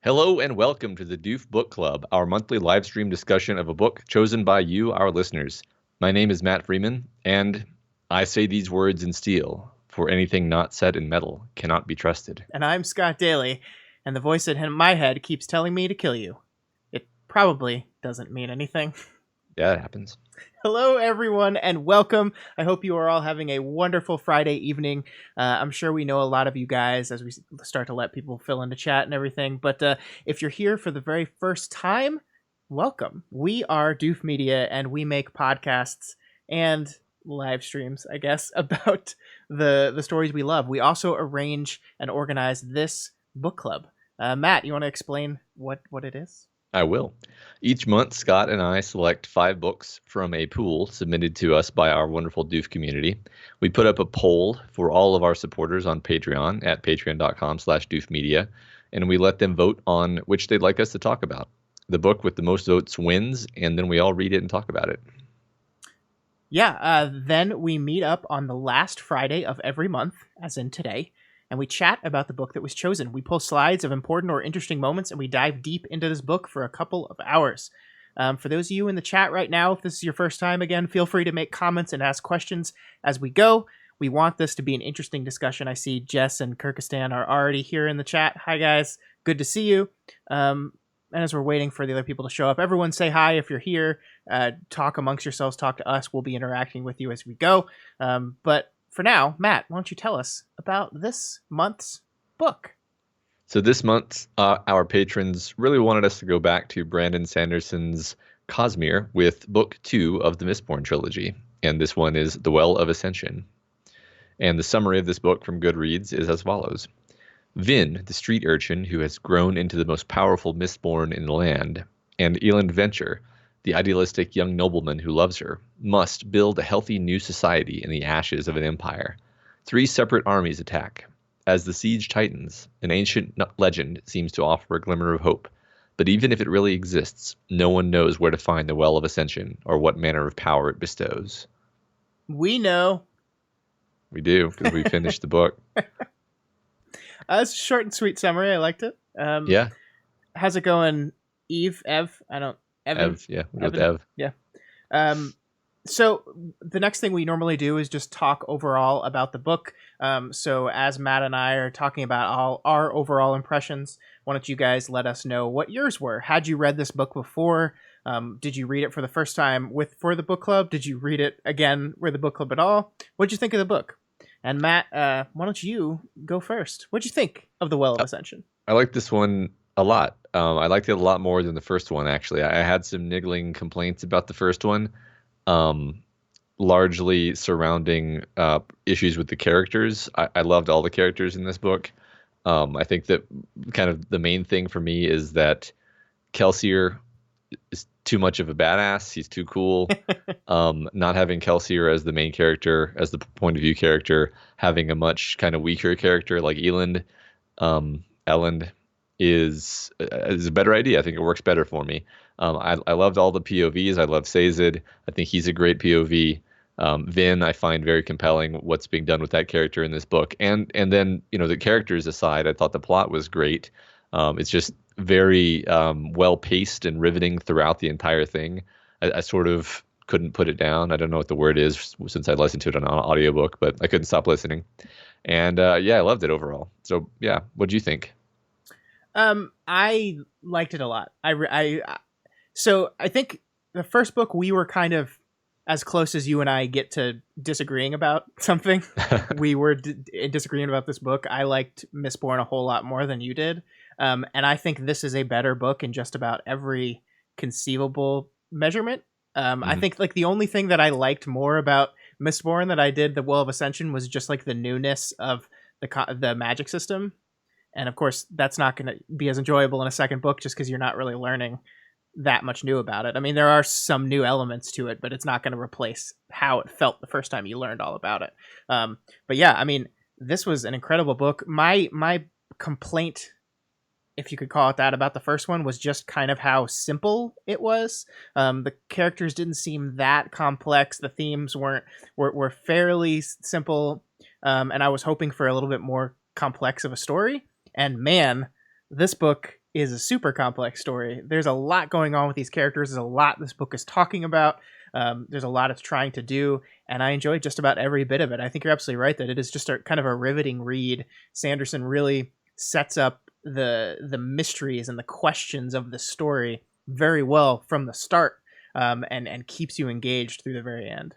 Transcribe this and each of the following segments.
Hello and welcome to the Doof Book Club, our monthly live stream discussion of a book chosen by you, our listeners. My name is Matt Freeman, and I say these words in steel, for anything not said in metal cannot be trusted. And I'm Scott Daly, and the voice in my head keeps telling me to kill you. It probably doesn't mean anything. Yeah, it happens. Hello, everyone, and welcome. I hope you are all having a wonderful Friday evening. I'm sure we know a lot of you guys as we start to let people fill into chat and everything. But if you're here for the very first time, welcome. We are Doof Media, and we make podcasts and live streams, I guess, about the stories we love. We also arrange and organize this book club. Matt, you want to explain what it is? I will. Each month, Scott and I select 5 books from a pool submitted to us by our wonderful Doof community. We put up a poll for all of our supporters on Patreon at patreon.com/doofmedia, and we let them vote on which they'd like us to talk about. The book with the most votes wins, and then we all read it and talk about it. Yeah, then we meet up on the last Friday of every month, as in today, and we chat about the book that was chosen. We pull slides of important or interesting moments, and we dive deep into this book for a couple of hours. For those of you in the chat right now, if this is your first time, again, feel free to make comments and ask questions as we go. We want this to be an interesting discussion. I see Jess and Kyrgyzstan are already here in the chat. Hi, guys. Good to see you. And as we're waiting for the other people to show up, everyone say hi if you're here. Talk amongst yourselves. Talk to us. We'll be interacting with you as we go. But for now, Matt, why don't you tell us about this month's book? So this month, our patrons really wanted us to go back to Brandon Sanderson's Cosmere with book 2 of the Mistborn trilogy. And this one is The Well of Ascension. And the summary of this book from Goodreads is as follows. Vin, the street urchin who has grown into the most powerful Mistborn in the land, and Eland Venture, the idealistic young nobleman who loves her, must build a healthy new society in the ashes of an empire. 3 separate armies attack. As the siege tightens, an ancient legend seems to offer a glimmer of hope. But even if it really exists, no one knows where to find the Well of Ascension or what manner of power it bestows. We know. We do, because we finished the book. It's a short and sweet summary. I liked it. Yeah. How's it going, Evan? Ev, yeah. We'll go with Ev. Yeah. So the next thing we normally do is just talk overall about the book. So as Matt and I are talking about all our overall impressions, why don't you guys let us know what yours were? Had you read this book before? Did you read it for the first time for the book club? Did you read it again with the book club at all? What'd you think of the book? And Matt, why don't you go first? What'd you think of The Well of Ascension? I like this one a lot. I liked it a lot more than the first one, actually. I had some niggling complaints about the first one, largely surrounding issues with the characters. I loved all the characters in this book. I think that kind of the main thing for me is that Kelsier is too much of a badass. He's too cool. Not having Kelsier as the main character, as the point of view character, having a much kind of weaker character like Eland, is a better idea. I think it works better for me. I loved all the POVs. I love Sazed. I think he's a great POV. Vin, I find very compelling what's being done with that character in this book. And then, the characters aside, I thought the plot was great. It's just very well paced and riveting throughout the entire thing. I sort of couldn't put it down. I don't know what the word is since I listened to it on an audiobook, but I couldn't stop listening. And I loved it overall. So yeah, what do you think? I liked it a lot. So I think the first book we were kind of as close as you and I get to disagreeing about something. We were disagreeing about this book. I liked Mistborn a whole lot more than you did. And I think this is a better book in just about every conceivable measurement. I think like the only thing that I liked more about Mistborn that I did The Well of Ascension was just like the newness of the magic system. And of course, that's not going to be as enjoyable in a second book just because you're not really learning that much new about it. I mean, there are some new elements to it, but it's not going to replace how it felt the first time you learned all about it. But yeah, I mean, this was an incredible book. My complaint, if you could call it that, about the first one was just kind of how simple it was. The characters didn't seem that complex. The themes were fairly simple, and I was hoping for a little bit more complex of a story. And man, this book is a super complex story. There's a lot going on with these characters. There's a lot this book is talking about. There's a lot it's trying to do, and I enjoyed just about every bit of it. I think you're absolutely right that it is just a kind of a riveting read. Sanderson really sets up the mysteries and the questions of the story very well from the start, and keeps you engaged through the very end.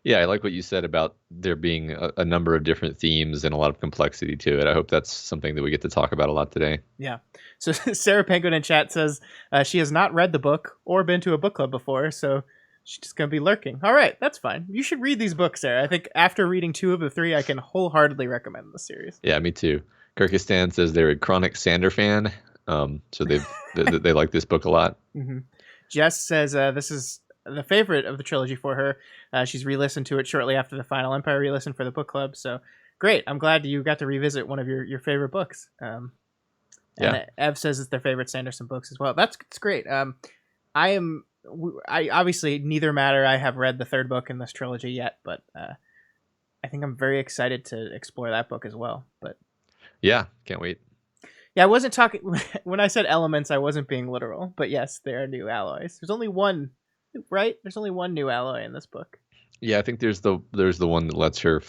Yeah, I like what you said about there being a number of different themes and a lot of complexity to it. I hope that's something that we get to talk about a lot today. Yeah. So Sarah Penguin in chat says she has not read the book or been to a book club before, so she's just going to be lurking. All right, that's fine. You should read these books, Sarah. I think after reading 2 of the 3, I can wholeheartedly recommend the series. Yeah, me too. Kyrgyzstan says they're a chronic Sander fan, so they like this book a lot. Mm-hmm. Jess says this is the favorite of the trilogy for her. She's re-listened to it shortly after the Final Empire re-listen for the book club. So great. I'm glad you got to revisit one of your favorite books. And Ev says it's their favorite Sanderson books as well. That's great. I obviously neither matter. I have read the 3rd book in this trilogy yet, but I think I'm very excited to explore that book as well. But yeah, can't wait. Yeah, I wasn't talking when I said elements. I wasn't being literal, but yes, there are new alloys. There's only one, right? There's only one new alloy in this book. Yeah, I think there's the one that lets her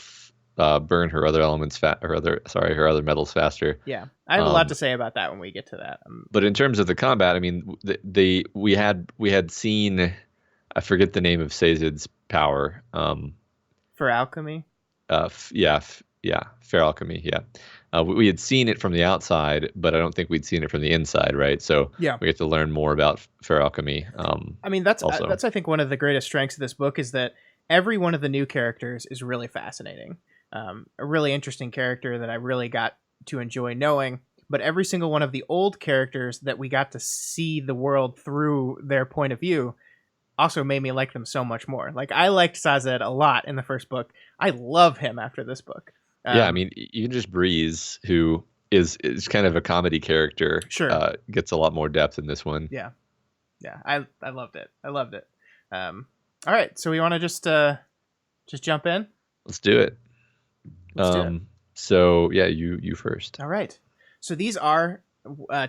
burn her other elements her other metals faster. Yeah, I have a lot to say about that when we get to that. But in terms of the combat, I mean, we had seen, I forget the name of Sazed's power. For alchemy. Fair alchemy. Yeah. We had seen it from the outside, but I don't think we'd seen it from the inside, right? So yeah, we get to learn more about fair alchemy. I mean, that's I think one of the greatest strengths of this book is that every one of the new characters is really fascinating. A really interesting character that I really got to enjoy knowing. But every single one of the old characters that we got to see the world through their point of view also made me like them so much more. Like, I liked Sazed a lot in the first book. I love him after this book. Yeah, I mean, even just Breeze, who is kind of a comedy character, sure, gets a lot more depth in this one. Yeah, I loved it. All right, so we want to just jump in. Let's do it. So yeah, you first. All right. So these are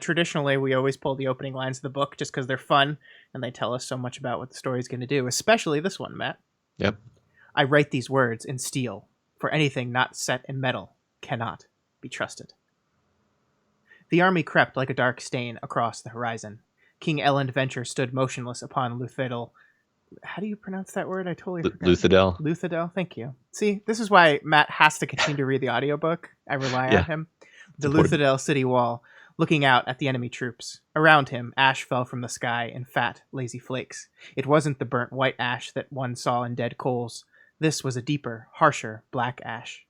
traditionally we always pull the opening lines of the book just because they're fun and they tell us so much about what the story is going to do. Especially this one, Matt. Yep. I write these words in steel. For anything not set in metal cannot be trusted. The army crept like a dark stain across the horizon. King Elend Venture stood motionless upon Luthadel. How do you pronounce that word? I totally forgot. Luthadel. Luthadel, thank you. See, this is why Matt has to continue to read the audiobook. I rely on him. The Luthadel city wall, looking out at the enemy troops. Around him, ash fell from the sky in fat, lazy flakes. It wasn't the burnt white ash that one saw in dead coals. This was a deeper, harsher black ash.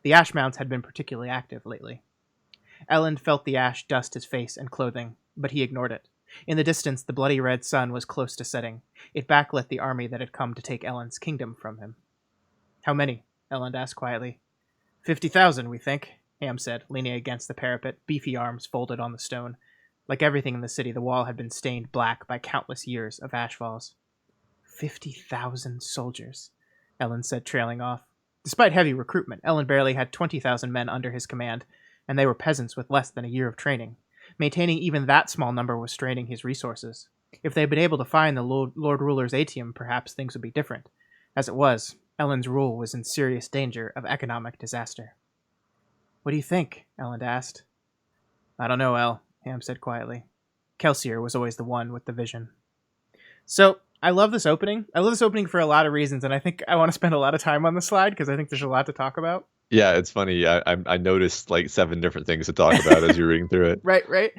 The ash mounds had been particularly active lately. Elend felt the ash dust his face and clothing, but he ignored it. In the distance, the bloody red sun was close to setting. It backlit the army that had come to take Elend's kingdom from him. How many? Elend asked quietly. 50,000, we think, Ham said, leaning against the parapet, beefy arms folded on the stone. Like everything in the city, the wall had been stained black by countless years of ashfalls. 50,000 soldiers, Elend said, trailing off. Despite heavy recruitment, Elend barely had 20,000 men under his command, and they were peasants with less than a year of training. Maintaining even that small number was straining his resources. If they had been able to find the Lord Ruler's Atium, perhaps things would be different. As it was, Elend's rule was in serious danger of economic disaster. What do you think? Elend asked. I don't know, El, Ham said quietly. Kelsier was always the one with the vision. So, I love this opening. I love this opening for a lot of reasons, and I think I want to spend a lot of time on this slide because I think there's a lot to talk about. Yeah, it's funny. I noticed like 7 different things to talk about as you're reading through it. Right.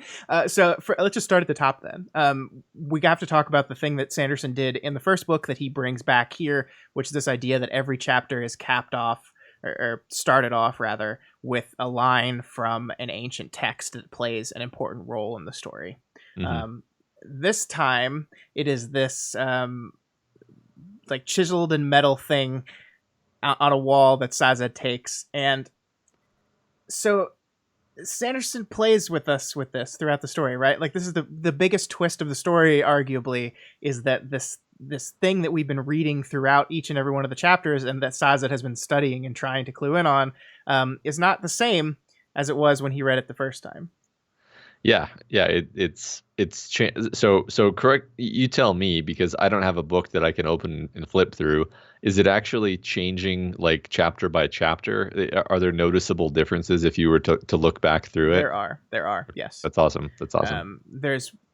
So let's just start at the top then. We have to talk about the thing that Sanderson did in the first book that he brings back here, which is this idea that every chapter is capped off, or started off rather, with a line from an ancient text that plays an important role in the story. Mm-hmm. This time, it is this like chiseled in metal thing on a wall that Sazed takes, and so Sanderson plays with us with this throughout the story, right? Like, this is the biggest twist of the story, arguably, is that this thing that we've been reading throughout each and every one of the chapters, and that Sazed has been studying and trying to clue in on, is not the same as it was when he read it the first time. Yeah. So correct. You tell me because I don't have a book that I can open and flip through. Is it actually changing like chapter by chapter? Are there noticeable differences if you were to look back through it? There are, yes. That's awesome. That's awesome.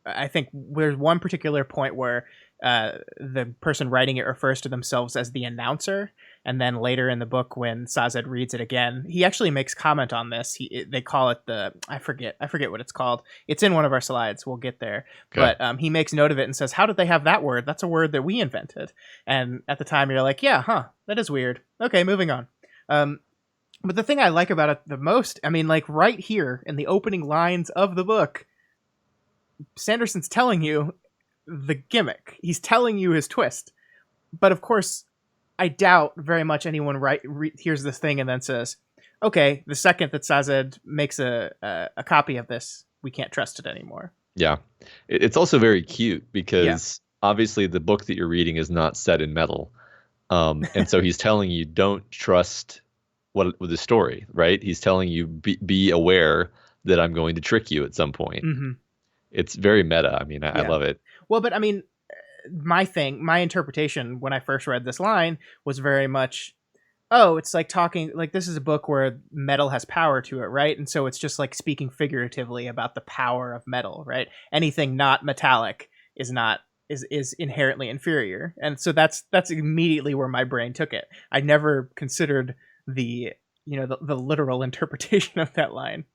I think there's one particular point where the person writing it refers to themselves as the announcer, and then later in the book, when Sazed reads it again, he actually makes comment on this. They call it I forget what it's called. It's in one of our slides. We'll get there, Okay. but he makes note of it and says, "How did they have that word? That's a word that we invented." And at the time, you're like, "Yeah, huh? That is weird." Okay, moving on. But the thing I like about it the most, I mean, like right here in the opening lines of the book, Sanderson's telling you the gimmick. He's telling you his twist. But of course, I doubt very much anyone hears this thing and then says, okay, the second that Sazed makes a copy of this, we can't trust it anymore. Yeah. It's also very cute because obviously the book that you're reading is not set in metal. And so he's telling you don't trust the story, right? He's telling you be aware that I'm going to trick you at some point. Mm-hmm. It's very meta. I mean, I love it. Well, but I mean, my interpretation when I first read this line was very much, oh, it's like talking, like this is a book where metal has power to it, right? And so it's just like speaking figuratively about the power of metal, right? Anything not metallic is inherently inferior. And so that's immediately where my brain took it. I never considered the literal interpretation of that line.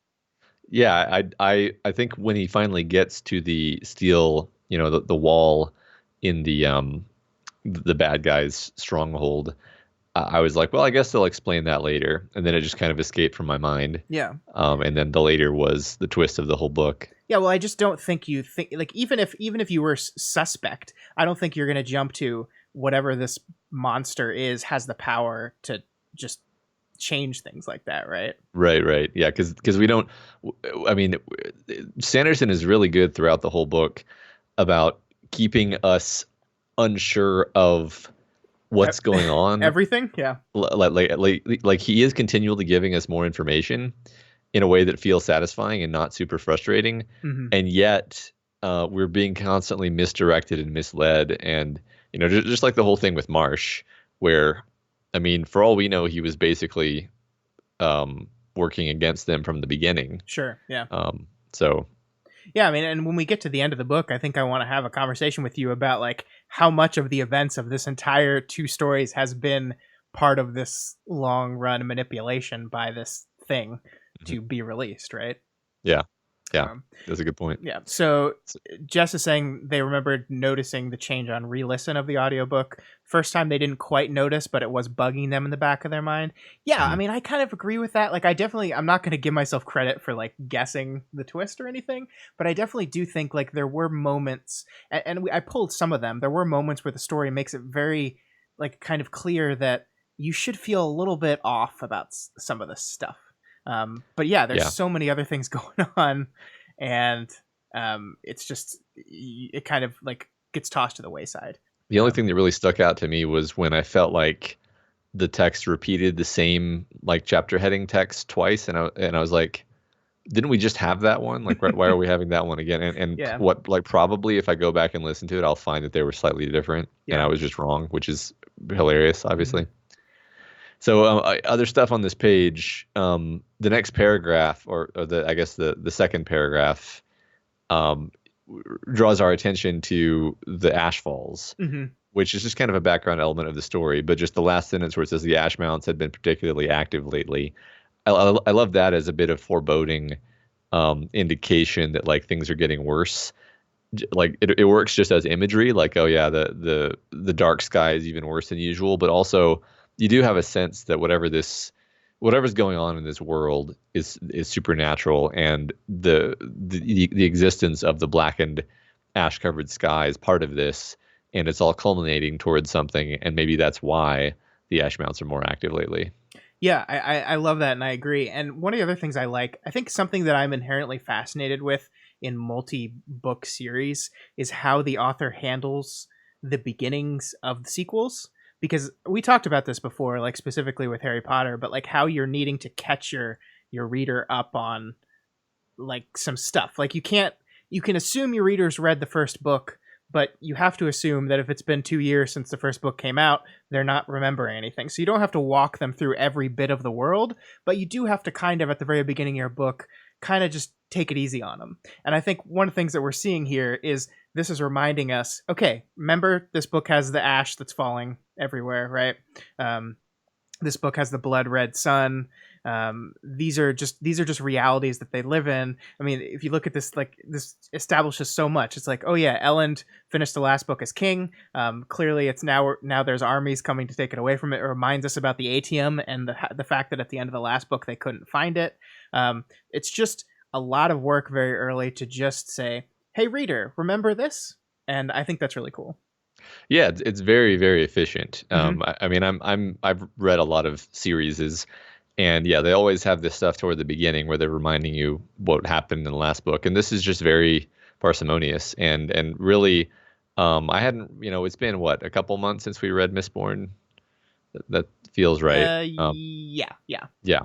Yeah, I think when he finally gets to the steel, the wall in the bad guy's stronghold, I was like, well, I guess they'll explain that later, and then it just kind of escaped from my mind. Yeah. And then the later was the twist of the whole book. Yeah, well, I just don't think you think like even if you were suspect, I don't think you're going to jump to whatever this monster has the power to just change things like that, right? Right. Yeah, because we don't. I mean, Sanderson is really good throughout the whole book about keeping us unsure of what's going on. Everything, yeah. Like he is continually giving us more information in a way that feels satisfying and not super frustrating, and yet we're being constantly misdirected and misled, and just like the whole thing with Marsh, where I mean, for all we know, he was basically working against them from the beginning. Sure, yeah. So. Yeah, I mean, and when we get to the end of the book, I think I want to have a conversation with you about like how much of the events of this entire two stories has been part of this long run manipulation by this thing to be released, right? Yeah. That's a good point. Yeah. So Jess is saying they remembered noticing the change on re-listen of the audiobook. First time they didn't quite notice, but it was bugging them in the back of their mind. Yeah, I mean, I kind of agree with that. Like, I'm not going to give myself credit for like guessing the twist or anything, but I definitely do think like there were moments, and I pulled some of them. There were moments where the story makes it very like kind of clear that you should feel a little bit off about some of this stuff. But yeah, there's so many other things going on, and it's just it kind of like gets tossed to the wayside. The only thing that really stuck out to me was when I felt like the text repeated the same like chapter heading text twice, and I was like, didn't we just have that one? Like, why are we having that one again? And what like probably if I go back and listen to it, I'll find that they were slightly different, and I was just wrong, which is hilarious, obviously. So other stuff on this page, the next paragraph, or I guess the second paragraph, draws our attention to the ash falls, which is just kind of a background element of the story. But just the last sentence where it says the ash mounts had been particularly active lately, I love that as a bit of foreboding indication that like things are getting worse. Like it works just as imagery, like, oh yeah, the dark sky is even worse than usual, but also you do have a sense that whatever's going on in this world is supernatural, and the existence of the blackened, ash-covered sky is part of this, and it's all culminating towards something, and maybe that's why the ash mounts are more active lately. Yeah, I love that, and I agree. And one of the other things I think something that I'm inherently fascinated with in multi-book series is how the author handles the beginnings of the sequels. Because we talked about this before, like specifically with Harry Potter, but like how you're needing to catch your reader up on like some stuff. Like you can assume your readers read the first book, but you have to assume that if it's been 2 years since the first book came out, they're not remembering anything. So you don't have to walk them through every bit of the world, but you do have to kind of, at the very beginning of your book, kind of just take it easy on them. And I think one of the things that we're seeing here is this is reminding us, okay, remember this book has the ash that's falling everywhere, right? This book has the blood red sun. These are just realities that they live in. I mean, if you look at this, like this establishes so much. It's like, oh yeah, Elend finished the last book as king. Clearly, it's now there's armies coming to take it away from it. It reminds us about the Atium and the fact that at the end of the last book they couldn't find it. It's just a lot of work very early to just say, hey reader, remember this? And I think that's really cool. Yeah, it's very, very efficient. Mhm. I mean, I've read a lot of series, and yeah, they always have this stuff toward the beginning where they're reminding you what happened in the last book, and this is just very parsimonious and really, I hadn't, it's been what, a couple months since we read Mistborn. That feels right. Yeah, yeah. Yeah,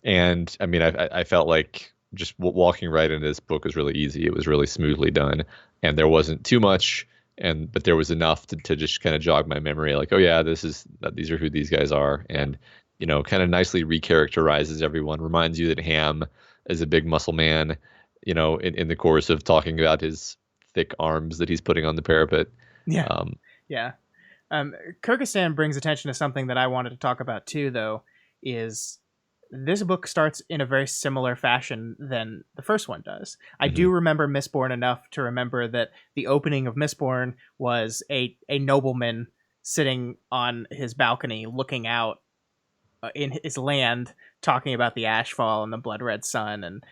and I mean, I felt like just walking right into this book was really easy. It was really smoothly done, and there wasn't too much, but there was enough to just kind of jog my memory. Like, oh yeah, these are who these guys are, and kind of nicely recharacterizes everyone. Reminds you that Ham is a big muscle man. In the course of talking about his thick arms that he's putting on the parapet. Yeah. Um, Yeah. Kyrgyzstan brings attention to something that I wanted to talk about too, though, is this book starts in a very similar fashion than the first one does. I do remember Mistborn enough to remember that the opening of Mistborn was a nobleman sitting on his balcony looking out in his land, talking about the ashfall and the blood red sun, and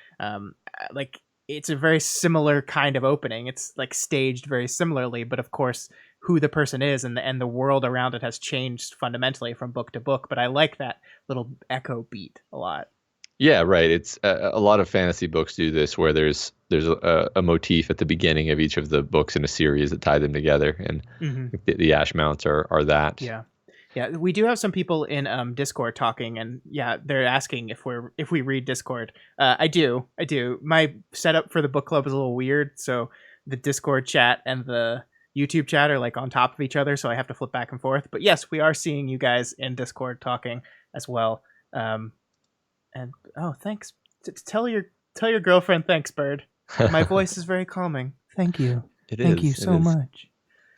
like it's a very similar kind of opening. It's like staged very similarly, but of course who the person is and the world around it has changed fundamentally from book to book. But I like that little echo beat a lot. Yeah, right. It's a lot of fantasy books do this, where there's a motif at the beginning of each of the books in a series that tie them together, and the ash mounts are that. Yeah, yeah. We do have some people in Discord talking, and yeah, they're asking if we read Discord. I do. My setup for the book club is a little weird, so the Discord chat and the YouTube chat are like on top of each other, so I have to flip back and forth. But yes, we are seeing you guys in Discord talking as well. And oh, thanks. Tell your girlfriend thanks, Bird. My voice is very calming. Thank you. Thank you so much.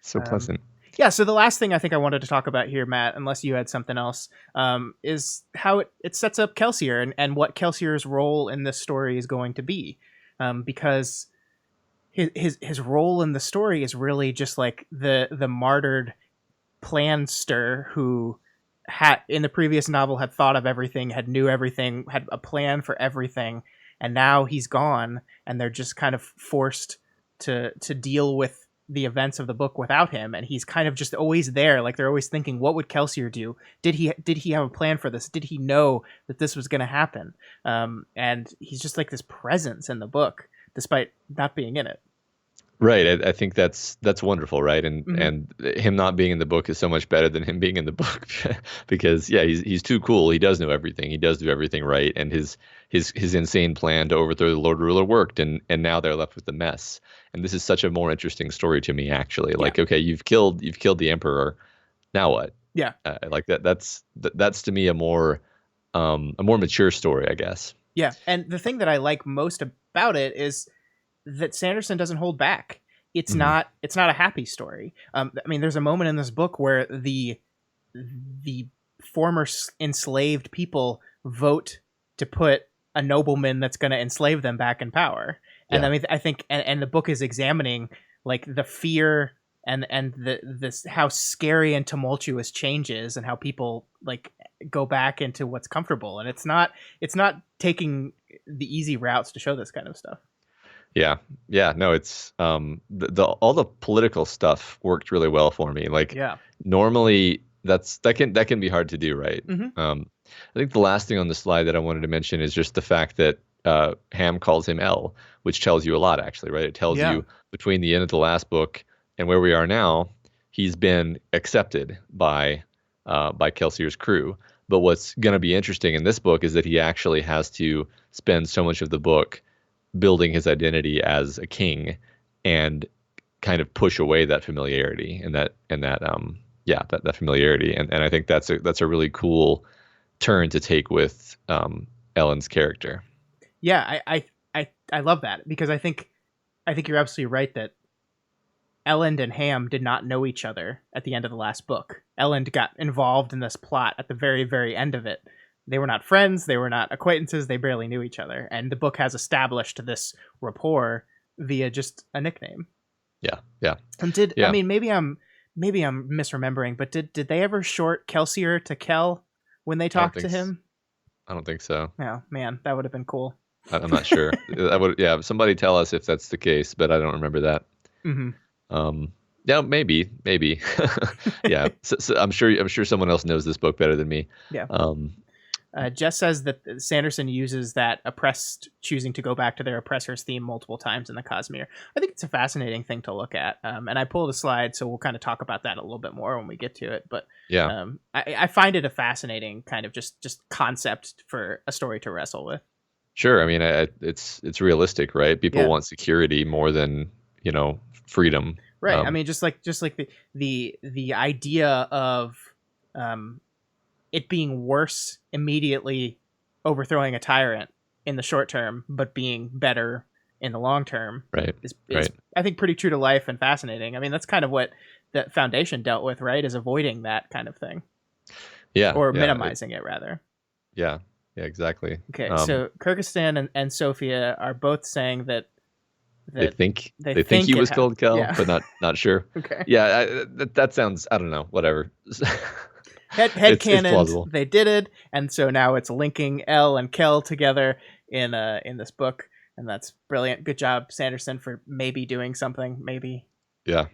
So pleasant. Yeah, so the last thing I think I wanted to talk about here, Matt, unless you had something else, is how it sets up Kelsier and what Kelsier's role in this story is going to be. Because his role in the story is really just like the martyred planster who had in the previous novel had thought of everything, had knew everything, had a plan for everything, and now he's gone, and they're just kind of forced to deal with the events of the book without him, and he's kind of just always there. Like they're always thinking, what would Kelsier do? Did he have a plan for this? Did he know that this was going to happen? And he's just like this presence in the book, despite not being in it. Right. I think that's wonderful, right? And him not being in the book is so much better than him being in the book because yeah, he's too cool. He does know everything. He does do everything right, and his insane plan to overthrow the Lord Ruler worked, and now they're left with the mess. And this is such a more interesting story to me, actually. Like, okay, you've killed the Emperor. Now what? Yeah. Like that's to me a more mature story, I guess. Yeah, and the thing that I like most about it is that Sanderson doesn't hold back. It's not a happy story. I mean, there's a moment in this book where the former enslaved people vote to put a nobleman that's going to enslave them back in power. And I mean, I think, and the book is examining like the fear and this how scary and tumultuous change is, and how people like go back into what's comfortable. And it's not taking the easy routes to show this kind of stuff. Yeah, no, it's all the political stuff worked really well for me. Like, normally that can be hard to do, right? I think the last thing on the slide that I wanted to mention is just the fact that Ham calls him L, which tells you a lot, actually, right? It tells you between the end of the last book and where we are now, he's been accepted by Kelsier's crew. But what's going to be interesting in this book is that he actually has to spend so much of the book building his identity as a king and kind of push away that familiarity and that familiarity. And I think that's a really cool turn to take with Ellen's character. Yeah, I love that, because I think you're absolutely right that Elend and Ham did not know each other at the end of the last book. Elend got involved in this plot at the very, very end of it. They were not friends, they were not acquaintances, they barely knew each other. And the book has established this rapport via just a nickname. Yeah, yeah. And I mean, maybe I'm misremembering, but did they ever short Kelsier to Kel when they talked to him? I don't think so. Oh man, that would have been cool. I'm not sure. Somebody tell us if that's the case, but I don't remember that. Mm-hmm. Yeah, maybe. Yeah, so I'm sure someone else knows this book better than me. Yeah. Jess says that Sanderson uses that oppressed choosing to go back to their oppressors theme multiple times in the Cosmere. I think it's a fascinating thing to look at. And I pulled a slide, so we'll kind of talk about that a little bit more when we get to it. But yeah, I find it a fascinating kind of just concept for a story to wrestle with. Sure. I mean, it's realistic, right? People want security more than, freedom. Right. I mean, just like the idea of it being worse immediately overthrowing a tyrant in the short term, but being better in the long term. Right. Is I think pretty true to life and fascinating. I mean, that's kind of what the Foundation dealt with, right? Is avoiding that kind of thing. Yeah. Or minimizing it rather. Yeah. Yeah, exactly. Okay. So Kyrgyzstan and Sophia are both saying that they think he was called Kel, but not sure. Okay. Yeah, that sounds, I don't know, whatever. Headcanon, they did it, and so now it's linking El and Kel together in this book, and that's brilliant. Good job, Sanderson, for maybe doing something. Maybe. Yeah.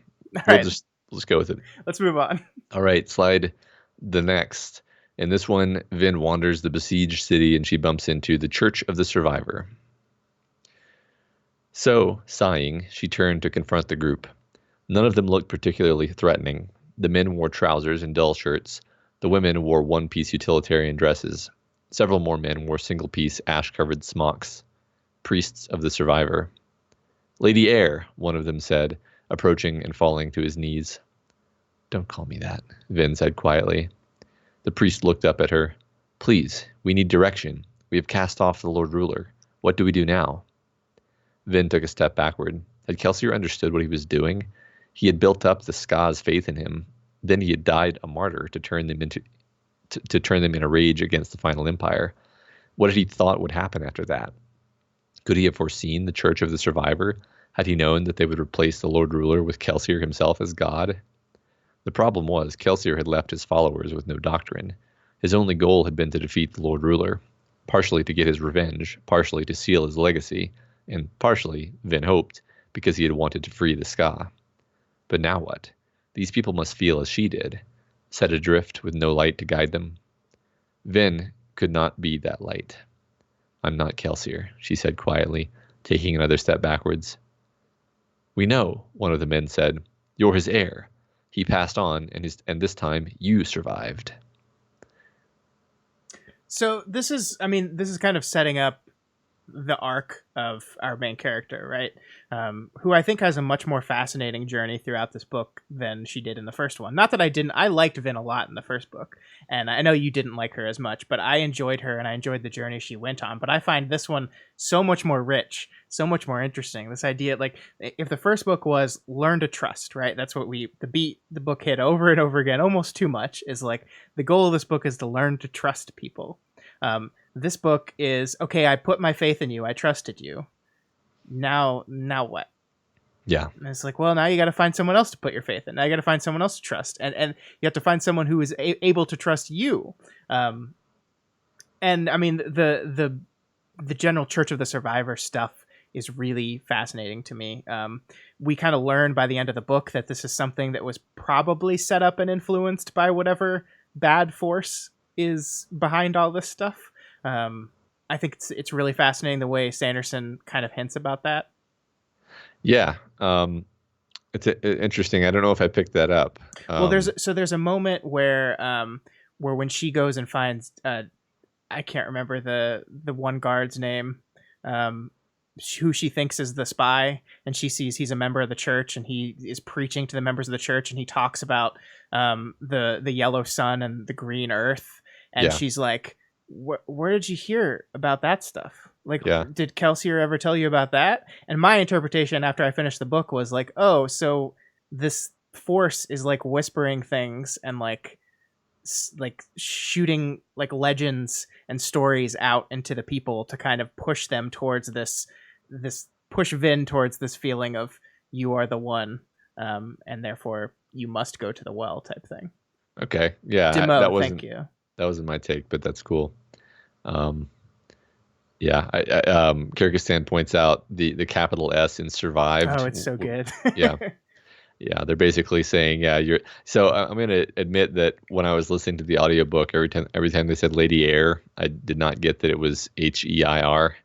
Let's go with it. Let's move on. All right, slide the next. In this one, Vin wanders the besieged city, and she bumps into the Church of the Survivor. So, sighing, she turned to confront the group. None of them looked particularly threatening. The men wore trousers and dull shirts. The women wore one-piece utilitarian dresses. Several more men wore single-piece ash-covered smocks. Priests of the Survivor. Lady Air, one of them said, approaching and falling to his knees. Don't call me that, Vin said quietly. The priest looked up at her. Please, we need direction. We have cast off the Lord Ruler. What do we do now? Vin took a step backward. Had Kelsier understood what he was doing? He had built up the Ska's faith in him. Then he had died a martyr to turn them in a rage against the final empire. What had he thought would happen after that? Could he have foreseen the Church of the Survivor? Had he known that they would replace the Lord Ruler with Kelsier himself as God? The problem was, Kelsier had left his followers with no doctrine. His only goal had been to defeat the Lord Ruler, partially to get his revenge, partially to seal his legacy, and partially, Vin hoped, because he had wanted to free the Ska. But now what? These people must feel as she did, set adrift with no light to guide them. Vin could not be that light. I'm not Kelsier, she said quietly, taking another step backwards. We know, one of the men said. You're his heir. He passed on, and this time you survived. So this is kind of setting up the arc of our main character, right? Who I think has a much more fascinating journey throughout this book than she did in the first one. Not that I liked Vin a lot in the first book, and I know you didn't like her as much, but I enjoyed her and I enjoyed the journey she went on. But I find this one so much more rich, so much more interesting. This idea, like, if the first book was learn to trust, right? That's what the book hit over and over again, almost too much, is like the goal of this book is to learn to trust people. This book is, okay, I put my faith in you. I trusted you. Now what? Yeah. And it's like, well, now you got to find someone else to put your faith in. Now you got to find someone else to trust. And you have to find someone who is able to trust you. And I mean, the general Church of the Survivor stuff is really fascinating to me. We kind of learn by the end of the book that this is something that was probably set up and influenced by whatever bad force is behind all this stuff. I think it's really fascinating the way Sanderson kind of hints about that. Yeah, it's interesting. I don't know if I picked that up. Well, there's a moment where when she goes and finds I can't remember the one guard's name. who she thinks is the spy, and she sees he's a member of the church, and he is preaching to the members of the church, and he talks about the yellow sun and the green earth, and Yeah. she's like, where did you hear about that stuff? Like, Yeah. did Kelsier ever tell you about that? And my interpretation after I finished the book was like, oh, so this force is like whispering things and like shooting like legends and stories out into the people to kind of push them towards this push Vin towards this feeling of you are the one, and therefore you must go to the well type thing. Okay. Yeah. Demo, thank you. That wasn't my take, but that's cool. Yeah. Kyrgyzstan points out the capital S in survived. Oh, it's so good. Yeah. Yeah, they're basically saying, yeah, you're. So I'm going to admit that when I was listening to the audiobook, every time they said Lady Air, I did not get that it was Heir.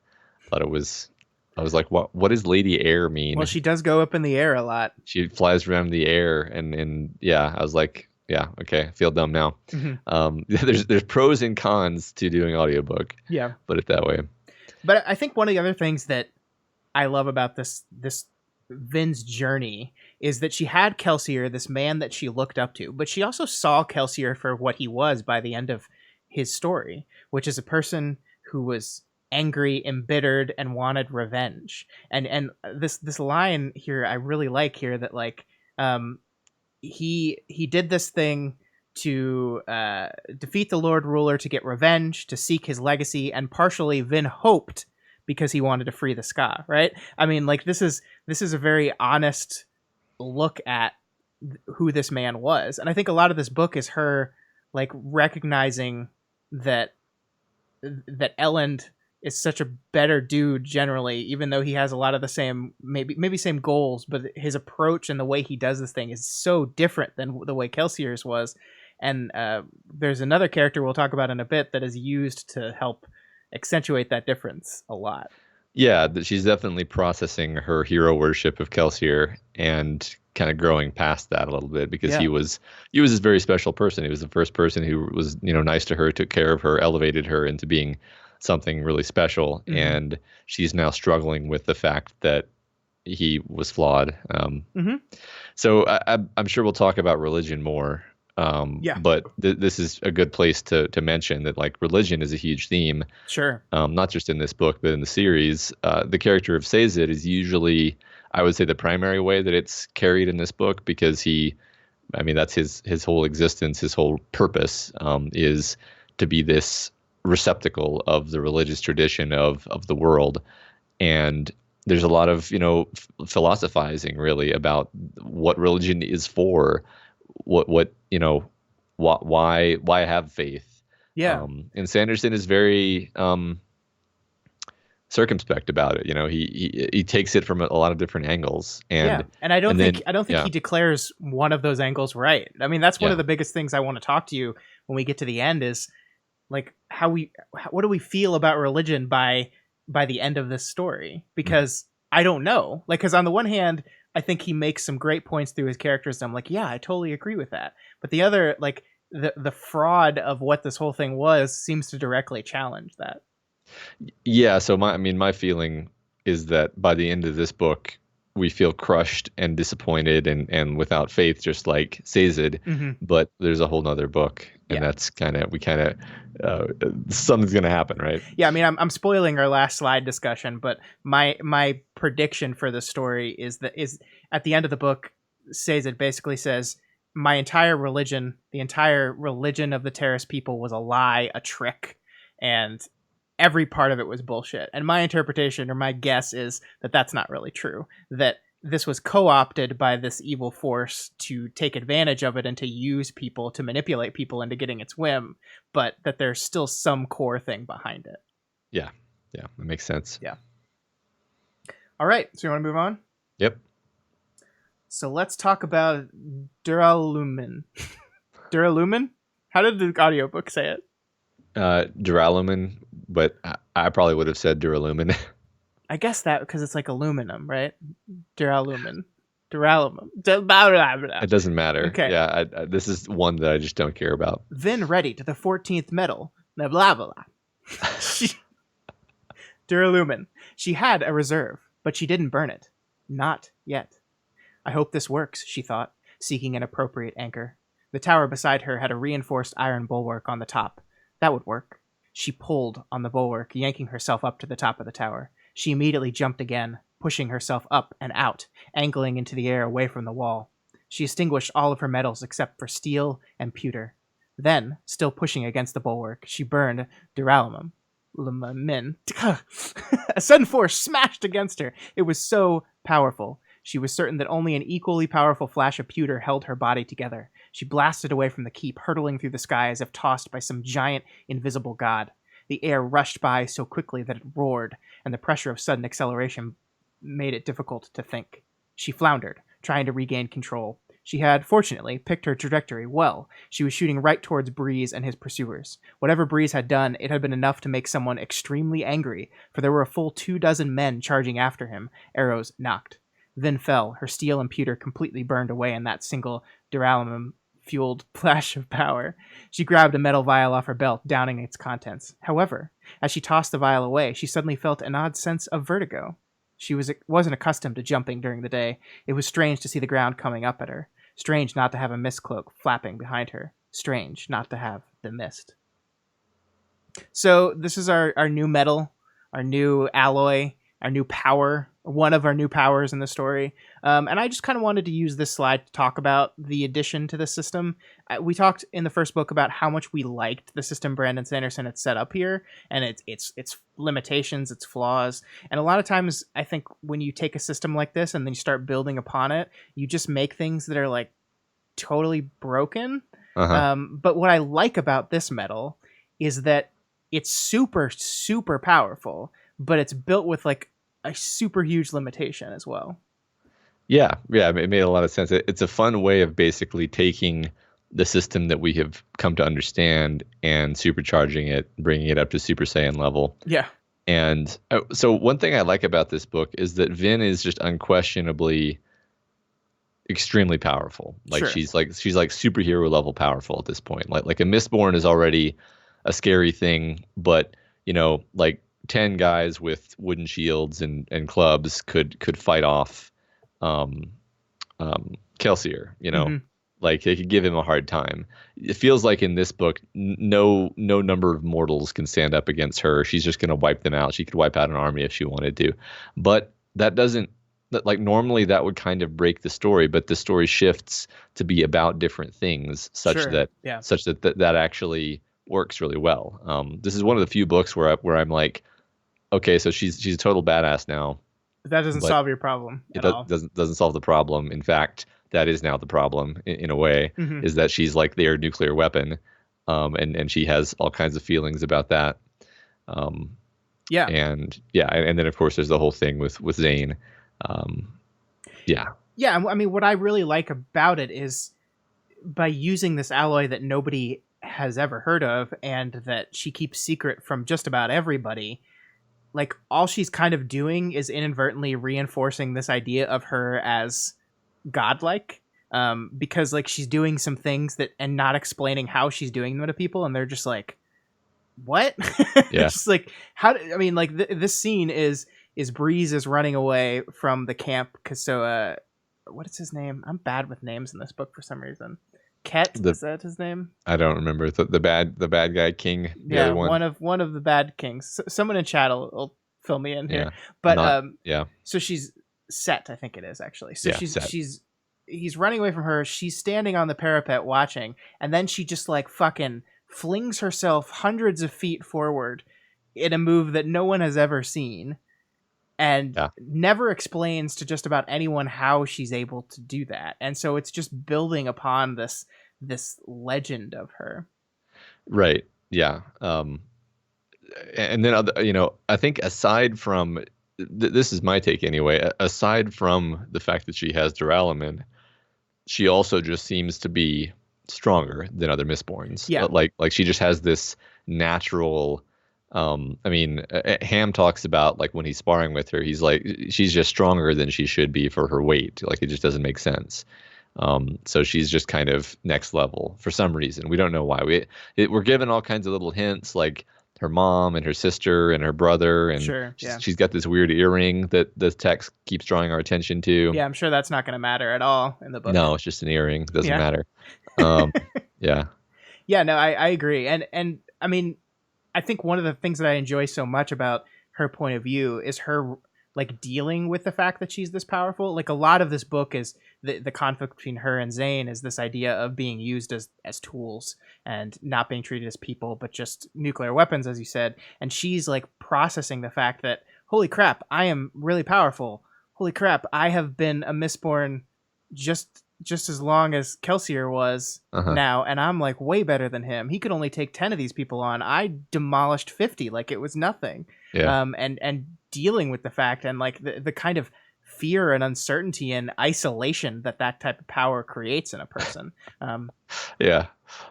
Thought it was. I was like, what does Lady Air mean? Well, she does go up in the air a lot. She flies around the air, and yeah, I was like, yeah, okay, I feel dumb now. Mm-hmm. There's pros and cons to doing audiobook. Yeah, put it that way. But I think one of the other things that I love about this Vin's journey is that she had Kelsier, this man that she looked up to, but she also saw Kelsier for what he was by the end of his story, which is a person who was angry, embittered, and wanted revenge. And this line here I really like here, that like he did this thing to defeat the Lord Ruler, to get revenge, to seek his legacy, and partially Vin hoped because he wanted to free the Ska, right? I mean, like this is a very honest look at who this man was. And I think a lot of this book is her like recognizing that Elend is such a better dude generally, even though he has a lot of the same, maybe same goals, but his approach and the way he does this thing is so different than the way Kelsier's was. And there's another character we'll talk about in a bit that is used to help accentuate that difference a lot. Yeah, she's definitely processing her hero worship of Kelsier and kind of growing past that a little bit, because he was this very special person. He was the first person who was, nice to her, took care of her, elevated her into being something really special. Mm-hmm. And she's now struggling with the fact that he was flawed. Mm-hmm. So I'm sure we'll talk about religion more. But this is a good place to mention that like religion is a huge theme. Sure. Not just in this book, but in the series. The character of Sazed is usually, I would say, the primary way that it's carried in this book, because that's his whole existence, his whole purpose is to be this receptacle of the religious tradition of the world. And there's a lot of, philosophizing really about what religion is for, why have faith. Yeah. And Sanderson is very circumspect about it. He takes it from a lot of different angles. And I don't think he declares one of those angles right. I mean, that's one of the biggest things I want to talk to you when we get to the end is like what do we feel about religion by the end of this story? Because I don't know. Like, because on the one hand, I think he makes some great points through his characters. And I'm like, yeah, I totally agree with that. But the other, like the fraud of what this whole thing was seems to directly challenge that. Yeah. So my feeling is that by the end of this book, we feel crushed and disappointed and without faith, just like Sazed. Mm-hmm. But there's a whole nother book, and that's something's going to happen, right? Yeah. I mean, I'm spoiling our last slide discussion, but my prediction for the story is at the end of the book, Sazed basically says, my entire religion, the entire religion of the Terrace people was a lie, a trick, and every part of it was bullshit. And my interpretation, or my guess, is that that's not really true. That this was co-opted by this evil force to take advantage of it and to use people, to manipulate people into getting its whim, but that there's still some core thing behind it. Yeah. Yeah, that makes sense. Yeah. All right, so you want to move on? Yep. So let's talk about Duralumin. Duralumin? How did the audiobook say it? Duralumin, but I probably would have said Duralumin. I guess that because it's like aluminum, right? Duralumin. It doesn't matter. Okay. Yeah, this is one that I just don't care about. Vin ready to the 14th metal. Blah, blah, blah. Duralumin. She had a reserve, but she didn't burn it. Not yet. I hope this works, she thought, seeking an appropriate anchor. The tower beside her had a reinforced iron bulwark on the top. That would work. She pulled on the bulwark, yanking herself up to the top of the tower. She immediately jumped again, pushing herself up and out, angling into the air away from the wall. She extinguished all of her metals except for steel and pewter. Then, still pushing against the bulwark, she burned Duralumin. A sudden force smashed against her. It was so powerful. She was certain that only an equally powerful flash of pewter held her body together. She blasted away from the keep, hurtling through the sky as if tossed by some giant, invisible god. The air rushed by so quickly that it roared, and the pressure of sudden acceleration made it difficult to think. She floundered, trying to regain control. She had, fortunately, picked her trajectory well. She was shooting right towards Breeze and his pursuers. Whatever Breeze had done, it had been enough to make someone extremely angry, for there were a full 24 men charging after him, arrows knocked. Vin fell, her steel and pewter completely burned away in that single Duralumin-fueled flash of power. She grabbed a metal vial off her belt, downing its contents. However, as she tossed the vial away, she suddenly felt an odd sense of vertigo. She wasn't accustomed to jumping during the day. It was strange to see the ground coming up at her. Strange not to have a mist cloak flapping behind her. Strange not to have the mist. So this is our new metal, our new alloy, our new power, one of our new powers in the story. And I just kind of wanted to use this slide to talk about the addition to the system. We talked in the first book about how much we liked the system Brandon Sanderson had set up here, and its limitations, its flaws. And a lot of times, I think when you take a system like this and then you start building upon it, you just make things that are like totally broken. But what I like about this metal is that it's super, super powerful, but it's built with like a super huge limitation as well. Yeah, it made a lot of sense. It's a fun way of basically taking the system that we have come to understand and supercharging it, bringing it up to Super Saiyan level. Yeah. And so one thing I like about this book is that Vin is just unquestionably extremely powerful. Like Sure. she's like superhero level powerful at this point. Like a Mistborn is already a scary thing, but like 10 guys with wooden shields and clubs could fight off Kelsier, like they could give him a hard time. It feels like in this book, no number of mortals can stand up against her. She's just going to wipe them out. She could wipe out an army if she wanted to, but that doesn't, like normally that would kind of break the story, but the story shifts to be about different things such that actually works really well. This is one of the few books where I'm like, okay, so she's a total badass now. But that doesn't solve your problem at all. Doesn't solve the problem. In fact, that is now the problem in a way, is that she's like their nuclear weapon, and she has all kinds of feelings about that. And then of course there's the whole thing with Zane. I mean, what I really like about it is by using this alloy that nobody has ever heard of and that she keeps secret from just about everybody, like all she's kind of doing is inadvertently reinforcing this idea of her as godlike, because like she's doing some things that and not explaining how she's doing them to people, and they're just like, what? Yeah. Just like this scene is Breeze is running away from the camp. What is his name? I'm bad with names in this book for some reason. Ket, is that his name? I don't remember. The bad guy king. Yeah, one of the bad kings. Someone in chat will fill me in here. But so she's Set, I think it is actually. So he's running away from her. She's standing on the parapet watching, and then she just like fucking flings herself hundreds of feet forward in a move that no one has ever seen. And never explains to just about anyone how she's able to do that. And so it's just building upon this legend of her. Right. Yeah. And then, I think aside from, this is my take anyway, aside from the fact that she has Duralumin, she also just seems to be stronger than other Mistborns. Yeah. Like she just has this natural... Ham talks about like when he's sparring with her, he's like, she's just stronger than she should be for her weight. Like it just doesn't make sense. So she's just kind of next level for some reason. We don't know why. We're given all kinds of little hints, like her mom and her sister and her brother, and Sure. Yeah. she's got this weird earring that the text keeps drawing our attention to. Yeah, I'm sure that's not going to matter at all in the book. No, it's just an earring. It doesn't Yeah. matter. Um, yeah. Yeah, no, I agree. And I mean, I think one of the things that I enjoy so much about her point of view is her like dealing with the fact that she's this powerful. Like a lot of this book is the conflict between her and Zane is this idea of being used as tools and not being treated as people, but just nuclear weapons, as you said. And she's like processing the fact that, holy crap, I am really powerful. Holy crap, I have been a Mistborn just as long as Kelsier was now, and I'm like way better than him. He could only take 10 of these people on. I demolished 50 like it was nothing. Yeah. And dealing with the fact and like the kind of fear and uncertainty and isolation that type of power creates in a person. Yeah.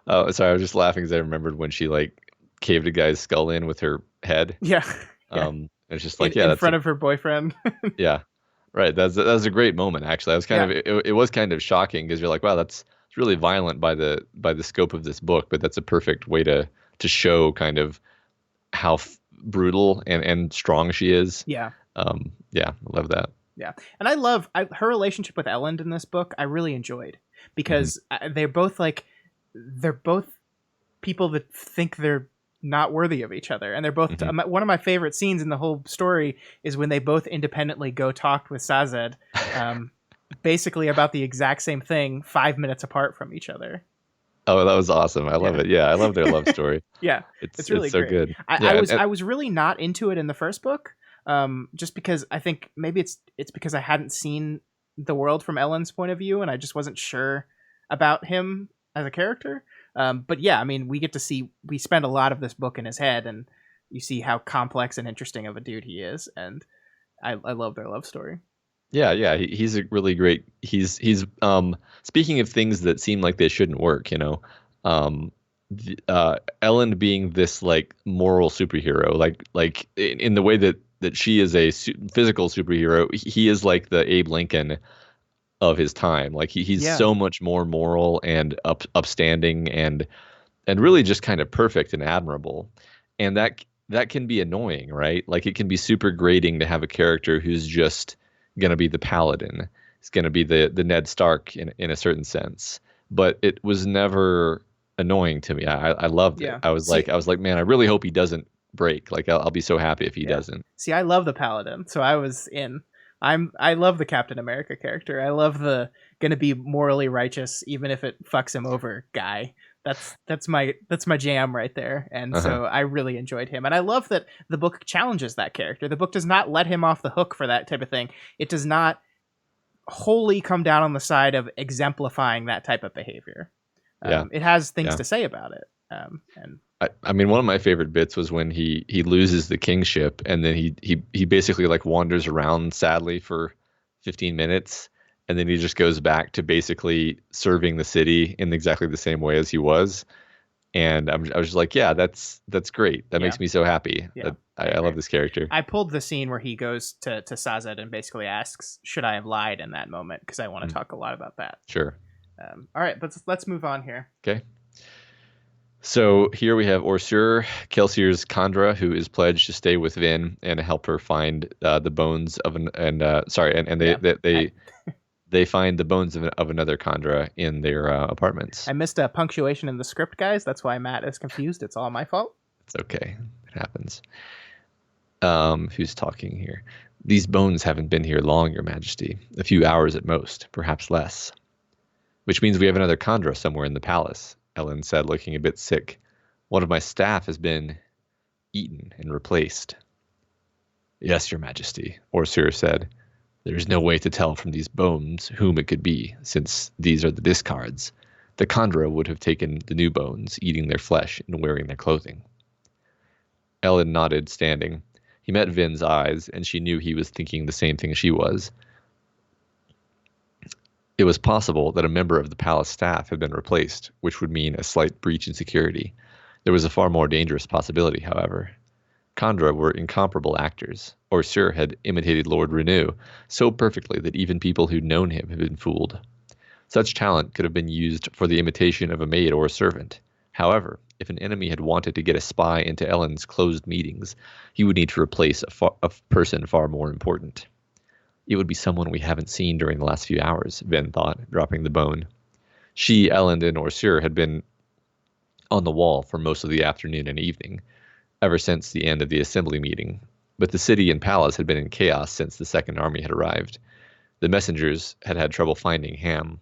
Oh, sorry, I was just laughing because I remembered when she like caved a guy's skull in with her head. Yeah. It's just like, in front of her boyfriend. Yeah. Right. That was a great moment, actually. I was kind of it was kind of shocking because you're like, wow, it's really violent by the scope of this book, but that's a perfect way to show kind of how brutal and strong she is. Yeah. Yeah, I love that. Yeah. And I love her relationship with Elend in this book. I really enjoyed because they're both people that think they're not worthy of each other, and they're both one of my favorite scenes in the whole story is when they both independently go talk with Sazed, basically about the exact same thing 5 minutes apart from each other. Oh, that was awesome. I love it. Yeah, I love their love story. Yeah, it's really so great. Good. I was really not into it in the first book, just because I think maybe it's because I hadn't seen the world from Elend's point of view, and I just wasn't sure about him as a character. But yeah, I mean, we spend a lot of this book in his head, and you see how complex and interesting of a dude he is, and I love their love story. Yeah, he's a really great. He's speaking of things that seem like they shouldn't work, Elend being this like moral superhero, like in the way that she is a physical superhero, he is like the Abe Lincoln of his time. Like he's so much more moral and upstanding and really just kind of perfect and admirable. And that can be annoying, right? Like it can be super grating to have a character who's just going to be the paladin. It's going to be the Ned Stark in a certain sense. But it was never annoying to me. I loved it. I was like, man, I really hope he doesn't break. Like I'll be so happy if he doesn't. See, I love the paladin, so I was in. I love the Captain America character. I love the gonna be morally righteous even if it fucks him over guy. That's my jam right there. And so I really enjoyed him. And I love that the book challenges that character. The book does not let him off the hook for that type of thing. It does not wholly come down on the side of exemplifying that type of behavior. It has things to say about it. And I mean, one of my favorite bits was when he loses the kingship, and then he basically like wanders around sadly for 15 minutes, and then he just goes back to basically serving the city in exactly the same way as he was. And I was just like, yeah, that's great. That makes me so happy. Yeah. I love this character. I pulled the scene where he goes to Sazed and basically asks, should I have lied in that moment? Because I want to talk a lot about that. Sure. All right, but let's move on here. Okay. So here we have Orsur, Kelsier's Kandra, who is pledged to stay with Vin and help her find the bones of they find the bones of another Kandra in their apartments. I missed a punctuation in the script, guys. That's why Matt is confused. It's all my fault. It's okay. It happens. Who's talking here? These bones haven't been here long, Your Majesty. A few hours at most, perhaps less. Which means we have another Kandra somewhere in the palace, Elend said, looking a bit sick. One of my staff has been eaten and replaced. Yes, Your Majesty, Orsur said. There is no way to tell from these bones whom it could be, since these are the discards. The Kandra would have taken the new bones, eating their flesh and wearing their clothing. Elend nodded, standing. He met Vin's eyes, and she knew he was thinking the same thing she was. It was possible that a member of the palace staff had been replaced, which would mean a slight breach in security. There was a far more dangerous possibility, however. Kandra were incomparable actors. Orsur had imitated Lord Renew so perfectly that even people who'd known him had been fooled. Such talent could have been used for the imitation of a maid or a servant. However, if an enemy had wanted to get a spy into Elend's closed meetings, he would need to replace a person far more important. It would be someone we haven't seen during the last few hours, Vin thought, dropping the bone. She, Elend, and Orsur had been on the wall for most of the afternoon and evening, ever since the end of the assembly meeting, but the city and palace had been in chaos since the Second Army had arrived. The messengers had had trouble finding Ham,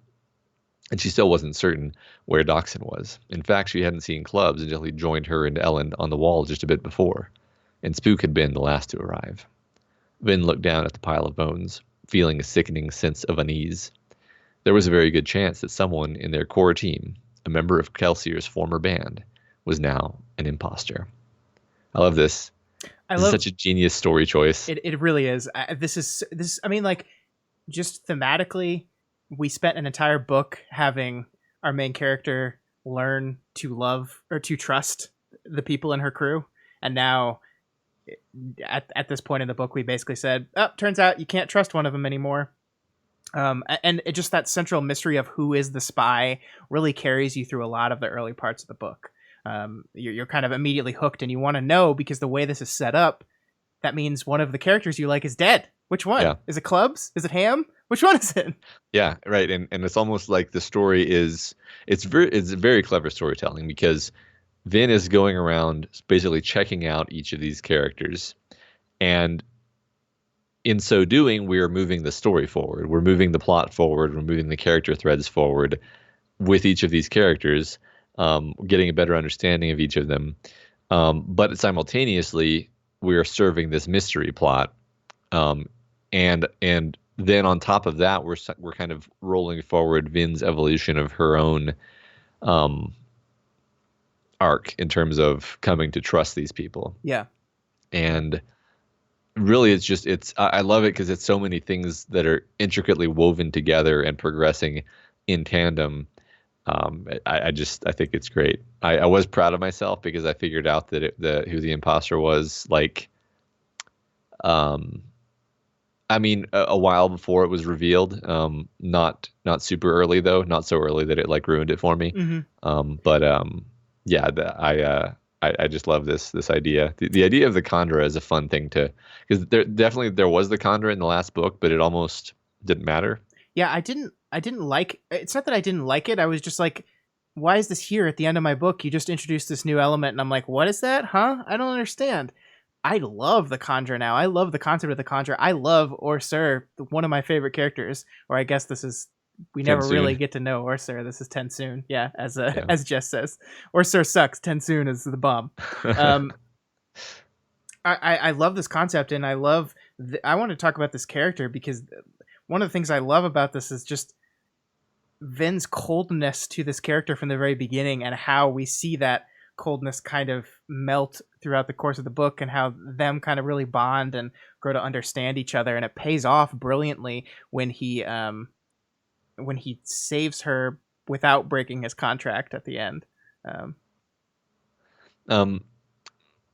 and she still wasn't certain where Doxson was. In fact, she hadn't seen Clubs until he joined her and Elend on the wall just a bit before, and Spook had been the last to arrive. Vin looked down at the pile of bones, feeling a sickening sense of unease. There was a very good chance that someone in their core team, a member of Kelsier's former band, was now an imposter. I love this. This is such a genius story choice. It really is. This. I mean, like, just thematically, we spent an entire book having our main character learn to love or to trust the people in her crew, and now at this point in the book, we basically said, "Oh, turns out you can't trust one of them anymore." And it just that central mystery of who is the spy really carries you through a lot of the early parts of the book. You're kind of immediately hooked, and you want to know, because the way this is set up, that means one of the characters you like is dead. Which one? Yeah. Is it Clubs? Is it Ham? Which one is it? Yeah, right. And it's almost like the story it's very clever storytelling, because Vin is going around basically checking out each of these characters, and in so doing, we are moving the story forward. We're moving the plot forward. We're moving the character threads forward with each of these characters, getting a better understanding of each of them. But simultaneously, we are serving this mystery plot, and then on top of that, we're kind of rolling forward Vin's evolution of her own arc in terms of coming to trust these people. Yeah, and really, I love it because it's so many things that are intricately woven together and progressing in tandem. I think it's great. I was proud of myself because I figured out that who the imposter was, like, I mean, a while before it was revealed. Not super early though, not so early that it like ruined it for me. Mm-hmm. Yeah, I just love this idea. The idea of the Kandra is a fun thing because there was the Kandra in the last book, but it almost didn't matter. Yeah, I didn't like. It's not that I didn't like it. I was just like, why is this here at the end of my book? You just introduced this new element, and I'm like, what is that? Huh? I don't understand. I love the Kandra now. I love the concept of the Kandra. I love Orsur, one of my favorite characters. Or I guess we never really get to know Orsur. This is Tensoon. Yeah, as Jess says. Orsur sucks. Tensoon is the bomb. I love this concept, and I want to talk about this character because one of the things I love about this is just Vin's coldness to this character from the very beginning, and how we see that coldness kind of melt throughout the course of the book, and how them kind of really bond and grow to understand each other. And it pays off brilliantly when he saves her without breaking his contract at the end.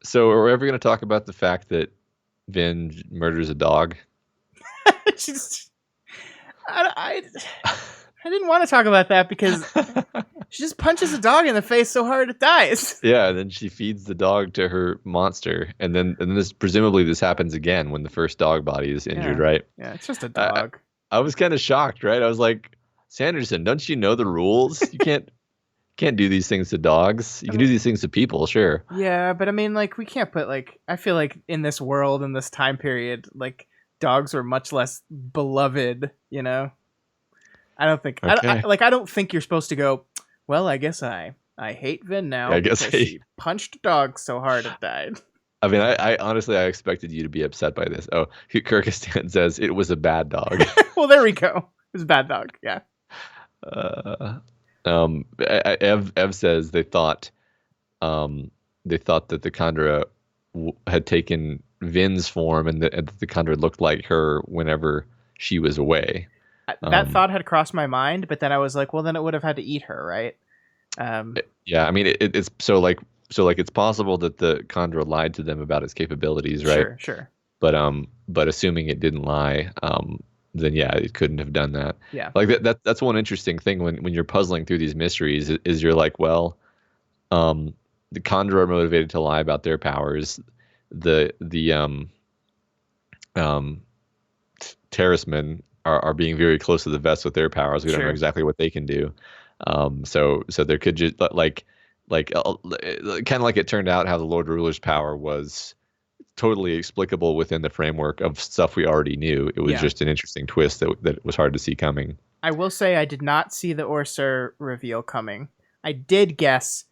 So are we ever going to talk about the fact that Vin murders a dog? I didn't want to talk about that because she just punches a dog in the face so hard it dies. Yeah, and then she feeds the dog to her monster, and then presumably this happens again when the first dog body is injured, right? Yeah, it's just a dog. I was kind of shocked, right? I was like, Sanderson, don't you know the rules? You can't do these things to dogs. You can do these things to people, sure. Yeah, but I mean, like, we can't put, like, I feel like in this world, in this time period, like, dogs were much less beloved, you know? I don't think, okay. I don't think you're supposed to go, well, I guess I hate Vin now. Yeah, I guess she punched a dog so hard it died. I mean, I honestly, I expected you to be upset by this. Oh, Kyrgyzstan says it was a bad dog. Well, there we go. It was a bad dog, yeah. Ev says they thought that the Kandra had taken Vin's form, and that the Kandra looked like her whenever she was away. That thought had crossed my mind, but then I was like, well, then it would have had to eat her, right? Yeah, I mean, it's so it's possible that the Kandra lied to them about its capabilities, right? Sure. But assuming it didn't lie, then yeah, it couldn't have done that. Yeah. Like that's one interesting thing when you're puzzling through these mysteries is you're like, well, The Kandra are motivated to lie about their powers. The um, Terracemen are being very close to the vest with their powers. We don't know Sure. exactly what they can do. So there could just like kind of like it turned out how the Lord Ruler's power was totally explicable within the framework of stuff we already knew. It was Yeah. just an interesting twist that was hard to see coming. I will say I did not see the Orsur reveal coming. I did guess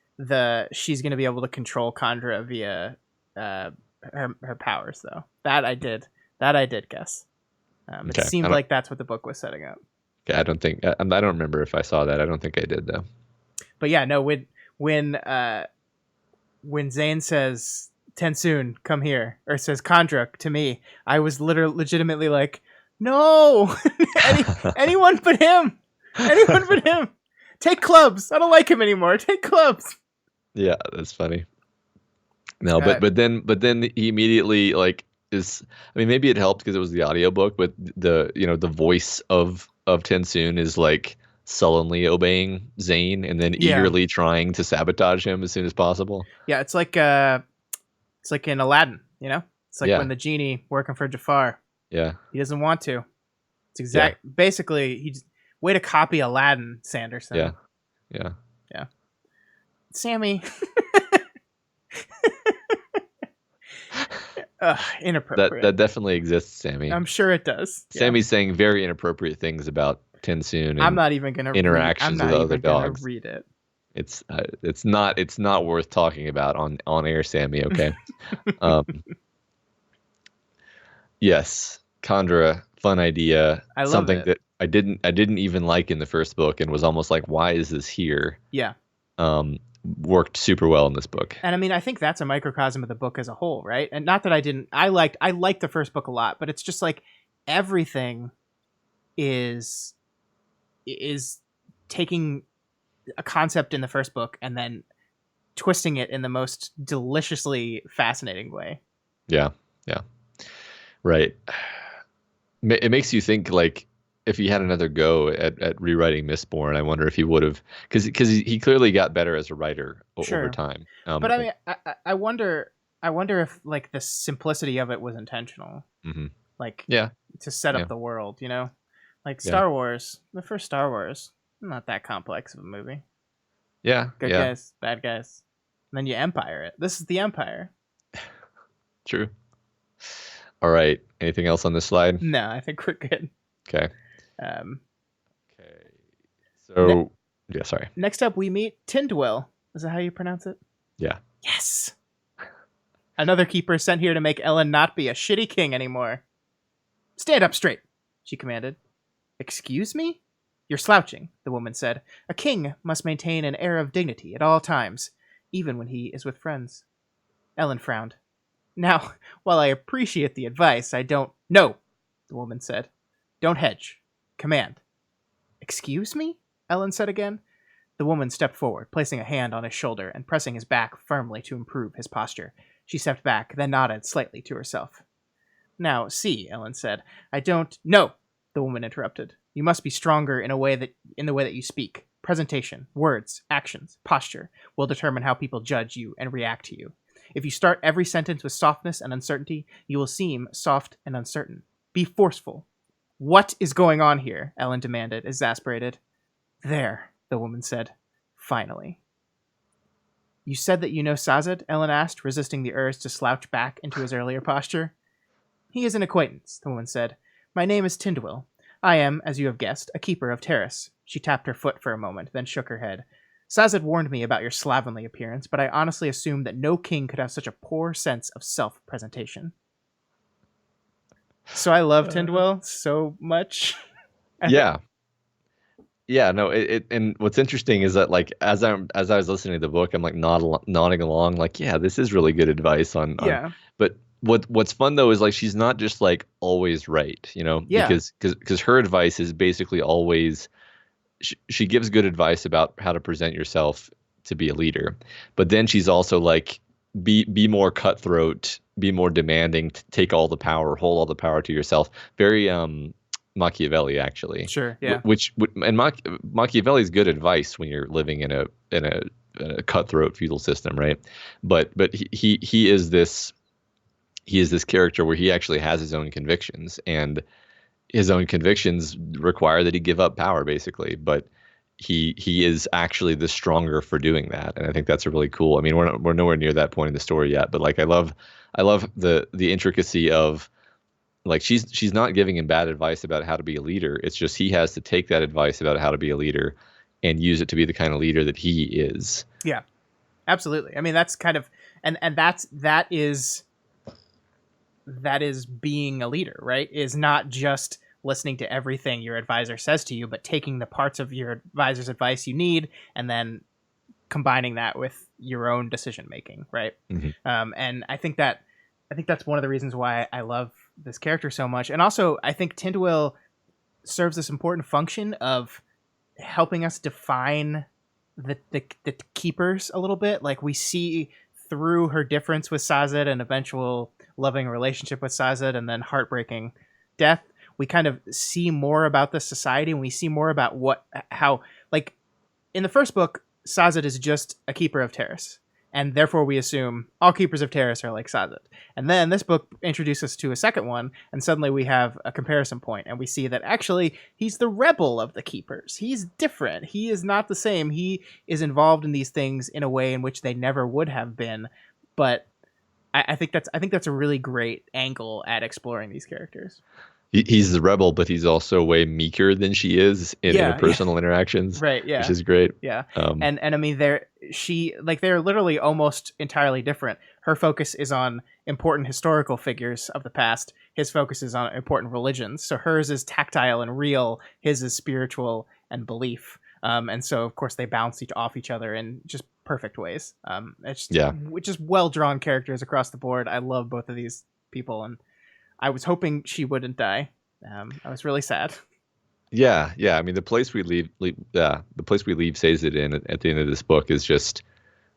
she's going to be able to control Kandra via her powers, though. That I did guess. It Okay, seemed like that's what the book was setting up. okay, I don't think I don't remember if I saw that. I don't think I did though. But yeah, no. When Zane says Tensoon, come here, or says Kandra to me, I was legitimately like, no, anyone but him, anyone but him. Take clubs. I don't like him anymore. Take clubs. Yeah, that's funny. No, but then he immediately like is. I mean, maybe it helped because it was the audiobook, but the voice of Tensoon is like sullenly obeying Zane and then eagerly trying to sabotage him as soon as possible. Yeah, it's like in Aladdin, you know? It's like when the genie working for Jafar. Yeah. He doesn't want to. It's basically he's way to copy Aladdin, Sanderson. Yeah. Yeah. Yeah. Sammy. Inappropriate. That definitely exists, Sammy. I'm sure it does. Sammy's saying very inappropriate things about Tensoon and I'm not even gonna interactions with other dogs. Read it. It's not worth talking about on air, Sammy. Okay. Yes, Kandra, fun idea. I love something it. that I didn't even like in the first book and was almost like, why is this here? Yeah. Worked super well in this book. And I mean, I think that's a microcosm of the book as a whole, right? And not that I liked the first book a lot, but it's just like everything is taking a concept in the first book and then twisting it in the most deliciously fascinating way. Yeah. Yeah. Right. It makes you think, like, if he had another go at rewriting Mistborn, I wonder if he would have, because he clearly got better as a writer over time. But I mean, I wonder if like the simplicity of it was intentional, like to set up the world, you know, like Star Wars, the first Star Wars, not that complex of a movie. Yeah, good guys, bad guys, and then you Empire it. This is the Empire. True. All right. Anything else on this slide? No, I think we're good. Okay. Okay. So, sorry. Next up, we meet Tindwyl. Is that how you pronounce it? Yeah. Yes. Another keeper sent here to make Ellen not be a shitty king anymore. Stand up straight, she commanded. Excuse me? You're slouching, the woman said. A king must maintain an air of dignity at all times, even when he is with friends. Ellen frowned. Now, while I appreciate the advice, I don't... No, the woman said. Don't hedge. Command. Excuse me? Ellen said again. The woman stepped forward, placing a hand on his shoulder and pressing his back firmly to improve his posture. She stepped back, then nodded slightly to herself. Now, see, Ellen said. I don't... No, the woman interrupted. You must be stronger in the way that you speak. Presentation, words, actions, posture will determine how people judge you and react to you. If you start every sentence with softness and uncertainty, you will seem soft and uncertain. Be forceful. What is going on here? Ellen demanded, exasperated. There, the woman said. Finally. You said that you know Sazed? Ellen asked, resisting the urge to slouch back into his earlier posture. He is an acquaintance, the woman said. My name is Tindwyl. I am, as you have guessed, a keeper of Terrace. She tapped her foot for a moment, then shook her head. Sazed warned me about your slovenly appearance, but I honestly assumed that no king could have such a poor sense of self-presentation. So I love Tindwyl so much. Yeah. Yeah, no, and what's interesting is that, like, as I was listening to the book, I'm like nodding along, like, yeah, this is really good advice on but what's fun though is, like, she's not just like always right, you know, because her advice is basically always she gives good advice about how to present yourself to be a leader, but then she's also like, be more cutthroat, be more demanding, take all the power, hold all the power to yourself. Very Machiavelli, actually. Sure, yeah. Which Machiavelli's good advice when you're living in a cutthroat feudal system, right? But he is this character where he actually has his own convictions, and his own convictions require that he give up power, basically. But he is actually the stronger for doing that, and I think that's a really cool. I mean, we're nowhere near that point in the story yet, but like I love the intricacy of, like, she's not giving him bad advice about how to be a leader. It's just he has to take that advice about how to be a leader and use it to be the kind of leader that he is. Yeah, absolutely. I mean, that's kind of, and that is being a leader, right? Is not just listening to everything your advisor says to you, but taking the parts of your advisor's advice you need and then combining that with your own decision making, right? Mm-hmm. And I think that's one of the reasons why I love this character so much. And also, I think Tindwyl serves this important function of helping us define the keepers a little bit. Like, we see through her difference with Sazed and eventual loving relationship with Sazed and then heartbreaking death, we kind of see more about the society, and we see more about how, like, in the first book, Sazed is just a keeper of Terrace, and therefore we assume all keepers of Terrace are like Sazed. And then this book introduces us to a second one, and suddenly we have a comparison point, and we see that actually he's the rebel of the keepers. He's different. He is not the same. He is involved in these things in a way in which they never would have been. But I think that's a really great angle at exploring these characters. He's the rebel, but he's also way meeker than she is in interpersonal interactions, right? Yeah, which is great. Yeah, and I mean, they're literally almost entirely different. Her focus is on important historical figures of the past. His focus is on important religions. So hers is tactile and real. His is spiritual and belief. And so of course they bounce off each other in just perfect ways. It's just well drawn characters across the board. I love both of these people, and I was hoping she wouldn't die. I was really sad. Yeah. I mean, the place we leave Sazed in at the end of this book is just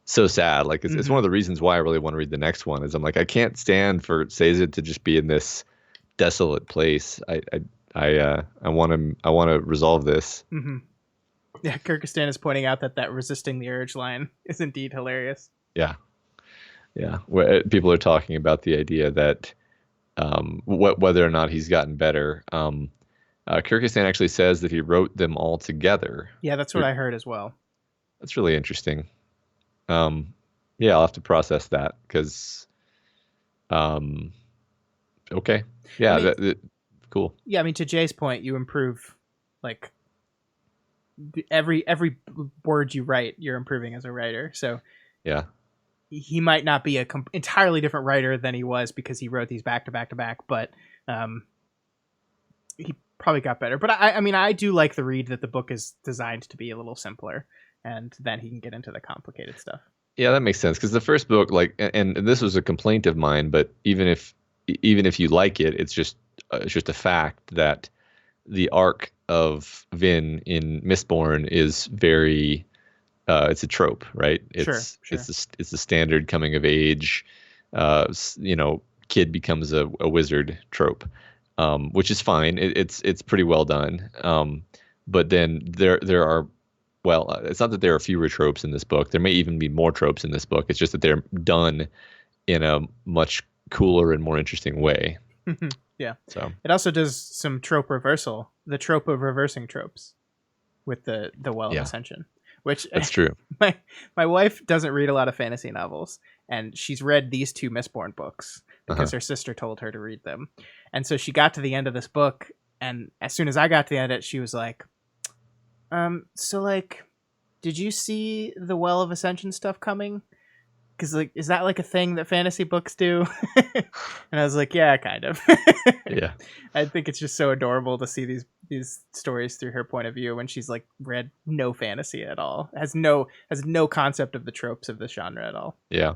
so sad. Like, it's one of the reasons why I really want to read the next one. Is I'm like, I can't stand for Sazed to just be in this desolate place. I want to resolve this. Mm-hmm. Yeah, Kyrgyzstan is pointing out that resisting the urge line is indeed hilarious. Yeah. Where people are talking about the idea that whether or not he's gotten better. Kyrgyzstan actually says that he wrote them all together. Yeah, that's what I heard as well. That's really interesting. I'll have to process that because, okay. Yeah, I mean, cool. Yeah, I mean, to Jay's point, you improve, like, every word you write, you're improving as a writer. So yeah, he might not be a entirely different writer than he was because he wrote these back to back to back, but he probably got better. But I mean, I do like the read that the book is designed to be a little simpler, and then he can get into the complicated stuff. Yeah, that makes sense, because the first book, like, and this was a complaint of mine, but even if you like it, it's just a fact that the arc of Vin in Mistborn is very it's a trope, right? It's it's the standard coming of age, kid becomes a wizard trope, which is fine. It's pretty well done. But then there are, well, it's not that there are fewer tropes in this book. There may even be more tropes in this book. It's just that they're done in a much cooler and more interesting way. Yeah. So it also does some trope reversal, the trope of reversing tropes with the Well of Ascension, which that's true. My wife doesn't read a lot of fantasy novels, and she's read these two Mistborn books because her sister told her to read them. And so she got to the end of this book, and as soon as I got to the end of it, she was like, so, like, did you see the Well of Ascension stuff coming? Because, like, is that like a thing that fantasy books do? And I was like, yeah, kind of. Yeah. I think it's just so adorable to see these stories through her point of view when she's, like, read no fantasy at all, has no concept of the tropes of this genre at all. Yeah.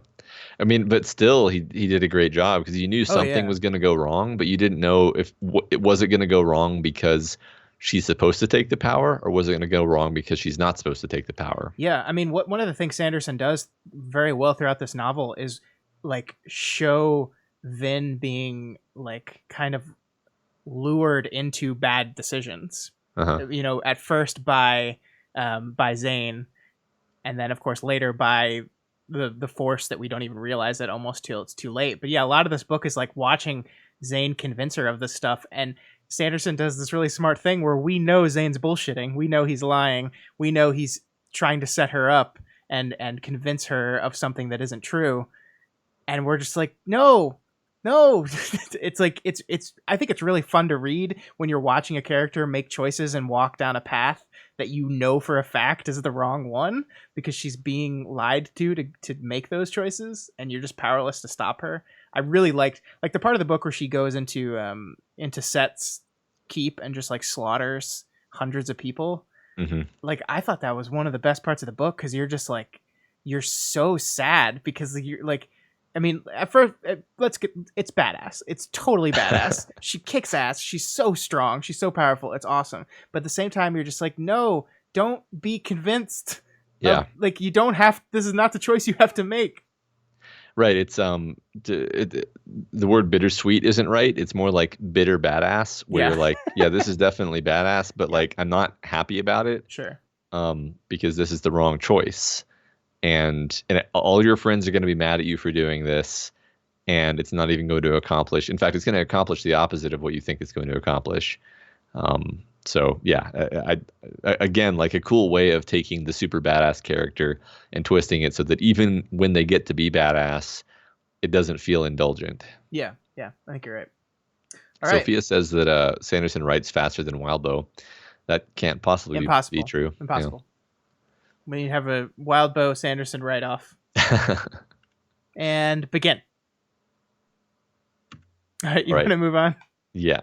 I mean, but still, he did a great job, because you knew something was going to go wrong, but you didn't know if was it going to go wrong because she's supposed to take the power, or was it going to go wrong because she's not supposed to take the power? Yeah, I mean, one of the things Sanderson does very well throughout this novel is, like, show Vin being, like, kind of lured into bad decisions. At first by Zane, and then of course later by the force that we don't even realize it almost till it's too late. But yeah, a lot of this book is like watching Zane convince her of this stuff, and Sanderson does this really smart thing where we know Zane's bullshitting, we know he's lying, we know he's trying to set her up and convince her of something that isn't true, and we're just like, no. It's like it's I think it's really fun to read when you're watching a character make choices and walk down a path that you know for a fact is the wrong one, because she's being lied to make those choices, and you're just powerless to stop her. I really liked like the part of the book where she goes into Set's keep and just like slaughters hundreds of people. Mm-hmm. Like I thought that was one of the best parts of the book, because you're just like, you're so sad because you're like, I mean, at first, it's badass. It's totally badass. She kicks ass. She's so strong. She's so powerful. It's awesome. But at the same time, you're just like, no, don't be convinced. Yeah. Like, you don't have, this is not the choice you have to make. Right. It's the word bittersweet isn't right. It's more like bitter badass, where you're like, yeah, this is definitely badass, but like I'm not happy about it. Sure. Because this is the wrong choice. And all your friends are going to be mad at you for doing this, and it's not even going to accomplish. In fact, it's going to accomplish the opposite of what you think it's going to accomplish. So yeah, I again, like a cool way of taking the super badass character and twisting it so that even when they get to be badass, it doesn't feel indulgent. Yeah, I think you're right. All right. Sophia says that Sanderson writes faster than Wildbow. That can't possibly be true. Impossible. When you have a Wildbow Sanderson write-off. And begin. All right, you want to move on? Yeah.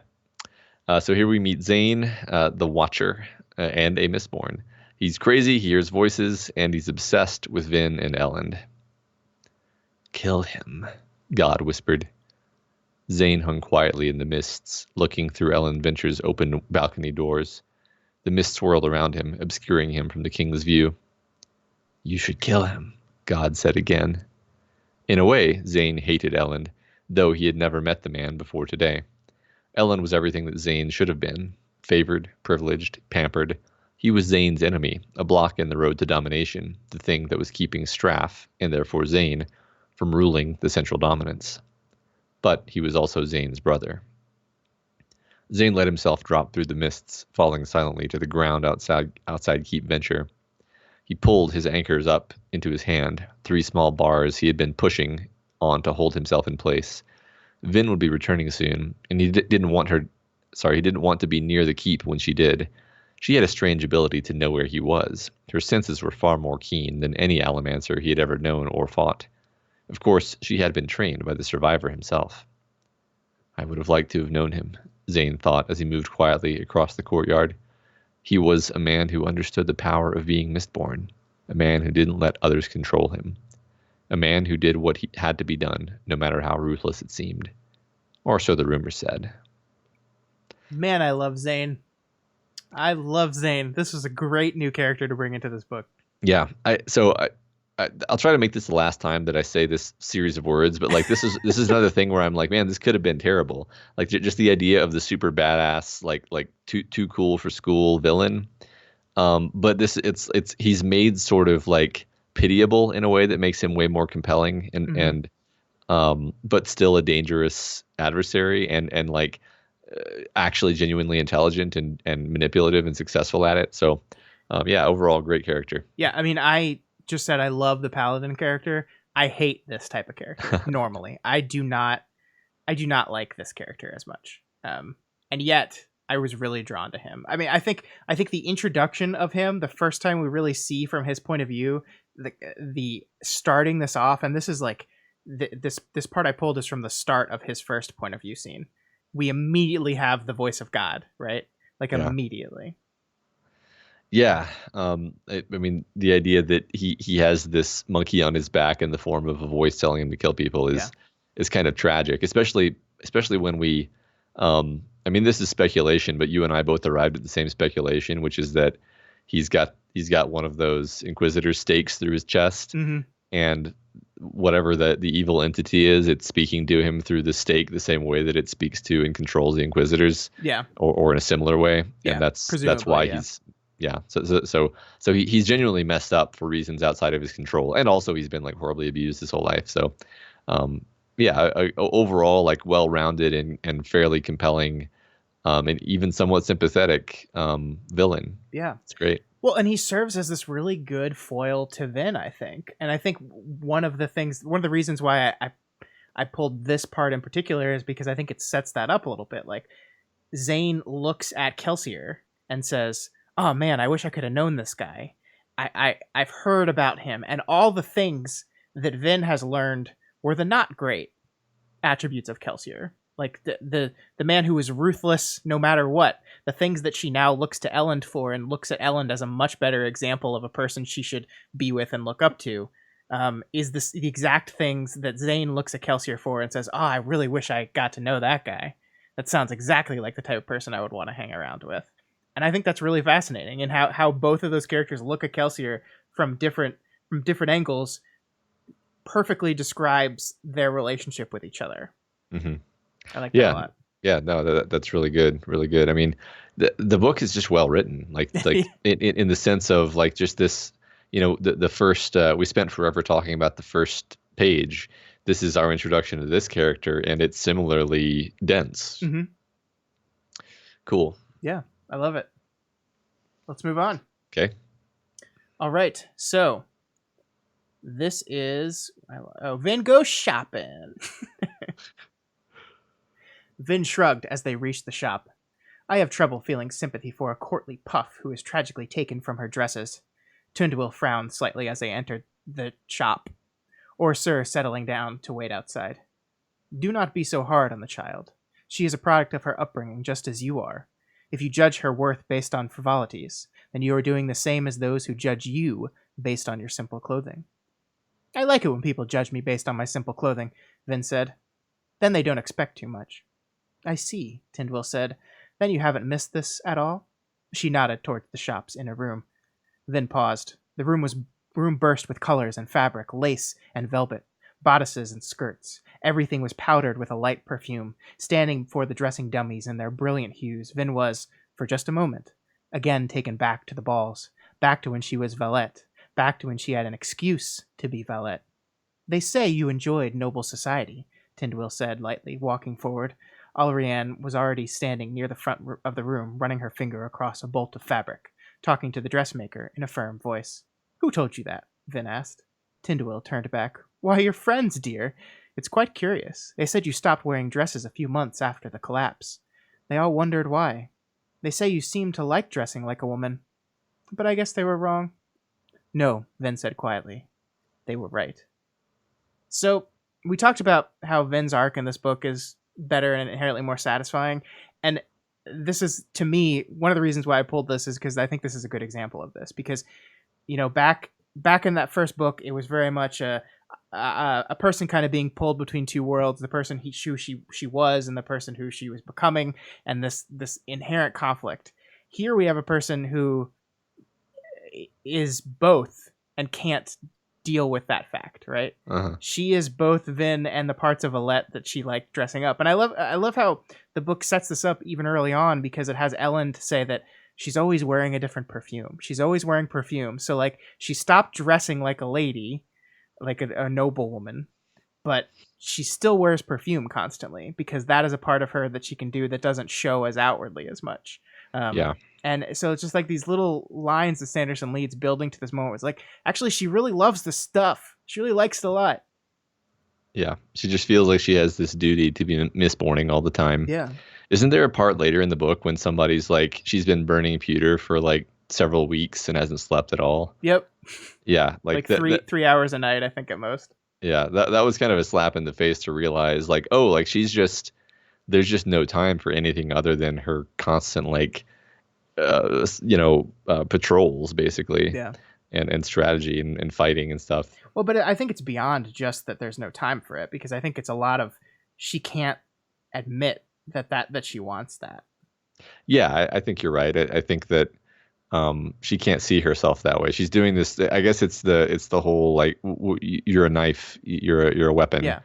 So here we meet Zane, the Watcher, and a Mistborn. He's crazy, he hears voices, and he's obsessed with Vin and Elend. Kill him, God whispered. Zane hung quietly in the mists, looking through Elend Venture's open balcony doors. The mist swirled around him, obscuring him from the king's view. You should kill him, God said again. In a way, Zane hated Elend, though he had never met the man before today. Elend was everything that Zane should have been. Favored, privileged, pampered. He was Zane's enemy, a block in the road to domination, the thing that was keeping Straff, and therefore Zane, from ruling the central dominance. But he was also Zane's brother. Zane let himself drop through the mists, falling silently to the ground outside Keep Venture. He pulled his anchors up into his hand, 3 small bars he had been pushing on to hold himself in place. Vin would be returning soon, and he didn't want to be near the keep when she did. She had a strange ability to know where he was. Her senses were far more keen than any Allomancer he had ever known or fought. Of course, she had been trained by the survivor himself. I would have liked to have known him, Zane thought as he moved quietly across the courtyard. He was a man who understood the power of being Mistborn, a man who didn't let others control him, a man who did what had to be done, no matter how ruthless it seemed. Or so the rumors said. Man, I love Zane. This was a great new character to bring into this book. Yeah, I'll try to make this the last time that I say this series of words, but like this is another thing where I'm like, man, this could have been terrible. Like just the idea of the super badass, like too cool for school villain. But he's made sort of like pitiable in a way that makes him way more compelling and but still a dangerous adversary and like actually genuinely intelligent and manipulative and successful at it. So yeah, overall great character. Yeah, I mean, I just said I love the paladin character. I hate this type of character normally. I do not like this character as much. And yet I was really drawn to him. I mean, I think the introduction of him, the first time we really see from his point of view, the starting this off, and this is like this part I pulled is from the start of his first point of view scene. We immediately have the voice of God, right? Like immediately. Yeah. I mean, the idea that he has this monkey on his back in the form of a voice telling him to kill people is kind of tragic, especially when we, I mean, this is speculation, but you and I both arrived at the same speculation, which is that he's got one of those Inquisitor stakes through his chest, and whatever the evil entity is, it's speaking to him through the stake the same way that it speaks to and controls the Inquisitors, or in a similar way. And that's why Yeah. So he's genuinely messed up for reasons outside of his control, and also he's been like horribly abused his whole life. So, um, yeah, overall like well-rounded and fairly compelling, and even somewhat sympathetic villain. Yeah. It's great. Well, and he serves as this really good foil to Vin, I think. And I think one of the reasons why I pulled this part in particular is because I think it sets that up a little bit. Like Zane looks at Kelsier and says, "Oh man, I wish I could have known this guy. I've heard about him and all the things that Vin has learned were the not great attributes of Kelsier. Like the man who was ruthless no matter what. The things that she now looks to Elend for and looks at Elend as a much better example of a person she should be with and look up to." Is this the exact things that Zane looks at Kelsier for and says, "Oh, I really wish I got to know that guy. That sounds exactly like the type of person I would want to hang around with." And I think that's really fascinating, and how both of those characters look at Kelsier from different angles perfectly describes their relationship with each other. Mm-hmm. I like that a Yeah. lot. Yeah, no, that's really good, really good. I mean, the book is just well written, like in the sense of like just this, the first we spent forever talking about the first page. This is our introduction to this character, and it's similarly dense. Mm-hmm. Cool. Yeah, I love it. Let's move on. Okay. All right, so this is Vin goes shopping. Vin shrugged as they reached the shop. "I have trouble feeling sympathy for a courtly puff who is tragically taken from her dresses." Tindwyl frowned slightly as they entered the shop, or Sir settling down to wait outside. "Do not be so hard on the child. She is a product of her upbringing just as you are. If you judge her worth based on frivolities, then you are doing the same as those who judge you based on your simple clothing." "I like it when people judge me based on my simple clothing," Vin said. "Then they don't expect too much." "I see," Tindwyl said. "Then you haven't missed this at all?" She nodded towards the shop's inner room. Vin paused. The room burst with colors and fabric, lace and velvet, bodices and skirts. Everything was powdered with a light perfume. Standing before the dressing dummies in their brilliant hues, Vin was, for just a moment, again taken back to the balls, back to when she was Valette, back to when she had an excuse to be Valette. "They say you enjoyed noble society," Tindwyl said lightly, walking forward. Alrianne was already standing near the front of the room, running her finger across a bolt of fabric, talking to the dressmaker in a firm voice. "Who told you that?" Vin asked. Tindwyl turned back. "Why, your friends, dear. It's quite curious. They said you stopped wearing dresses a few months after the collapse. They all wondered why. They say you seemed to like dressing like a woman. But I guess they were wrong." "No," Vin said quietly. "They were right." So, we talked about how Vin's arc in this book is better and inherently more satisfying. And this is, to me, one of the reasons why I pulled this is because I think this is a good example of this. Because, back in that first book, it was very much a person kind of being pulled between two worlds: the person who she was and the person who she was becoming, and this inherent conflict. Here we have a person who is both and can't deal with that fact, right? Uh-huh. She is both Vin and the parts of Valette that she liked dressing up. And I love how the book sets this up even early on, because it has Elend say that she's always wearing a different perfume. She's always wearing perfume. So like she stopped dressing like a lady, like a noble woman, but she still wears perfume constantly because that is a part of her that she can do that doesn't show as outwardly as much. Yeah. And so it's just like these little lines that Sanderson leads building to this moment. It's like, actually, she really loves this stuff. She really likes it a lot. Yeah. She just feels like she has this duty to be Mistborning all the time. Yeah. Isn't there a part later in the book when somebody's like, she's been burning pewter for like several weeks and hasn't slept at all? Yep. Yeah. Like 3 hours a night, I think, at most. Yeah. That was kind of a slap in the face to realize like, oh, like there's just no time for anything other than her constant like, patrols basically. Yeah. And strategy and fighting and stuff. Well, but I think it's beyond just that there's no time for it, because I think it's a lot of she can't admit that she wants that. Yeah, I think you're right. I think that she can't see herself that way. She's doing this. I guess it's the whole like you're a knife, you're a weapon. Yeah.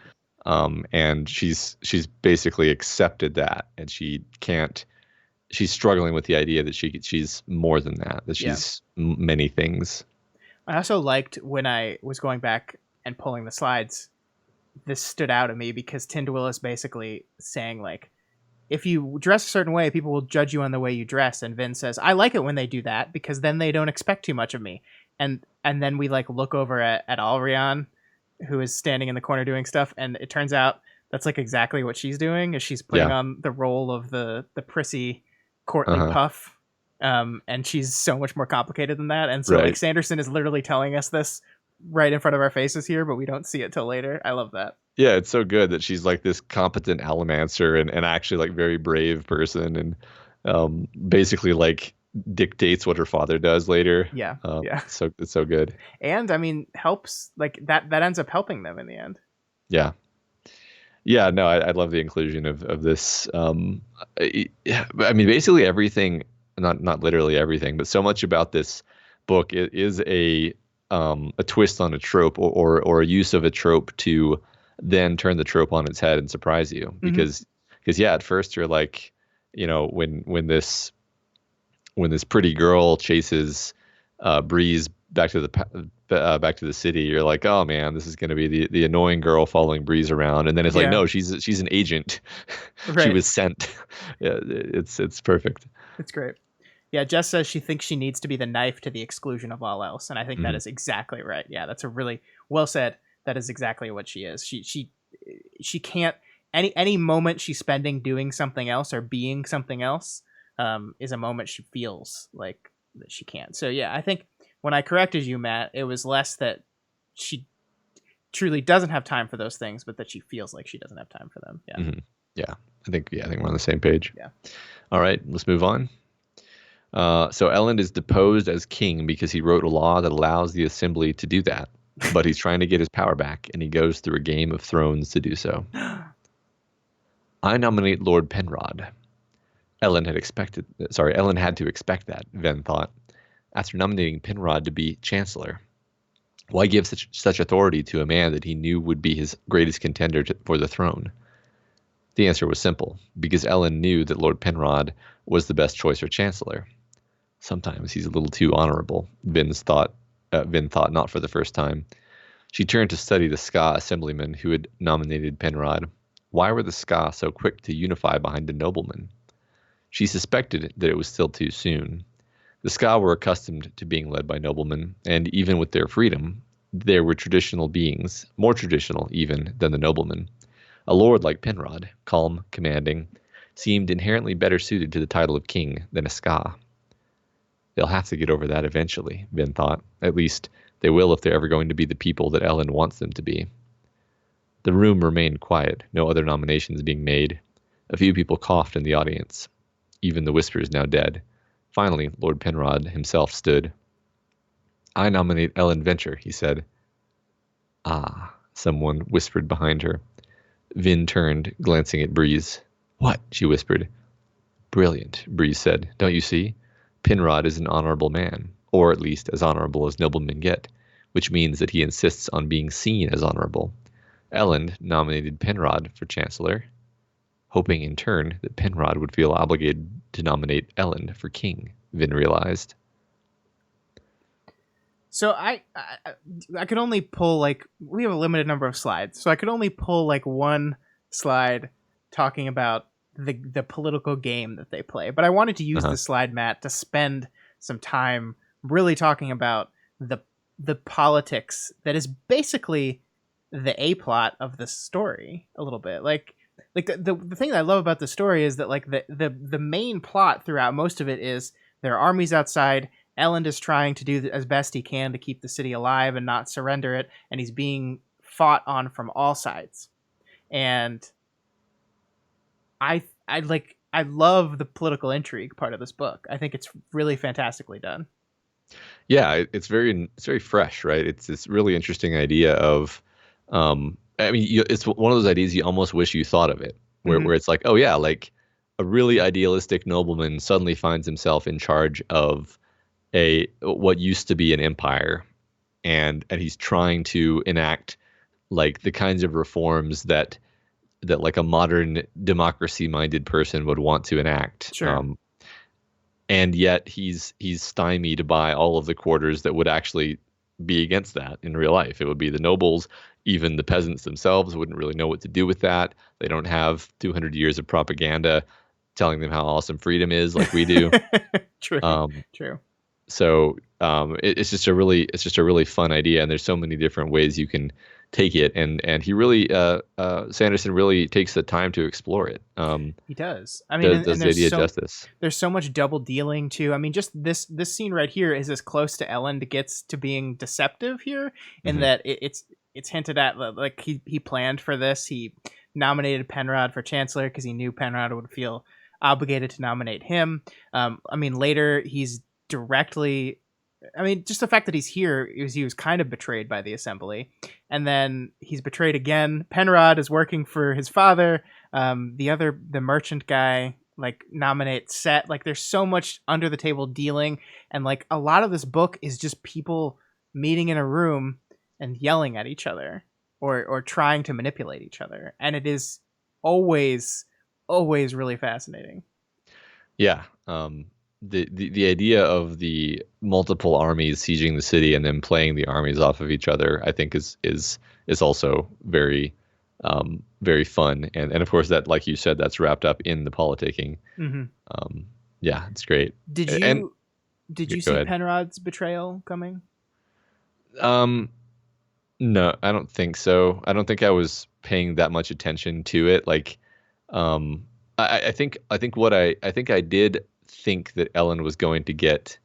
And she's basically accepted that, and she can't she's struggling with the idea that she's more than that, that Yeah. she's many things. I also liked when I was going back and pulling the slides, this stood out to me because Tindwyl is basically saying, like, if you dress a certain way, people will judge you on the way you dress. And Vin says, I like it when they do that because then they don't expect too much of me. And then we like look over at Alrion, who is standing in the corner doing stuff, and it turns out that's like exactly what she's doing, is she's putting on the role of the prissy, courtly puff. And she's so much more complicated than that. And so like Sanderson is literally telling us this right in front of our faces here, but we don't see it till later. I love that. Yeah, it's so good that she's like this competent allomancer and actually like very brave person, and basically like dictates what her father does later. Yeah. So it's so good. And I mean, helps, like that ends up helping them in the end. Yeah. Yeah, no, I love the inclusion of this. I mean, basically everything, not literally everything, but so much about this book is a twist on a trope, or a use of a trope to then turn the trope on its head and surprise you. Because yeah, at first you're like, when this pretty girl chases Breeze back to the city, you're like, oh man, this is going to be the annoying girl following Breeze around, and then it's like, no, she's an agent. Right. She was sent. Yeah, it's perfect. It's great. Yeah, Jess says she thinks she needs to be the knife to the exclusion of all else, and I think that is exactly right. Yeah, that's a really well said. That is exactly what she is. She can't, any moment she's spending doing something else or being something else is a moment she feels like that she can't. So yeah, I think when I corrected you, Matt, it was less that she truly doesn't have time for those things, but that she feels like she doesn't have time for them. Yeah. Yeah. I think we're on the same page. Yeah. All right, let's move on. So Elend is deposed as king because he wrote a law that allows the assembly to do that, but he's trying to get his power back, and he goes through a game of thrones to do so. I nominate Lord Penrod. Elend had to expect that, Ven thought, after nominating Penrod to be chancellor. Why give such authority to a man that he knew would be his greatest contender for the throne? The answer was simple, because Elend knew that Lord Penrod was the best choice for chancellor. Sometimes he's a little too honorable, Vin thought not for the first time. She turned to study the Ska assemblymen who had nominated Penrod. Why were the Ska so quick to unify behind a nobleman? She suspected that it was still too soon. The Ska were accustomed to being led by noblemen, and even with their freedom, they were traditional beings, more traditional even than the noblemen. A lord like Penrod, calm, commanding, seemed inherently better suited to the title of king than a Ska. They'll have to get over that eventually, Vin thought. At least, they will if they're ever going to be the people that Elend wants them to be. The room remained quiet, no other nominations being made. A few people coughed in the audience, even the whispers now dead. Finally, Lord Penrod himself stood. I nominate Elend Venture, he said. Ah, someone whispered behind her. Vin turned, glancing at Breeze. What? She whispered. Brilliant, Breeze said. Don't you see? Penrod is an honorable man, or at least as honorable as noblemen get, which means that he insists on being seen as honorable. Elend nominated Penrod for chancellor, hoping in turn that Penrod would feel obligated to nominate Elend for king, Vin realized. So I could only pull, like, we have a limited number of slides, so I could only pull like one slide talking about the political game that they play. But I wanted to use this slide, Matt, to spend some time really talking about the politics that is basically the A plot of the story a little bit. Like the thing that I love about the story is that like the main plot throughout most of it is there are armies outside. Elend is trying to do as best he can to keep the city alive and not surrender it, and he's being fought on from all sides. And I love the political intrigue part of this book. I think it's really fantastically done. Yeah, it's very fresh, right? It's this really interesting idea of, I mean, it's one of those ideas you almost wish you thought of it, where it's like, oh yeah, like a really idealistic nobleman suddenly finds himself in charge of what used to be an empire, and he's trying to enact like the kinds of reforms that like a modern democracy minded person would want to enact. Sure. and yet he's stymied by all of the quarters that would actually be against that in real life. It would be the nobles, even the peasants themselves wouldn't really know what to do with that. They don't have 200 years of propaganda telling them how awesome freedom is like we do. True. Um, True. so it's just a really fun idea, and there's so many different ways you can take it, and he really Sanderson really takes the time to explore it. He does. I mean, Does and the idea justice? there's so much double dealing too. I mean, just this scene right here is as close to Ellen gets to being deceptive here, in Mhm. that it's hinted at like he planned for this. He nominated Penrod for Chancellor because he knew Penrod would feel obligated to nominate him. I mean, later he's directly. I mean, just the fact that he's here is he was kind of betrayed by the Assembly, and then he's betrayed again. Penrod is working for his father. The merchant guy like nominates Set. Like, there's so much under the table dealing, and like a lot of this book is just people meeting in a room and yelling at each other or trying to manipulate each other, and it is always really fascinating. Yeah. The idea of the multiple armies sieging the city and then playing the armies off of each other, I think is also very fun, and of course that, like you said, that's wrapped up in the politicking. Mm-hmm. Yeah, it's great. Did And you go see ahead. Penrod's betrayal coming? Um, no, I don't think so. I don't think I was paying that much attention to it. Like, um, I think I did think that Ellen was going to get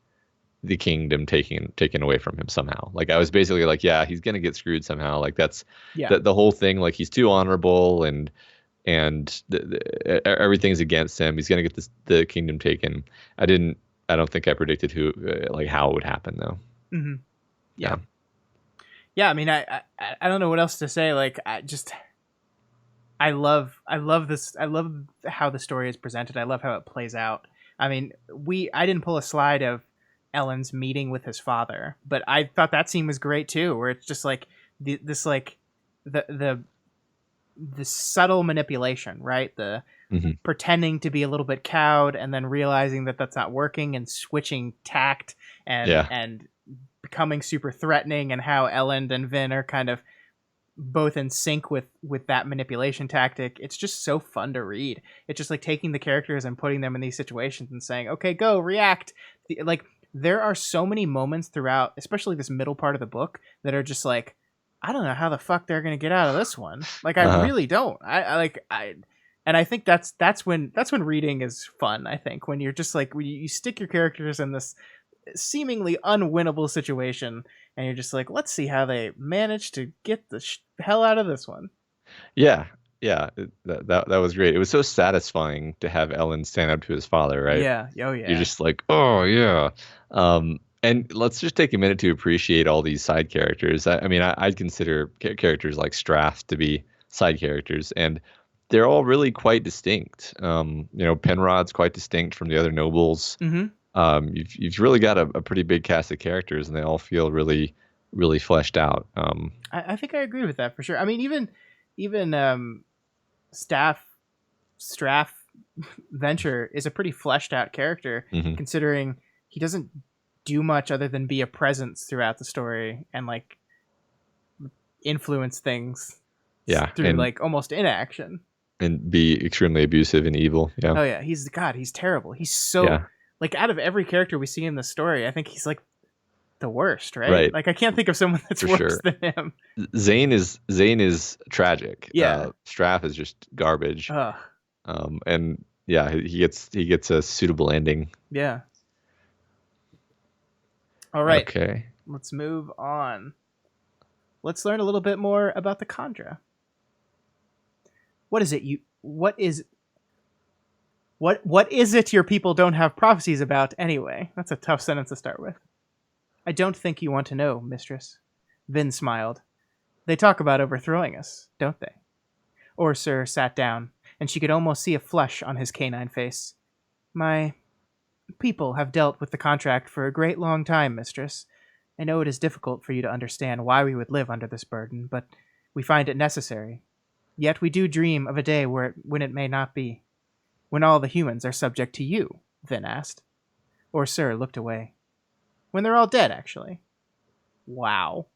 the kingdom taken away from him somehow. Like, I was basically like, yeah, he's gonna get screwed somehow. Like, that's Yeah. the whole thing. Like, he's too honorable, and everything's against him. He's gonna get the kingdom taken. I don't think I predicted like how it would happen though. Mm-hmm. Yeah. Yeah. I mean, I don't know what else to say. Like, I love this. I love how the story is presented. I love how it plays out. I mean, I didn't pull a slide of Ellen's meeting with his father, but I thought that scene was great too, where it's just like this like the subtle manipulation, right? The Mhm. pretending to be a little bit cowed and then realizing that that's not working and switching tact Yeah. and becoming super threatening, and how Ellen and Vin are kind of both in sync with that manipulation tactic. It's just so fun to read. It's just like taking the characters and putting them in these situations and saying, okay, go react. Like, there are so many moments throughout, especially this middle part of the book, that are just like, I don't know how the fuck they're gonna get out of this one. Like, I Uh-huh. really don't. And I think that's when reading is fun. I think when you're just like, when you stick your characters in this seemingly unwinnable situation, and you're just like, let's see how they manage to get the hell out of this one. Yeah. Yeah. That was great. It was so satisfying to have Ellen stand up to his father, right? Yeah. Oh You're yeah. just like, oh yeah. And let's just take a minute to appreciate all these side characters. I mean, I'd consider characters like Straff to be side characters, and they're all really quite distinct. Penrod's quite distinct from the other nobles. Mm-hmm. You've really got a pretty big cast of characters, and they all feel really, really fleshed out. I think I agree with that for sure. I mean, even Straff Venture is a pretty fleshed out character, Mhm. considering he doesn't do much other than be a presence throughout the story and like influence things Yeah, through like almost inaction. and be extremely abusive and evil. Yeah, Oh yeah, he's terrible. He's so yeah, like, out of every character we see in the story, I think he's like the worst, right? right, Like, I can't think of someone that's for worse sure. than him. Zane is tragic. Yeah. Straff is just garbage. Ugh. And yeah, he gets a suitable ending. Yeah. All right. Okay. Let's move on. Let's learn a little bit more about the Kandra. What is it what is it your people don't have prophecies about anyway? That's a tough sentence to start with. I don't think you want to know, mistress. Vin smiled. They talk about overthrowing us, don't they? Sir sat down, and she could almost see a flush on his canine face. My people have dealt with the contract for a great long time, mistress. I know it is difficult for you to understand why we would live under this burden, but we find it necessary. Yet we do dream of a day when it may not be. When all the humans are subject to you, Vin asked. Sir looked away. When they're all dead, actually. Wow.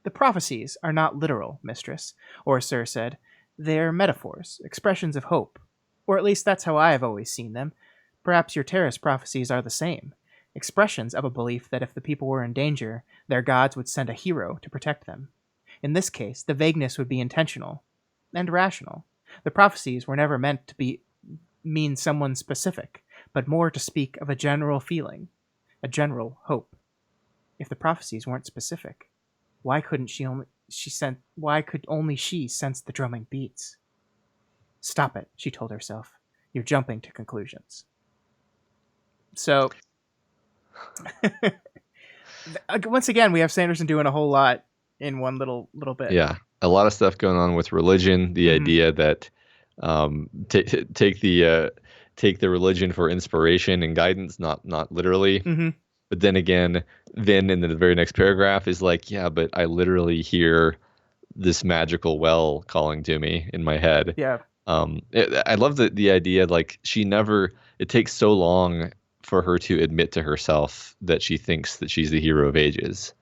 The prophecies are not literal, mistress, Sir said. They're metaphors, expressions of hope. Or at least that's how I have always seen them. Perhaps your terrorist prophecies are the same. Expressions of a belief that if the people were in danger, their gods would send a hero to protect them. In this case, the vagueness would be intentional and rational. The prophecies were never meant to mean someone specific, but more to speak of a general feeling, a general hope. If the prophecies weren't specific, why could only she sense the drumming beats? Stop it, she told herself. You're jumping to conclusions. So, once again, we have Sanderson doing a whole lot in one little bit. Yeah, a lot of stuff going on with religion. The idea that take the religion for inspiration and guidance, not literally. But then again, Vin in the very next paragraph is like, yeah, but I literally hear this magical well calling to me in my head. Yeah. I love the idea, like it takes so long for her to admit to herself that she thinks that she's the hero of ages.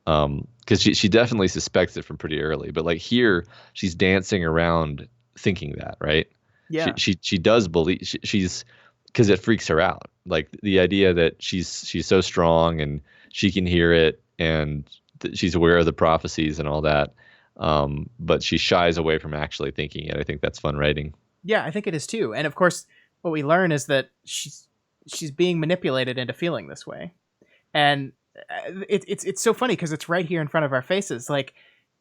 Because she definitely suspects it from pretty early, but like here she's dancing around thinking that, right? Yeah. She does believe she's, because it freaks her out. Like the idea that she's so strong and she can hear it and she's aware of the prophecies and all that. But she shies away from actually thinking it. I think that's fun writing. Yeah, I think it is too. And of course, what we learn is that she's being manipulated into feeling this way. And it's so funny because it's right here in front of our faces. Like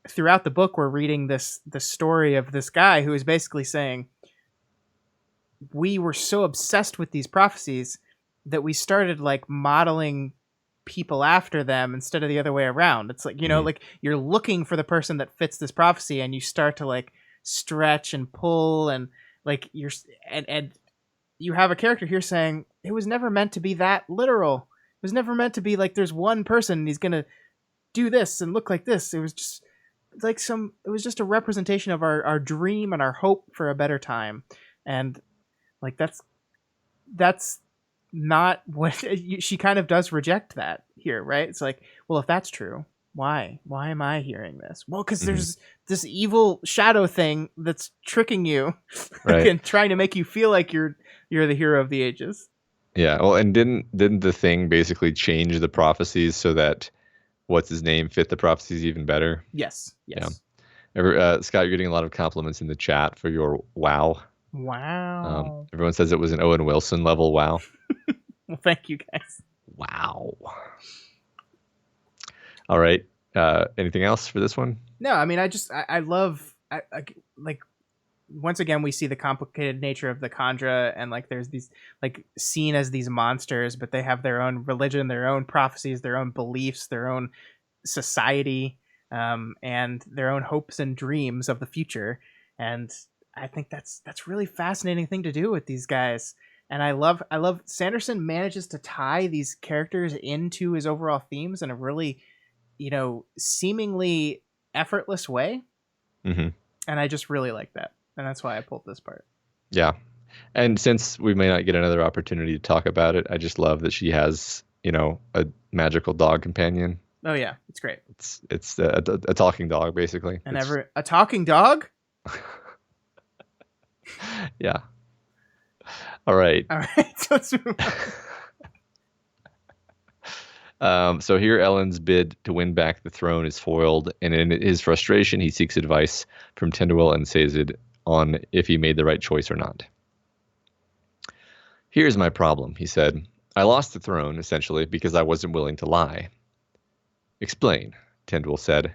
throughout the book, we're reading the story of this guy who is basically saying, we were so obsessed with these prophecies that we started like modeling people after them instead of the other way around. It's like, like you're looking for the person that fits this prophecy and you start to like stretch and pull and like and you have a character here saying it was never meant to be that literal. It was never meant to be like there's one person and he's going to do this and look like this. It was just like it was just a representation of our dream and our hope for a better time. And like that's not what she kind of does reject that here, right? It's like, well, if that's true, why am I hearing this? Well, because there's this evil shadow thing that's tricking you, right? And trying to make you feel like you're the hero of the ages. Yeah. Well, and didn't the thing basically change the prophecies so that what's his name fit the prophecies even better? Yes. Yeah. Scott, you're getting a lot of compliments in the chat for your wow. Wow. Everyone says it was an Owen Wilson level wow. Well, thank you guys. Wow. All right. Anything else for this one? No, I mean, I love like once again we see the complicated nature of the Kandra, and like there's these like seen as these monsters, but they have their own religion, their own prophecies, their own beliefs, their own society, and their own hopes and dreams of the future. And I think that's really fascinating thing to do with these guys. And I love Sanderson manages to tie these characters into his overall themes in a really, seemingly effortless way. Mm-hmm. And I just really like that. And that's why I pulled this part. Yeah. And since we may not get another opportunity to talk about it, I just love that she has, a magical dog companion. Oh yeah, it's great. It's a talking dog, basically. And a talking dog? Yeah. All right. Let's move on. So here Elend's bid to win back the throne is foiled, and in his frustration, he seeks advice from Tindwyl and Sazed on if he made the right choice or not. Here's my problem, he said. I lost the throne, essentially, because I wasn't willing to lie. Explain, Tindwyl said.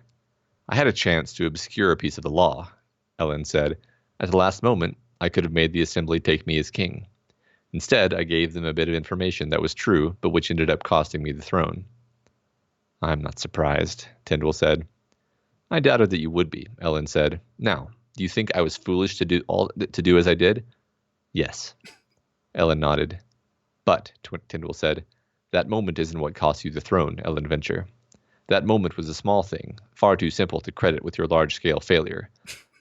I had a chance to obscure a piece of the law, Elend said. At the last moment, I could have made the assembly take me as king. Instead, I gave them a bit of information that was true, but which ended up costing me the throne. I'm not surprised, Tindwyl said. I doubted that you would be, Elend said. Now, do you think I was foolish to do as I did? Yes. Elend nodded. But, Tindwyl said, that moment isn't what cost you the throne, Elend ventured. That moment was a small thing, far too simple to credit with your large-scale failure.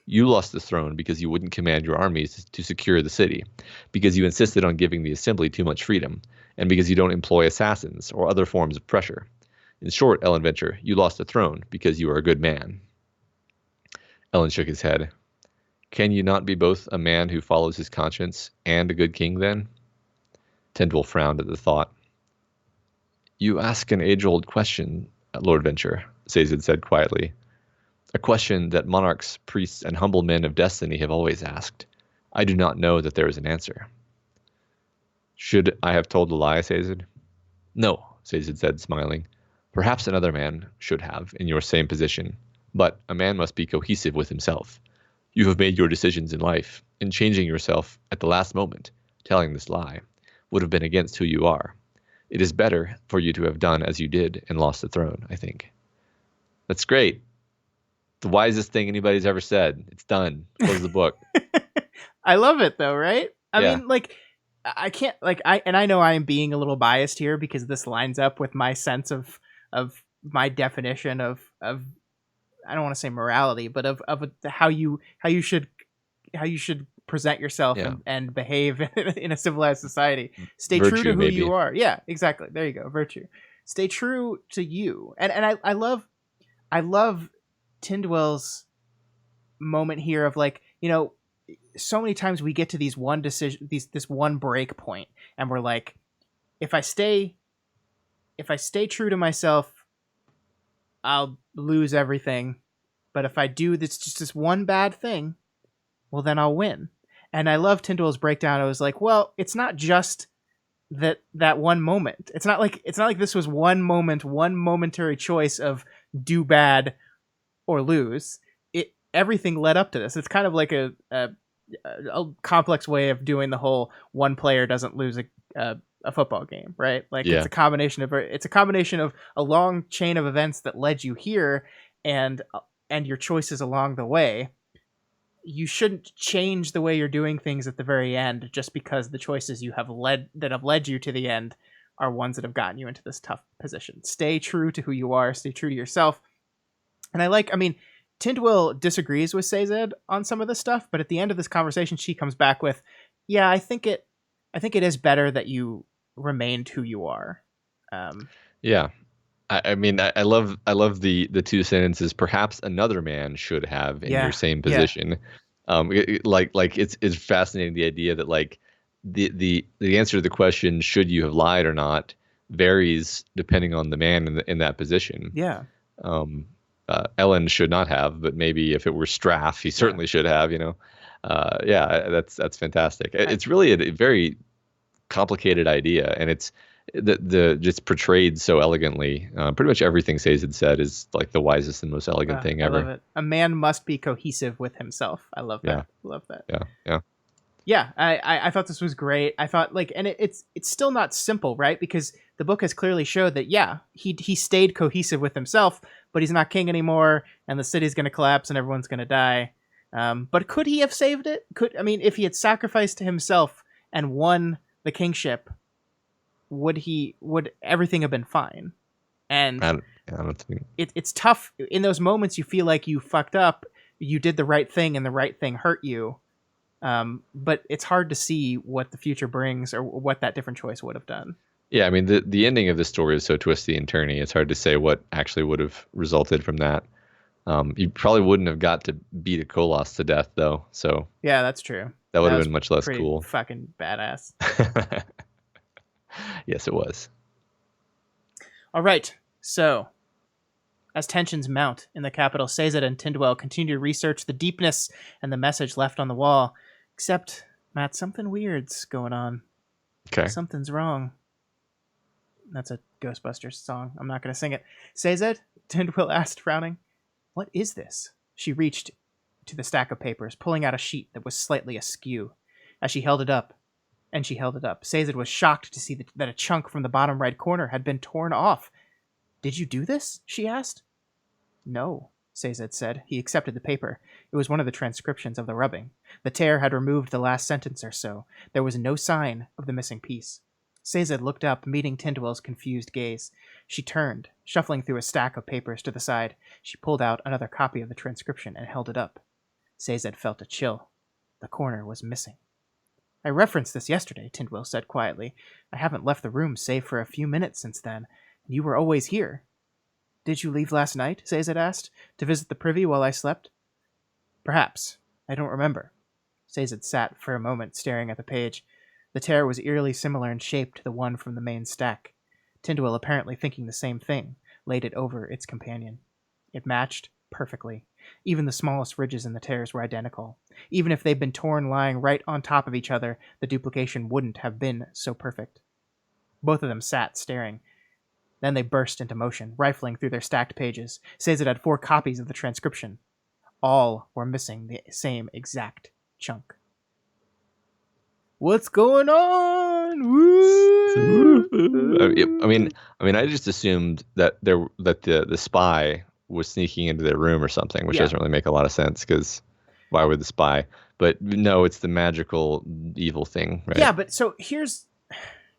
You lost the throne because you wouldn't command your armies to secure the city, because you insisted on giving the assembly too much freedom, and because you don't employ assassins or other forms of pressure. In short, Ellen Venture, you lost the throne because you are a good man. Ellen shook his head. Can you not be both a man who follows his conscience and a good king, then? Tindwyl frowned at the thought. You ask an age-old question, Lord Venture, Sazed said quietly. A question that monarchs, priests, and humble men of destiny have always asked. I do not know that there is an answer. Should I have told a lie, Sazed? No, Sazed said, smiling. Perhaps another man should have, in your same position. But a man must be cohesive with himself. You have made your decisions in life, and changing yourself at the last moment, telling this lie, would have been against who you are. It is better for you to have done as you did and lost the throne, I think. That's great. The wisest thing anybody's ever said. It's done. Close the book. I love it though, right? I Yeah. mean, like, I can't, like, I know I am being a little biased here because this lines up with my sense of my definition of I don't want to say morality, but of how you should present yourself Yeah. and behave in a civilized society. Stay Virtue, true to who maybe. you are. Yeah, exactly. There you go. Virtue. Stay true to you. And I love Tindwyl's moment here of, like, you know, so many times we get to these one decision, this one break point, and we're like, if I stay true to myself, I'll lose everything. But if I do this one bad thing, well, then I'll win. And I love Tindwyl's breakdown. It was like, well, it's not just that one moment. It's not like this was one moment, one momentary choice of do bad or lose. Everything led up to this. It's kind of like a complex way of doing the whole one player doesn't lose a football game, right? Like, Yeah. it's a combination of a long chain of events that led you here, and your choices along the way. You shouldn't change the way you're doing things at the very end just because the choices that have led you to the end are ones that have gotten you into this tough position. Stay true to who you are. Stay true to yourself. And Tindwyl disagrees with Sazed on some of this stuff, but at the end of this conversation, she comes back with, "Yeah, I think it is better that you remained who you are." Yeah. I mean, I love the two sentences. Perhaps another man should have in your same position. It's fascinating, the idea that, like, the answer to the question, should you have lied or not, varies depending on the man in that position. Yeah. Ellen should not have, but maybe if it were Straff, he certainly should have. That's fantastic. It's really a very complicated idea, and it's the just portrayed so elegantly. Pretty much everything Sazed said is like the wisest and most elegant thing ever. I love it. A man must be cohesive with himself. I love that. Yeah. Love that. Yeah. Yeah, I thought this was great. I thought, like, and it's still not simple, right? Because the book has clearly showed that, yeah, he stayed cohesive with himself, but he's not king anymore, and the city's going to collapse and everyone's going to die. But could he have saved it? If he had sacrificed to himself and won the kingship, would everything have been fine? And I don't think it's tough in those moments. You feel like you fucked up, you did the right thing, and the right thing hurt you. But it's hard to see what the future brings or what that different choice would have done. Yeah, I mean, the ending of the story is so twisty and turny. It's hard to say what actually would have resulted from that. You probably wouldn't have got to beat a Kolos to death, though. So yeah, that's true. That would have been much less cool. Fucking badass. Yes, it was. All right. So, as tensions mount in the capital, Sazed and Tindwyl continue to research the deepness and the message left on the wall. Except, Matt, something weird's going on. Okay. Something's wrong. That's a Ghostbusters song. I'm not going to sing it. Sazed, Tindwyl asked, frowning. What is this? She reached to the stack of papers, pulling out a sheet that was slightly askew. As she held it up, Sazed was shocked to see that a chunk from the bottom right corner had been torn off. Did you do this? She asked. No, Sazed said. He accepted the paper. It was one of the transcriptions of the rubbing. The tear had removed the last sentence or so. There was no sign of the missing piece. Sazed looked up, meeting Tindwyl's confused gaze. She turned, shuffling through a stack of papers to the side. She pulled out another copy of the transcription and held it up. Sazed felt a chill. The corner was missing. I referenced this yesterday, Tindwyl said quietly. I haven't left the room save for a few minutes since then, and you were always here. Did you leave last night, Sazed asked, to visit the privy while I slept? Perhaps. I don't remember. Sazed sat for a moment staring at the page. The tear was eerily similar in shape to the one from the main stack. Tindwyl, apparently thinking the same thing, laid it over its companion. It matched perfectly. Even the smallest ridges in the tears were identical. Even if they'd been torn lying right on top of each other, the duplication wouldn't have been so perfect. Both of them sat staring. Then they burst into motion, rifling through their stacked pages. Sazed had 4 copies of the transcription. All were missing the same exact chunk. What's going on? Woo! I mean, I just assumed that the spy was sneaking into their room or something, which doesn't really make a lot of sense because why would the spy? But no, it's the magical evil thing, right? Yeah, but so here's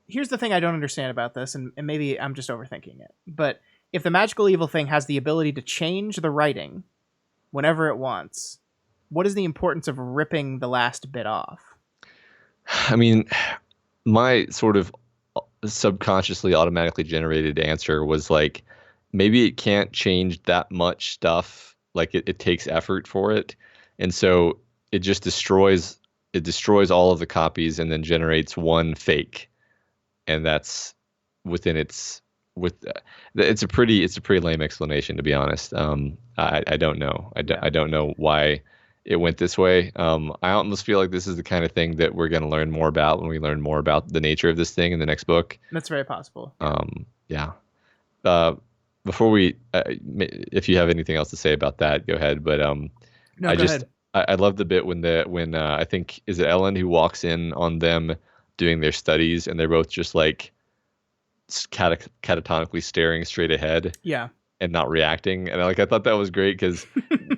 the thing I don't understand about this, and maybe I'm just overthinking it. But if the magical evil thing has the ability to change the writing whenever it wants, what is the importance of ripping the last bit off? I mean, my sort of subconsciously automatically generated answer was like, maybe it can't change that much stuff. Like it takes effort for it. And so it just destroys all of the copies and then generates one fake. And that's it's a pretty lame explanation, to be honest. I don't know. I don't know why it went this way. I almost feel like this is the kind of thing that we're going to learn more about when we learn more about the nature of this thing in the next book. That's very possible. Yeah. Before we, if you have anything else to say about that, go ahead. But No, go ahead. I love the bit when I think, is it Ellen who walks in on them doing their studies and they're both just like catatonically staring straight ahead. Yeah. And not reacting. And I thought that was great because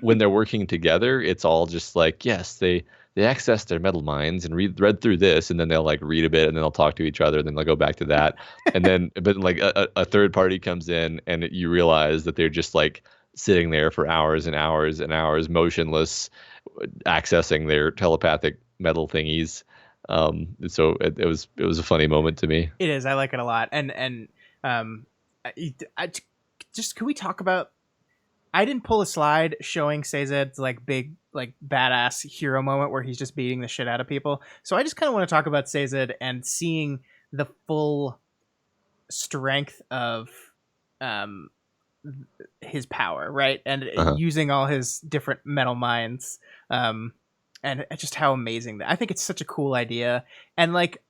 when they're working together, it's all just like, yes, they access their metal minds and read through this, and then they'll like read a bit and then they'll talk to each other and then they'll go back to that. And then but like a third party comes in and you realize that they're just like sitting there for hours and hours and hours motionless, accessing their telepathic metal thingies. So it was a funny moment to me. It is. I like it a lot. And just, can we talk about, I didn't pull a slide showing Sazed's like big, like badass hero moment where he's just beating the shit out of people. So I just kind of want to talk about Sazed and seeing the full strength of his power, right? And using all his different metal minds, and just how amazing that. I think it's such a cool idea. And like,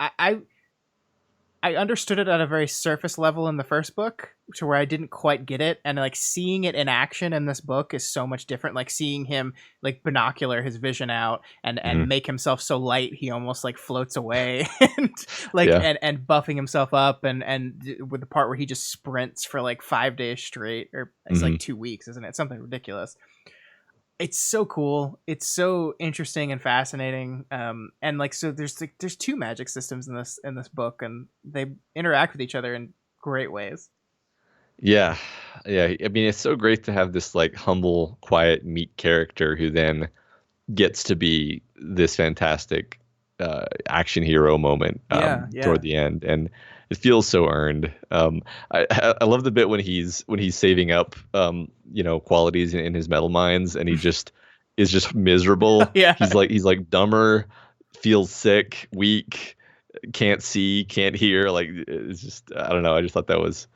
I understood it at a very surface level in the first book, to where I didn't quite get it, and like seeing it in action in this book is so much different. Like seeing him like binocular his vision out and make himself so light he almost like floats away, and like and buffing himself up, and with the part where he just sprints for like 5 days straight, or it's like 2 weeks, isn't it? Something ridiculous. It's so cool. It's so interesting and fascinating. And like, so there's 2 magic systems in this book, and they interact with each other in great ways. Yeah. I mean, it's so great to have this like humble, quiet, meek character who then gets to be this fantastic action hero moment toward the end, and it feels so earned. I love the bit when he's saving up qualities in his metal minds, and he just is just miserable. Yeah, he's like dumber, feels sick, weak, can't see, can't hear. Like, it's just, I don't know. I just thought that was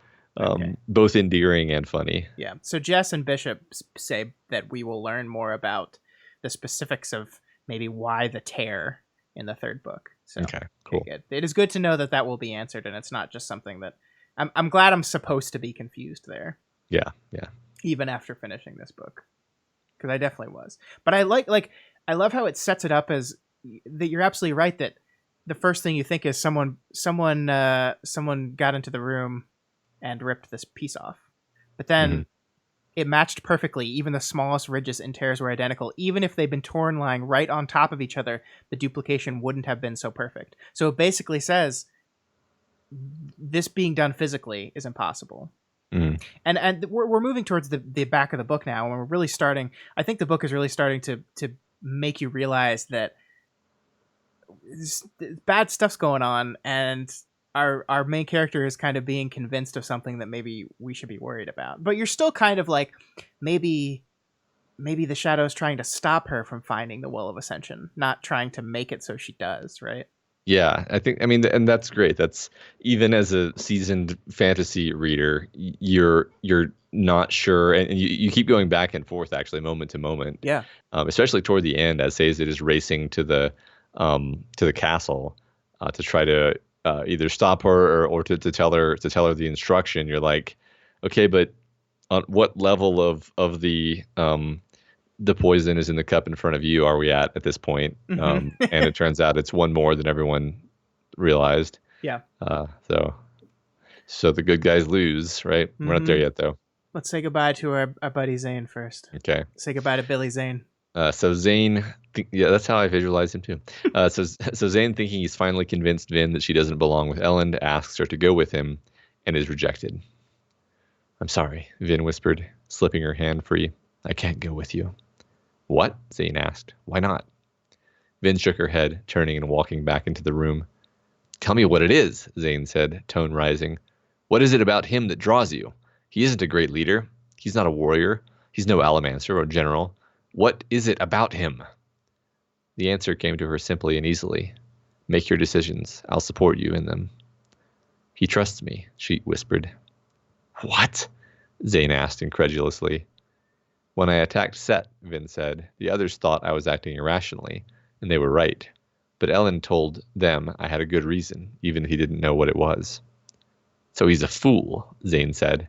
both endearing and funny. Yeah. So Jess and Bishop say that we will learn more about the specifics of maybe why the tear in the 3rd book. So, okay, cool. Good. It is good to know that will be answered, and it's not just something that I'm glad I'm supposed to be confused there. Yeah. Even after finishing this book, because I definitely was. But I love how it sets it up as that. You're absolutely right that the first thing you think is someone got into the room and ripped this piece off, but then it matched perfectly. Even the smallest ridges and tears were identical. Even if they'd been torn lying right on top of each other, the duplication wouldn't have been so perfect. So it basically says this being done physically is impossible. And we're moving towards the back of the book now, and we're really starting. I think the book is really starting to make you realize that bad stuff's going on, and our main character is kind of being convinced of something that maybe we should be worried about. But you're still kind of like, maybe the shadow is trying to stop her from finding the Well of Ascension, not trying to make it so she does, right? Yeah, I mean, and that's great. That's, even as a seasoned fantasy reader, you're not sure, and you keep going back and forth, actually, moment to moment. Yeah. Especially toward the end, as Sazed is racing to the castle to try to either stop her or to tell her the instruction. You're like, okay, but on what level of the poison is in the cup in front of you are we at this point? Mm-hmm. And it turns out it's one more than everyone realized. Yeah. So the good guys lose, right? Mm-hmm. We're not there yet, though. Let's say goodbye to our buddy Zane first. Okay. Say goodbye to Billy Zane. So Zane, yeah, that's how I visualize him too. So Zane, thinking he's finally convinced Vin that she doesn't belong with Elend, asks her to go with him, and is rejected. I'm sorry, Vin whispered, slipping her hand free. I can't go with you. What? Zane asked. Why not? Vin shook her head, turning and walking back into the room. Tell me what it is, Zane said, tone rising. What is it about him that draws you? He isn't a great leader. He's not a warrior. He's no Allomancer or general. What is it about him? The answer came to her simply and easily. Make your decisions. I'll support you in them. He trusts me, she whispered. What? Zane asked incredulously. When I attacked Set, Vin said, the others thought I was acting irrationally, and they were right. But Elend told them I had a good reason, even if he didn't know what it was. So he's a fool, Zane said.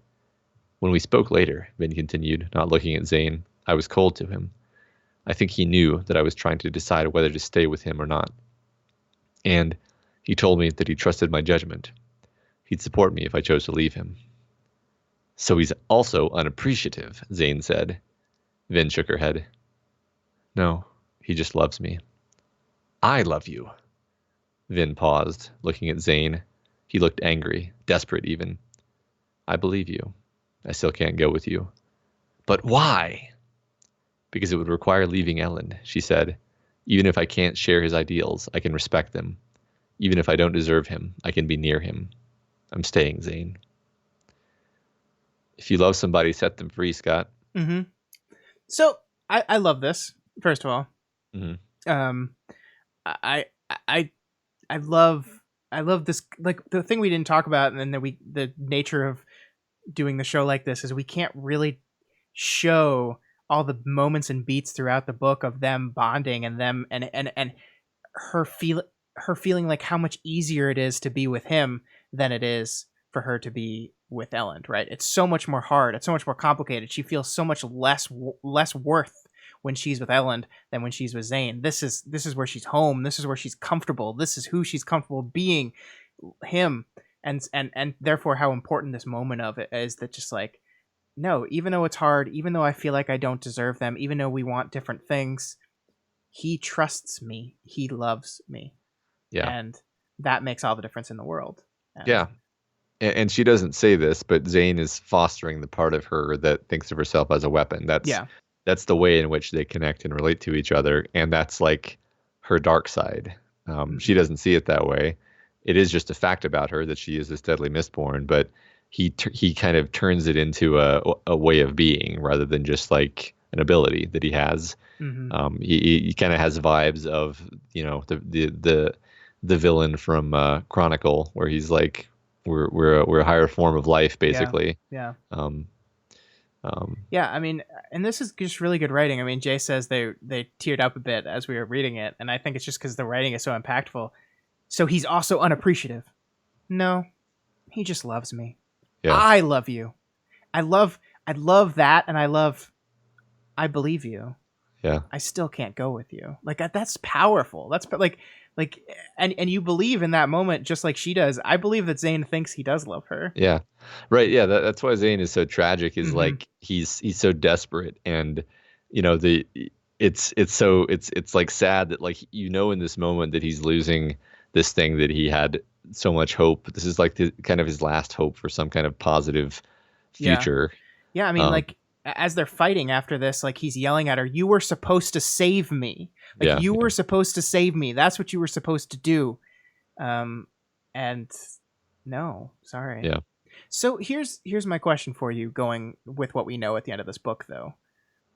When we spoke later, Vin continued, not looking at Zane, I was cold to him. I think he knew that I was trying to decide whether to stay with him or not. And he told me that he trusted my judgment. He'd support me if I chose to leave him. So he's also unappreciative, Zane said. Vin shook her head. No, he just loves me. I love you. Vin paused, looking at Zane. He looked angry, desperate even. I believe you. I still can't go with you. But why? Because it would require leaving Elend, she said. Even if I can't share his ideals, I can respect them. Even if I don't deserve him, I can be near him. I'm staying, Zane. If you love somebody, set them free, Scott. Mm-hmm. So I love this. First of all, mm-hmm. I love this. Like, the thing we didn't talk about, and then the nature of doing the show like this is we can't really show all the moments and beats throughout the book of them bonding and them and her feeling like how much easier it is to be with him than it is for her to be with Elend, right? It's so much more hard. It's so much more complicated. She feels so much less worth when she's with Elend than when she's with Zane. This is where she's home. This is where she's comfortable. This is who she's comfortable being, him. And therefore how important this moment of it is, that just like, no, even though it's hard, even though I feel like I don't deserve them, even though we want different things, he trusts me. He loves me. Yeah. And that makes all the difference in the world. And yeah. And she doesn't say this, but Zane is fostering the part of her that thinks of herself as a weapon. That's the way in which they connect and relate to each other. And that's like her dark side. She doesn't see it that way. It is just a fact about her that she is this deadly Mistborn, but he kind of turns it into a way of being rather than just like an ability that he has. Mm-hmm. He kind of has vibes of, the villain from Chronicle, where he's like, we're a higher form of life, basically. Yeah. Yeah, I mean, and this is just really good writing. I mean, Jay says they teared up a bit as we were reading it, and I think it's just because the writing is so impactful. So he's also unappreciative. No, he just loves me. Yeah. I love you. I love that, and I believe you. Yeah. I still can't go with you. Like, that's powerful. That's like, and you believe in that moment just like she does. I believe that Zane thinks he does love her. Yeah. Right. Yeah. That's why Zane is so tragic, is like, he's so desperate, and, it's like sad that, like, in this moment that he's losing this thing that he had so much hope. This is like kind of his last hope for some kind of positive future. Yeah. I mean, like, as they're fighting after this, like he's yelling at her, "You were supposed to save me. Like Yeah, you yeah. were supposed to save me. That's what you were supposed to do." And no, sorry. Yeah. So here's my question for you, going with what we know at the end of this book, though.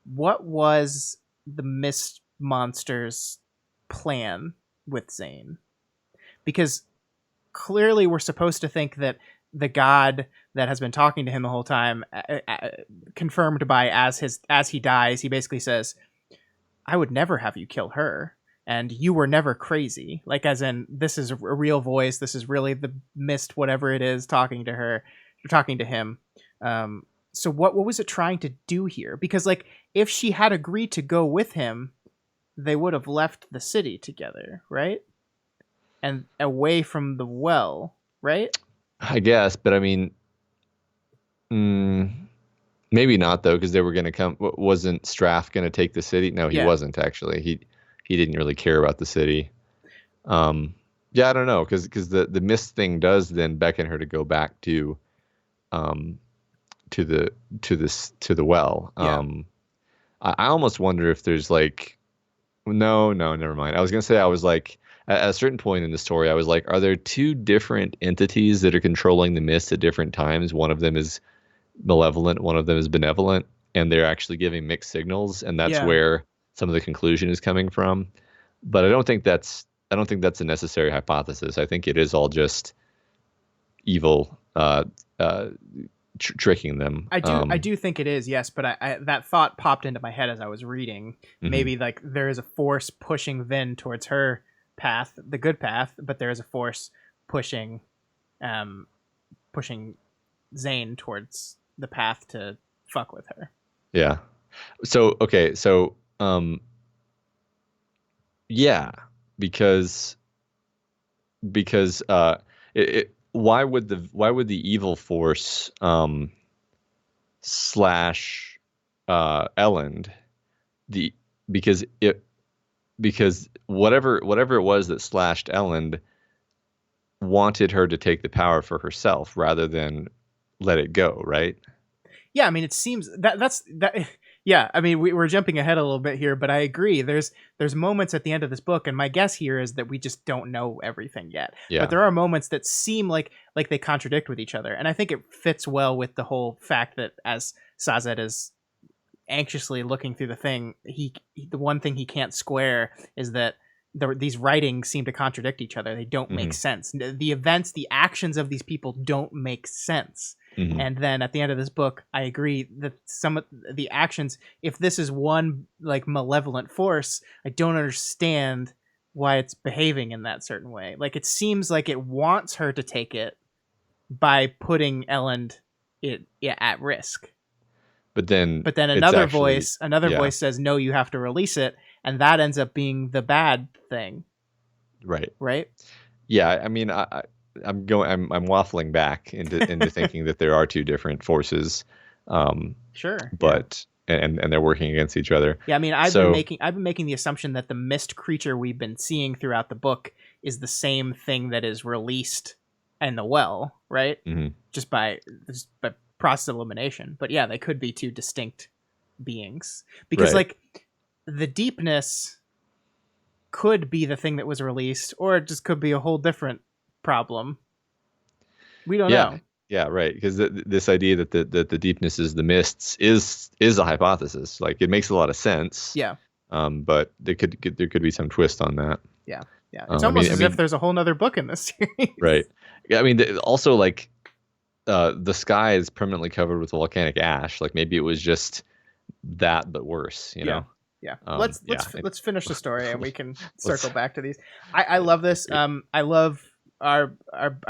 What was the Mist Monster's plan with Zane? Because clearly we're supposed to think that the god that has been talking to him the whole time, confirmed by as he dies, he basically says, "I would never have you kill her, and you were never crazy." Like, as in, this is a real voice. This is really the Mist, whatever it is, talking to her, talking to him. So what was it trying to do here? Because, like, if she had agreed to go with him, they would have left the city together, right? And away from the well, right? I guess, but I mean, maybe not though, because they were going to come. Wasn't Straff going to take the city? No, he Yeah. wasn't actually. He didn't really care about the city. Yeah, I don't know, because the mist thing does then beckon her to go back to the well. Yeah. I almost wonder if there's like, no, never mind. I was gonna say, I was like, at a certain point in the story, I was like, are there two different entities that are controlling the mist at different times? One of them is malevolent, one of them is benevolent, and they're actually giving mixed signals, and that's Yeah. where some of the conclusion is coming from. But I don't think that's a necessary hypothesis. I think it is all just evil tricking them. I do think it is, yes, but I that thought popped into my head as I was reading. Maybe like there is a force pushing Vin towards her path, the good path, but there is a force pushing pushing Zane towards the path to fuck with her. Yeah. So okay, so yeah, because why would the evil force slash Elend the because whatever it was that slashed Elend wanted her to take the power for herself rather than let it go, right? Yeah, I mean, it seems that's that. Yeah, I mean, we're jumping ahead a little bit here, but I agree. There's moments at the end of this book, and my guess here is that we just don't know everything yet. Yeah. But there are moments that seem like they contradict with each other, and I think it fits well with the whole fact that as Sazed is anxiously looking through the thing, the one thing he can't square is that these writings seem to contradict each other. They don't make sense. The events, the actions of these people don't make sense. And then at the end of this book, I agree that some of the actions, if this is one like malevolent force, I don't understand why it's behaving in that certain way. Like, it seems like it wants her to take it by putting Elend at risk. But then another voice says, "No, you have to release it," and that ends up being the bad thing. Right. Yeah, I mean, I'm waffling back into thinking that there are two different forces. Sure. But and they're working against each other. Yeah, I mean, I've been making the assumption that the mist creature we've been seeing throughout the book is the same thing that is released in the well, right? Just by process of elimination. But yeah, they could be two distinct beings, because like the deepness could be the thing that was released, or it just could be a whole different problem. We don't know. Yeah, right. Because this idea that the deepness is the mists is a hypothesis. Like, it makes a lot of sense. Yeah. But there could be some twist on that. Yeah. Yeah. It's almost as if there's a whole nother book in this series. Right. Yeah. I mean, also, like, the sky is permanently covered with volcanic ash. Like, maybe it was just that, but worse. You know. Yeah. Let's finish the story and we can circle back to these. I love this. I love our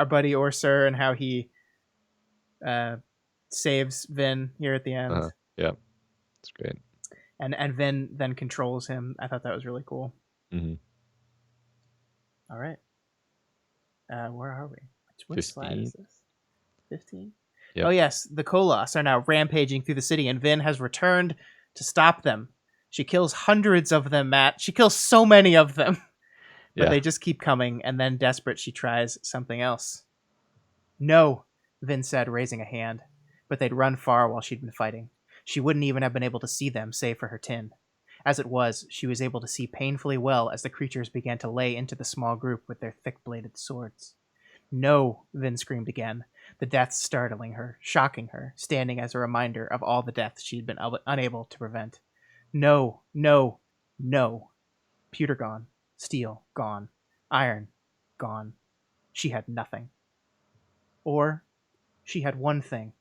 buddy Orsur and how he saves Vin here at the end. Yeah, it's great. And Vin then controls him. I thought that was really cool. All right. Where are we? Which slide is this? 15? Yep. Oh yes, the Koloss are now rampaging through the city, and Vin has returned to stop them. She kills hundreds of them, Matt. She kills so many of them. But they just keep coming, and then, desperate, she tries something else. No, Vin said, raising a hand. But they'd run far while she'd been fighting. She wouldn't even have been able to see them, save for her tin. As it was, she was able to see painfully well as the creatures began to lay into the small group with their thick-bladed swords. No, Vin screamed again, the deaths startling her, shocking her, standing as a reminder of all the deaths she had been unable to prevent. No, no, no. Pewter gone. Steel gone. Iron gone. She had nothing. Or she had one thing.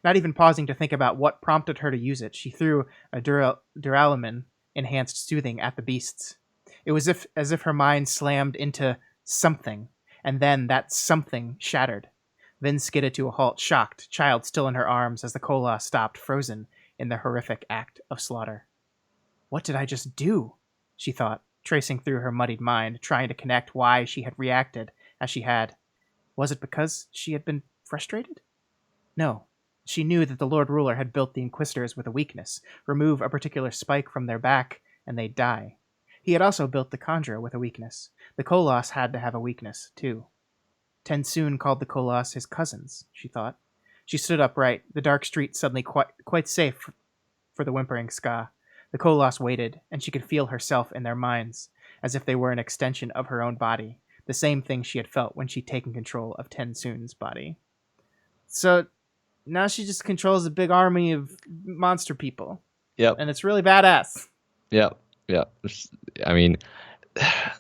Not even pausing to think about what prompted her to use it, she threw a Duralumin enhanced soothing at the beasts. It was as if her mind slammed into something, and then that something shattered. Vin skidded to a halt, shocked, child still in her arms as the Koloss stopped, frozen in the horrific act of slaughter. What did I just do? She thought, tracing through her muddied mind, trying to connect why she had reacted as she had. Was it because she had been frustrated? No. She knew that the Lord Ruler had built the Inquisitors with a weakness. Remove a particular spike from their back, and they'd die. He had also built the Kandra with a weakness. The Koloss had to have a weakness, too. Tensoon called the Koloss his cousins, she thought. She stood upright, the dark street suddenly quite safe for the whimpering ska. The Koloss waited, and she could feel herself in their minds, as if they were an extension of her own body, the same thing she had felt when she'd taken control of Tensoon's body. So now she just controls a big army of monster people. Yep. And it's really badass. Yep. Yep. I mean,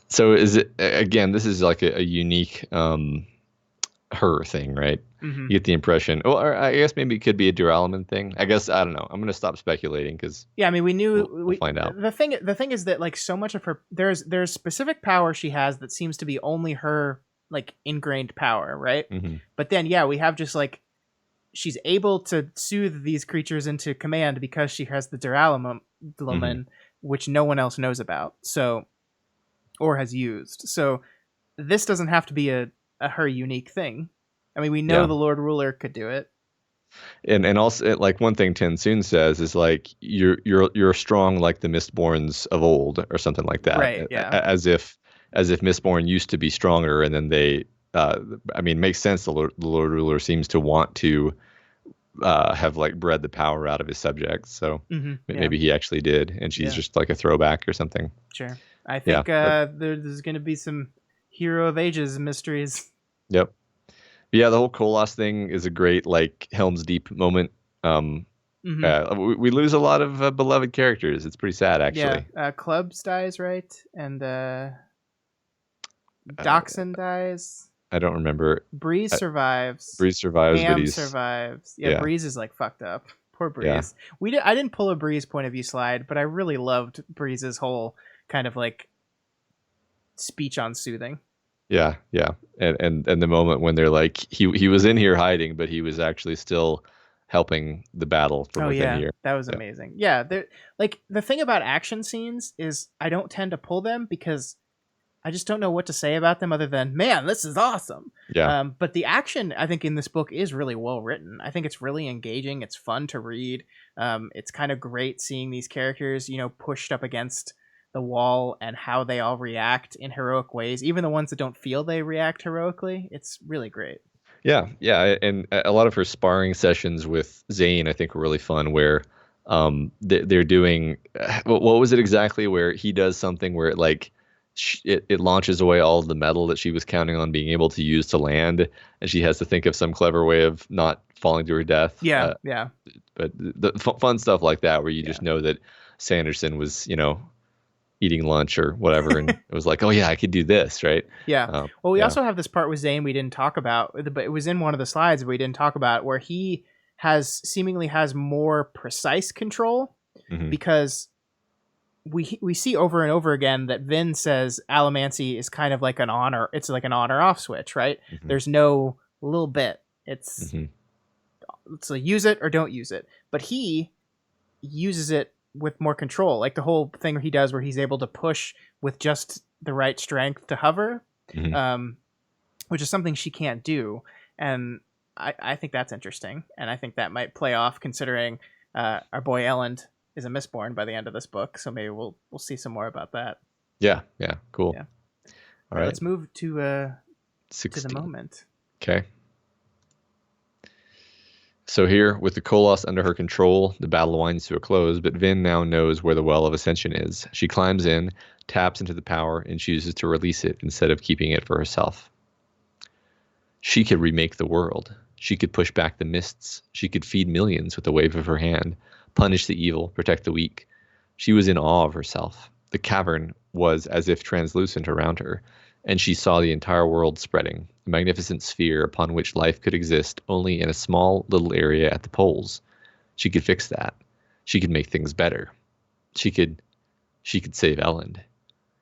so is it, again, this is like a unique her thing, right? Mm-hmm. You get the impression, or I guess maybe it could be a Duralumin thing. I guess, I don't know. I'm going to stop speculating because yeah, I mean, we knew we'll find out. The thing is that like so much of her there's specific power she has that seems to be only her like ingrained power, right? Mm-hmm. But then yeah, we have just like she's able to soothe these creatures into command because she has the Duralumin, which no one else knows about, so or has used. So this doesn't have to be a her unique thing. I mean, we know the Lord Ruler could do it. And also, like, one thing Tensoon says is like you're strong like the Mistborns of old, or something like that. Right. Yeah. As if Mistborn used to be stronger, and then they. I mean, it makes sense. The Lord Ruler seems to want to have like bred the power out of his subjects. So maybe he actually did, and she's just like a throwback or something. Sure. I think there's going to be some Hero of Ages mysteries. Yep. Yeah, the whole Koloss thing is a great like Helm's Deep moment. We lose a lot of beloved characters. It's pretty sad, actually. Yeah, Clubs dies, right? And Doxson dies. I don't remember. Breeze survives. Breeze survives, Ham but he's survives. Yeah, Breeze is like fucked up. Poor Breeze. Yeah. I didn't pull a Breeze point of view slide, but I really loved Breeze's whole kind of like speech on soothing. Yeah, and the moment when they're like he was in here hiding, but he was actually still helping the battle from within here. That was amazing. Yeah, like the thing about action scenes is I don't tend to pull them because I just don't know what to say about them other than, man, this is awesome. Yeah. But the action, I think, in this book is really well written. I think it's really engaging. It's fun to read. It's kind of great seeing these characters, pushed up against the wall and how they all react in heroic ways. Even the ones that don't feel they react heroically. It's really great. Yeah. And a lot of her sparring sessions with Zane, I think, were really fun, where they're doing, what was it exactly, where he does something where it launches away all of the metal that she was counting on being able to use to land, and she has to think of some clever way of not falling to her death. Yeah. But the fun stuff like that, where you just know that Sanderson was, eating lunch or whatever, and it was like, oh yeah, I could do this, right? Yeah. Well, we also have this part with Zane we didn't talk about, but it was in one of the slides we didn't talk about, where he seemingly has more precise control, because we see over and over again that Vin says allomancy is kind of like an on, it's like an on or off switch, right? There's no little bit. It's so use it or don't use it. But he uses it with more control, like the whole thing he does where he's able to push with just the right strength to hover, which is something she can't do. And I think that's interesting, and I think that might play off considering our boy Elend is a Mistborn by the end of this book, so maybe we'll see some more about that. Yeah, cool. Yeah. All right, let's move to 16. the moment. Okay. So here, with the Koloss under her control, the battle winds to a close, but Vin now knows where the Well of Ascension is. She climbs in, taps into the power, and chooses to release it instead of keeping it for herself. She could remake the world. She could push back the mists. She could feed millions with a wave of her hand, punish the evil, protect the weak. She was in awe of herself. The cavern was as if translucent around her, and she saw the entire world spreading, a magnificent sphere upon which life could exist only in a small little area at the poles. She could fix that. She could make things better. She could save Elend.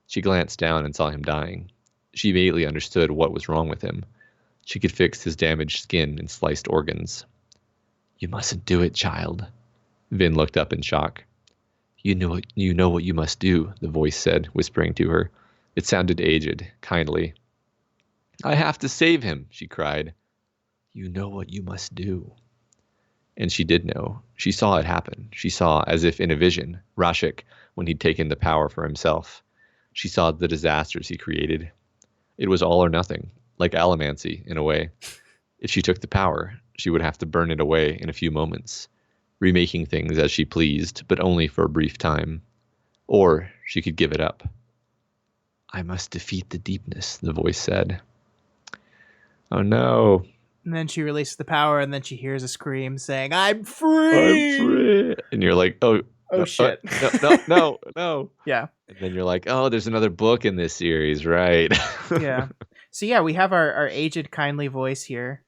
She glanced down and saw him dying. She immediately understood what was wrong with him. She could fix his damaged skin and sliced organs. You mustn't do it, child. Vin looked up in shock. You know what you must do, the voice said, whispering to her. It sounded aged, kindly. I have to save him, she cried. You know what you must do. And she did know. She saw it happen. She saw, as if in a vision, Rashik when he'd taken the power for himself. She saw the disasters he created. It was all or nothing, like allomancy, in a way. If she took the power, she would have to burn it away in a few moments, remaking things as she pleased, but only for a brief time. Or she could give it up. I must defeat the deepness, the voice said. Oh no. And then she releases the power, and then she hears a scream saying, I'm free! I'm free! And you're like, oh no, shit. No. Yeah. And then you're like, oh, there's another book in this series, right? Yeah. So yeah, we have our aged, kindly voice here,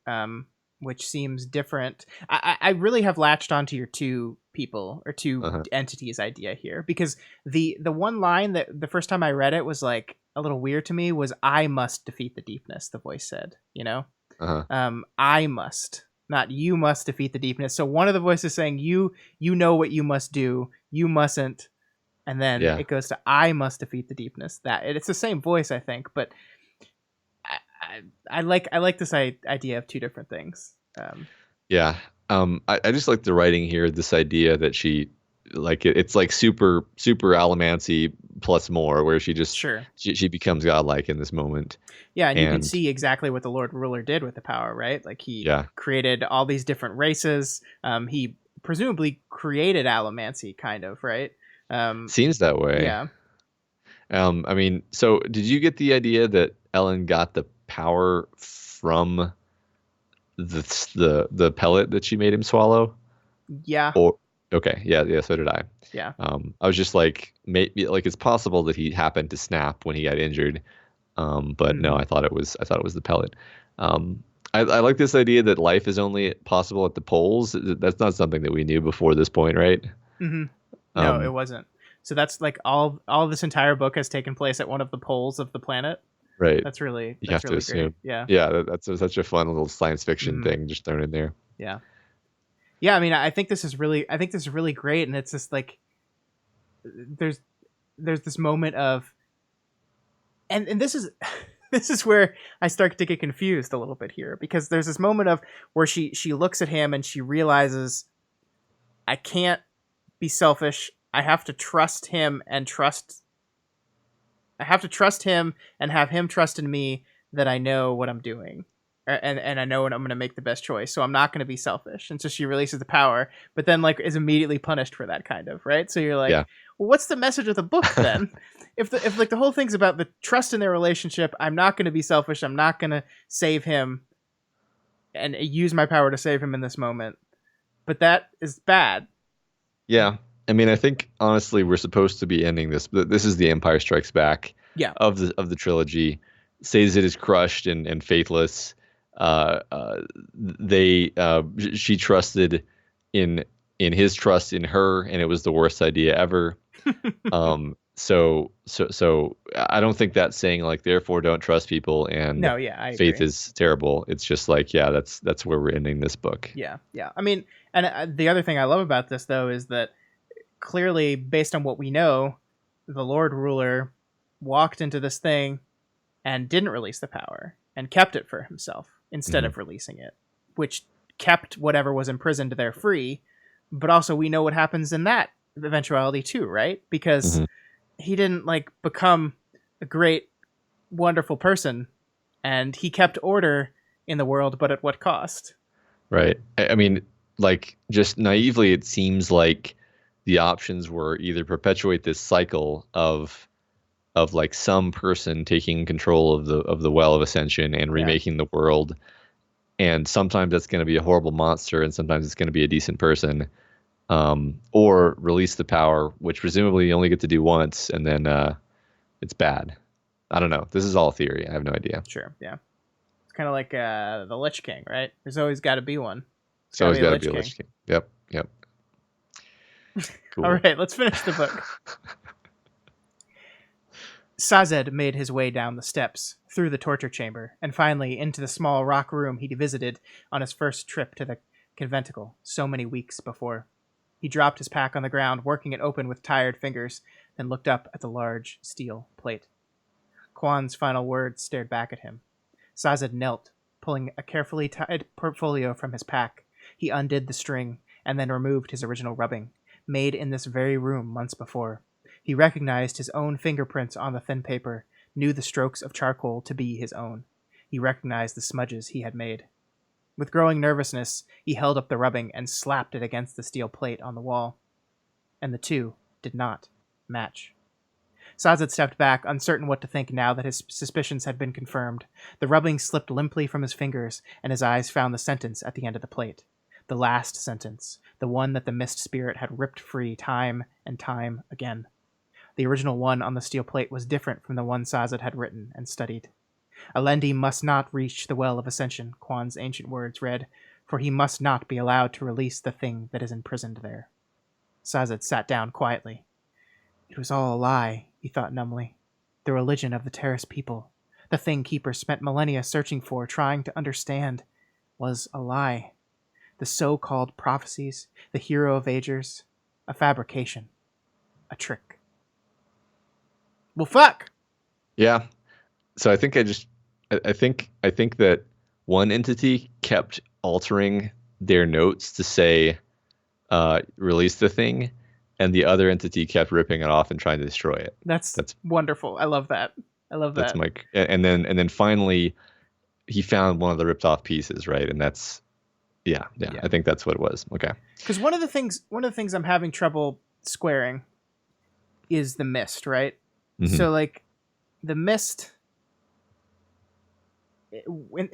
which seems different. I really have latched onto your two people or two entities idea here, because the one line that the first time I read it was like a little weird to me was I must defeat the deepness, the voice said, you know? I must, not you must defeat the deepness. So one of the voices saying you know what you must do, you mustn't, and then it goes to I must defeat the deepness. That it's the same voice, I think, but I like this idea of two different things. I just like the writing here. This idea that she, like, it's like super allomancy plus more, where she just she becomes godlike in this moment. Yeah, and you can see exactly what the Lord Ruler did with the power, right? Like he created all these different races. He presumably created allomancy, kind of, right? Seems that way. Yeah. I mean, so did you get the idea that Ellen got the power from the pellet that she made him swallow? Yeah. Or okay, yeah, so did I. Yeah. I was just like, maybe like it's possible that he happened to snap when he got injured. But no, I thought it was the pellet. I like this idea that life is only possible at the poles. That's not something that we knew before this point, right? Mm-hmm. No, it wasn't. So that's like all this entire book has taken place at one of the poles of the planet. Right. That's really you have to assume. Great. Yeah, that's such a fun little science fiction thing just thrown in there. Yeah. Yeah, I mean, I think this is really great, and it's just like there's this moment of and this is where I start to get confused a little bit here, because there's this moment of where she looks at him and she realizes I can't be selfish. I have to trust him and have him trust in me that I know what I'm doing. And I know when I'm going to make the best choice, so I'm not going to be selfish. And so she releases the power, but then like is immediately punished for that, kind of, right? So you're like, well, what's the message of the book then? if like the whole thing's about the trust in their relationship, I'm not going to be selfish. I'm not going to save him and use my power to save him in this moment. But that is bad. Yeah, I mean, I think honestly we're supposed to be ending this. This is the Empire Strikes Back. Of the trilogy. Says it is crushed and faithless. She trusted in his trust in her, and it was the worst idea ever. So I don't think that's saying like therefore don't trust people and faith agree. Is terrible. It's just like that's where we're ending this book. Yeah. I mean, and the other thing I love about this though is that clearly, based on what we know, the Lord Ruler walked into this thing and didn't release the power and kept it for himself instead of releasing it, which kept whatever was imprisoned there free. But also we know what happens in that eventuality too, right? Because he didn't like become a great, wonderful person, and he kept order in the world, but at what cost? Right. I mean, like just naively, it seems like the options were either perpetuate this cycle of like some person taking control of the Well of Ascension and Yeah. remaking the world, and sometimes that's going to be a horrible monster, and sometimes it's going to be a decent person, or release the power, which presumably you only get to do once, and then it's bad. I don't know. This is all theory. I have no idea. Sure. Yeah. It's kind of like the Lich King, right? There's always got to be one. It's So got to always be a got to Lich be a King. Lich King. Yep. Yep. Cool. All right, let's finish the book. Sazed made his way down the steps, through the torture chamber, and finally into the small rock room he'd visited on his first trip to the conventicle so many weeks before. He dropped his pack on the ground, working it open with tired fingers, then looked up at the large steel plate. Quan's final words stared back at him. Sazed knelt, pulling a carefully tied portfolio from his pack. He undid the string, and then removed his original rubbing, made in this very room months before. He recognized his own fingerprints on the thin paper, knew the strokes of charcoal to be his own. He recognized the smudges he had made. With growing nervousness, he held up the rubbing and slapped it against the steel plate on the wall. And the two did not match. Sazed stepped back, uncertain what to think now that his suspicions had been confirmed. The rubbing slipped limply from his fingers, and his eyes found the sentence at the end of the plate. The last sentence, the one that the mist spirit had ripped free time and time again. The original one on the steel plate was different from the one Sazed had written and studied. Alendi must not reach the Well of Ascension, Quan's ancient words read, for he must not be allowed to release the thing that is imprisoned there. Sazed sat down quietly. It was all a lie, he thought numbly. The religion of the Terrace people, the thing Keeper spent millennia searching for, trying to understand, was a lie. The so-called prophecies, the hero of agers, a fabrication, a trick. Well, fuck! Yeah. So I think I think that one entity kept altering their notes to say release the thing, and the other entity kept ripping it off and trying to destroy it. That's wonderful. I love that. That's Mike. And then finally he found one of the ripped off pieces, right? And that's yeah. I think that's what it was. Okay. Because one of the things I'm having trouble squaring is the mist, right? Mm-hmm. So like the mist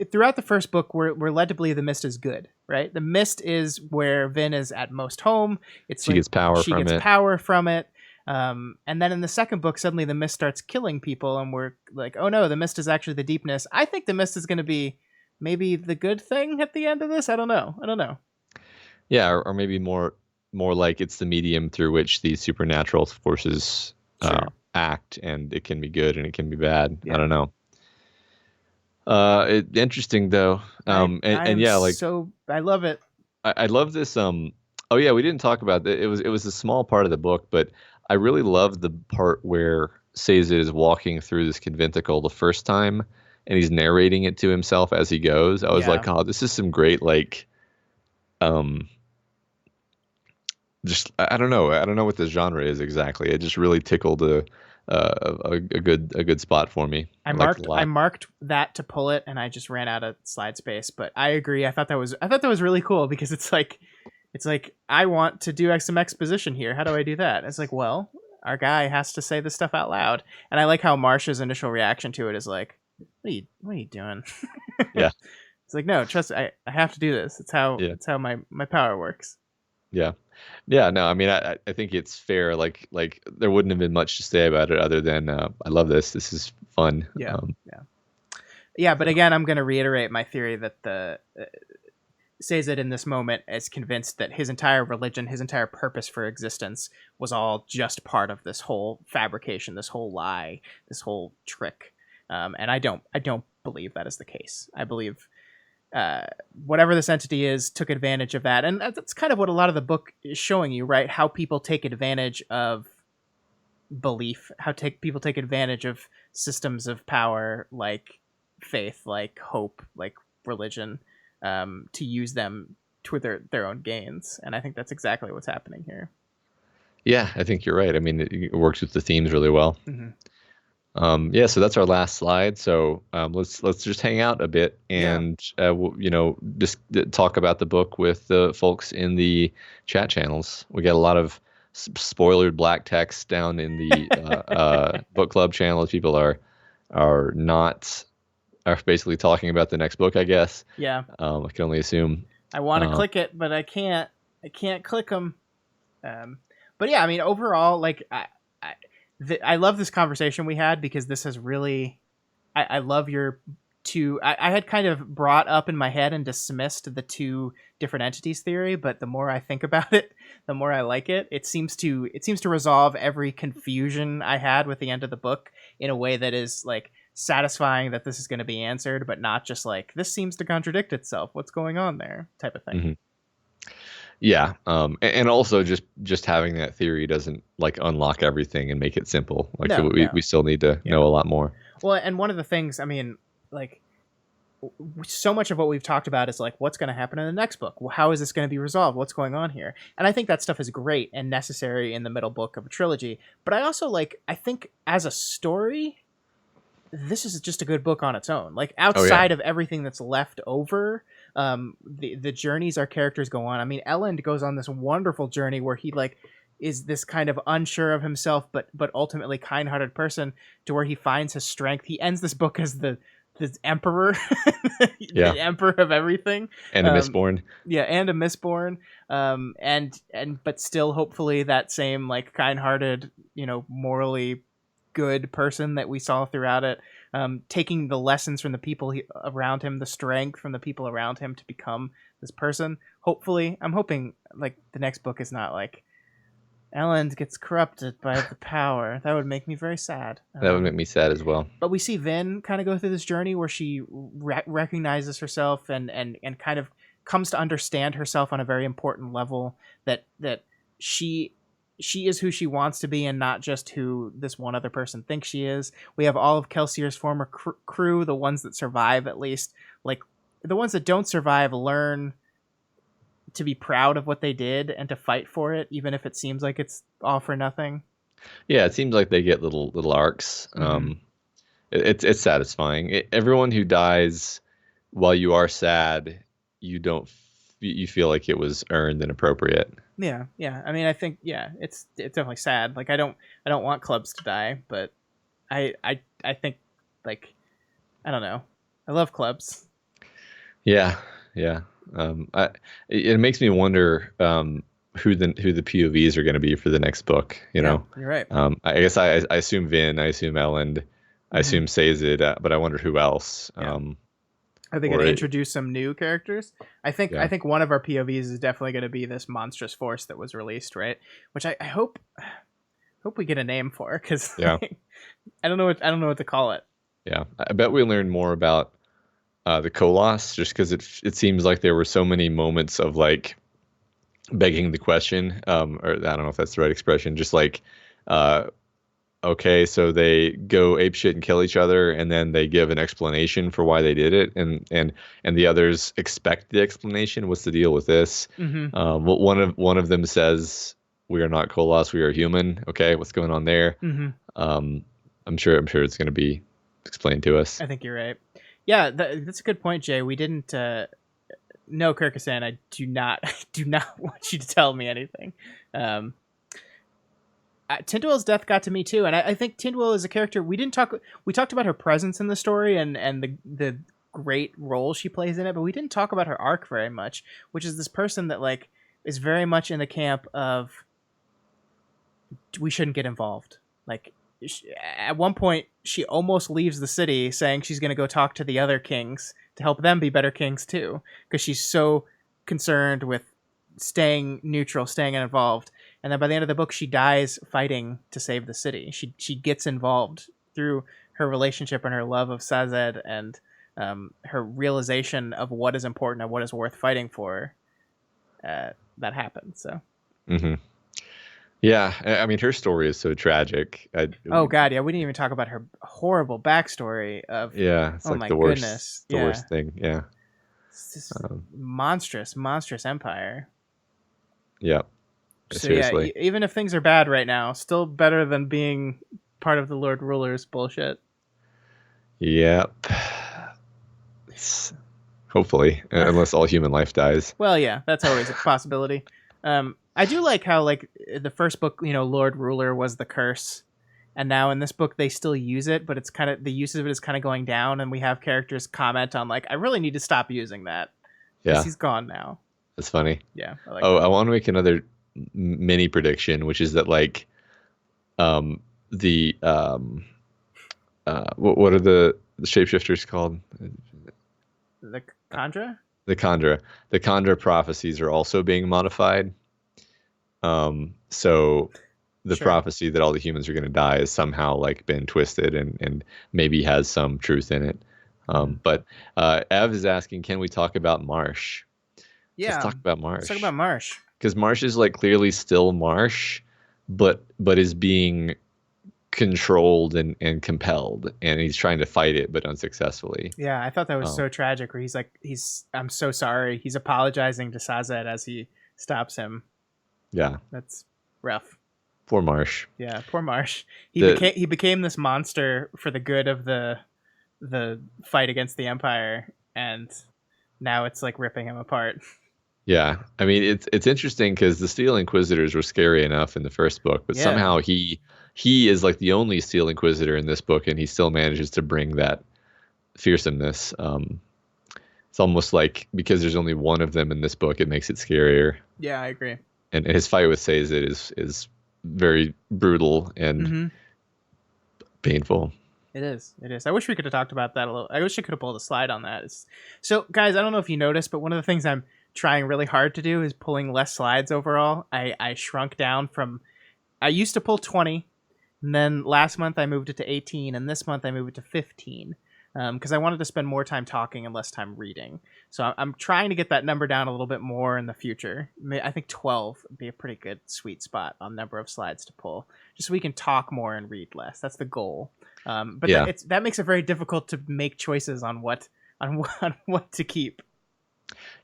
throughout the first book, we're led to believe the mist is good, right? The mist is where Vin is at most home. She gets power from it. And then in the second book, suddenly the mist starts killing people, and we're like, oh no, the mist is actually the deepness. I think the mist is going to be maybe the good thing at the end of this. I don't know. Yeah, or maybe more like it's the medium through which these supernatural forces act, and it can be good and it can be bad. Yeah. I don't know. Interesting though. So I love it. I love this. Oh yeah, we didn't talk about that. It was a small part of the book, but I really love the part where Sazed is walking through this conventicle the first time, and he's narrating it to himself as he goes. I was like, oh, this is some great just I don't know what the genre is exactly. It just really tickled a good spot for me. I marked that to pull it, and I just ran out of slide space. But I agree. I thought that was really cool because it's like I want to do some exposition here. How do I do that? It's like, well, our guy has to say this stuff out loud, and I like how Marsha's initial reaction to it is like, what are you doing? Yeah. It's like, no, trust me, I have to do this. It's how my power works. Yeah. Yeah, no, I mean, I think it's fair. Like there wouldn't have been much to say about it other than I love this. This is fun. Yeah. But again, I'm going to reiterate my theory that the Sazed in this moment is convinced that his entire religion, his entire purpose for existence, was all just part of this whole fabrication, this whole lie, this whole trick. And I don't believe that is the case. I believe whatever this entity is took advantage of that, and that's kind of what a lot of the book is showing you, right? How people take advantage of belief, people take advantage of systems of power like faith, like hope, like religion, to use them to their own gains. And I think that's exactly what's happening here. Yeah, I think you're right. I mean, it works with the themes really well. Mm-hmm. Yeah, so that's our last slide. So let's just hang out a bit Yeah. and just talk about the book with the folks in the chat channels. We got a lot of spoilered black text down in the book club channels. People are not are basically talking about the next book, I guess. Yeah. I can only assume. I want to Um, click it, but I can't. I can't click them. But yeah, I mean, overall, like I love this conversation we had because this has really. I love your two. I had kind of brought up in my head and dismissed the two different entities theory, but the more I think about it, the more I like it. It seems to resolve every confusion I had with the end of the book in a way that is like satisfying that this is going to be answered, but not just like this seems to contradict itself. What's going on there? Type of thing. mhm. Yeah, and also just having that theory doesn't like unlock everything and make it simple. Like No, we no, still need to yeah. know a lot more. Well, and one of the things, I mean, like so much of what we've talked about is like what's going to happen in the next book. Well, how is this going to be resolved? What's going on here? And I think that stuff is great and necessary in the middle book of a trilogy. But I also I think as a story, this is just a good book on its own. Like Oh yeah, outside of everything that's left over, the journeys our characters go on. I mean, Elend goes on this wonderful journey where he like is this kind of unsure of himself, but ultimately kind-hearted person to where he finds his strength. He ends this book as the emperor, yeah, the emperor of everything. and a Um, Mistborn. yeah, and a Mistborn. And but still, hopefully, that same like kind-hearted, morally good person that we saw throughout it, taking the lessons from the people around him, the strength from the people around him to become this person. Hopefully, I'm hoping like the next book is not like Ellen gets corrupted by the power. That would make me very sad. That would make me sad as well. But we see Vin kind of go through this journey where she recognizes herself and kind of comes to understand herself on a very important level, that she is who she wants to be and not just who this one other person thinks she is. We have all of Kelsier's former crew, the ones that survive at least. Like the ones that don't survive learn to be proud of what they did and to fight for it, even if it seems like it's all for nothing. Yeah, it seems like they get little arcs. Mm-hmm. It's satisfying. Everyone who dies while you are sad, you don't you feel like it was earned and appropriate. Yeah, yeah. I mean, I think it's definitely sad. Like I don't want clubs to die, but I think like I don't know. I love clubs. Yeah, yeah. It makes me wonder who the POVs are going to be for the next book. Yeah, you're right. I guess I assume Vin, I assume Elend, I Mm-hmm. assume Sazed, but I wonder who else. Yeah. Are they going Or to introduce some new characters? I think yeah, one of our POVs is definitely going to be this monstrous force that was released, right? Which I hope we get a name for because yeah, I don't know what to call it. yeah. I bet we learn more about the Colossus just because it seems like there were so many moments of like begging the question, or I don't know if that's the right expression, just like, uh, okay, so they go apeshit and kill each other, and then they give an explanation for why they did it, and the others expect the explanation. What's the deal with this? Mm-hmm. One of them says, "We are not Colossus, we are human." Okay, what's going on there? Mm-hmm. Um, I'm sure it's going to be explained to us. I think you're right. Yeah, that's a good point, Jay. We didn't. No, Kirkusan, I do not do not want you to tell me anything. Um, Tindwyl's death got to me too, and I think Tindwyl is a character we didn't talk. We talked about her presence in the story and the great role she plays in it, but we didn't talk about her arc very much. Which is this person that like is very much in the camp of we shouldn't get involved. Like at one point, she almost leaves the city, saying she's going to go talk to the other kings to help them be better kings too, because she's so concerned with staying neutral, staying uninvolved. And then by the end of the book, she dies fighting to save the city. She gets involved through her relationship and her love of Sazed and her realization of what is important and what is worth fighting for. That happened. So. Hmm. Yeah, I mean, her story is so tragic. Oh God, yeah, we didn't even talk about her horrible backstory of. Yeah, it's Oh like my the goodness, the yeah, worst thing. Yeah, it's this um, monstrous empire. yeah, So yeah, seriously. even if things are bad right now, still better than being part of the Lord Ruler's bullshit. Yep. Hopefully, unless all human life dies. Well, yeah, that's always a possibility. I do like how, like, the first book, Lord Ruler was the curse, and now in this book they still use it, but it's kind of the use of it is kind of going down, and we have characters comment on like, I really need to stop using that because Yeah, he's gone now. that's funny. Yeah. I like Oh, that. I want to make another mini prediction, which is that like, the what are the shapeshifters called? The Kandra? The Kandra. The Kandra prophecies are also being modified. So the Sure. prophecy that all the humans are going to die has somehow like been twisted and maybe has some truth in it. But Ev is asking, can we talk about Marsh? Yeah. Let's talk about Marsh. Let's talk about Marsh. Because Marsh is like clearly still Marsh, but is being controlled and compelled, and he's trying to fight it but unsuccessfully. Yeah, I thought that was so tragic. Where he's like, I'm so sorry. He's apologizing to Sazed as he stops him. Yeah, that's rough. Poor Marsh. Yeah, poor Marsh. He became this monster for the good of the fight against the Empire, and now it's like ripping him apart. Yeah, I mean it's interesting because the Steel Inquisitors were scary enough in the first book, but somehow he is like the only Steel Inquisitor in this book, and he still manages to bring that fearsomeness. It's almost like because there's only one of them in this book, it makes it scarier. Yeah, I agree. And his fight with Sazed is very brutal and painful. It is. I wish we could have talked about that a little. I wish I could have pulled a slide on that. So, guys, I don't know if you noticed, but one of the things I'm trying really hard to do is pulling less slides overall. I shrunk down from, I used to pull 20, and then last month I moved it to 18, and this month I moved it to 15, because I wanted to spend more time talking and less time reading. So I'm trying to get that number down a little bit more in the future. I think 12 would be a pretty good sweet spot on number of slides to pull, just so we can talk more and read less. That's the goal. But yeah. that makes it very difficult to make choices on what to keep.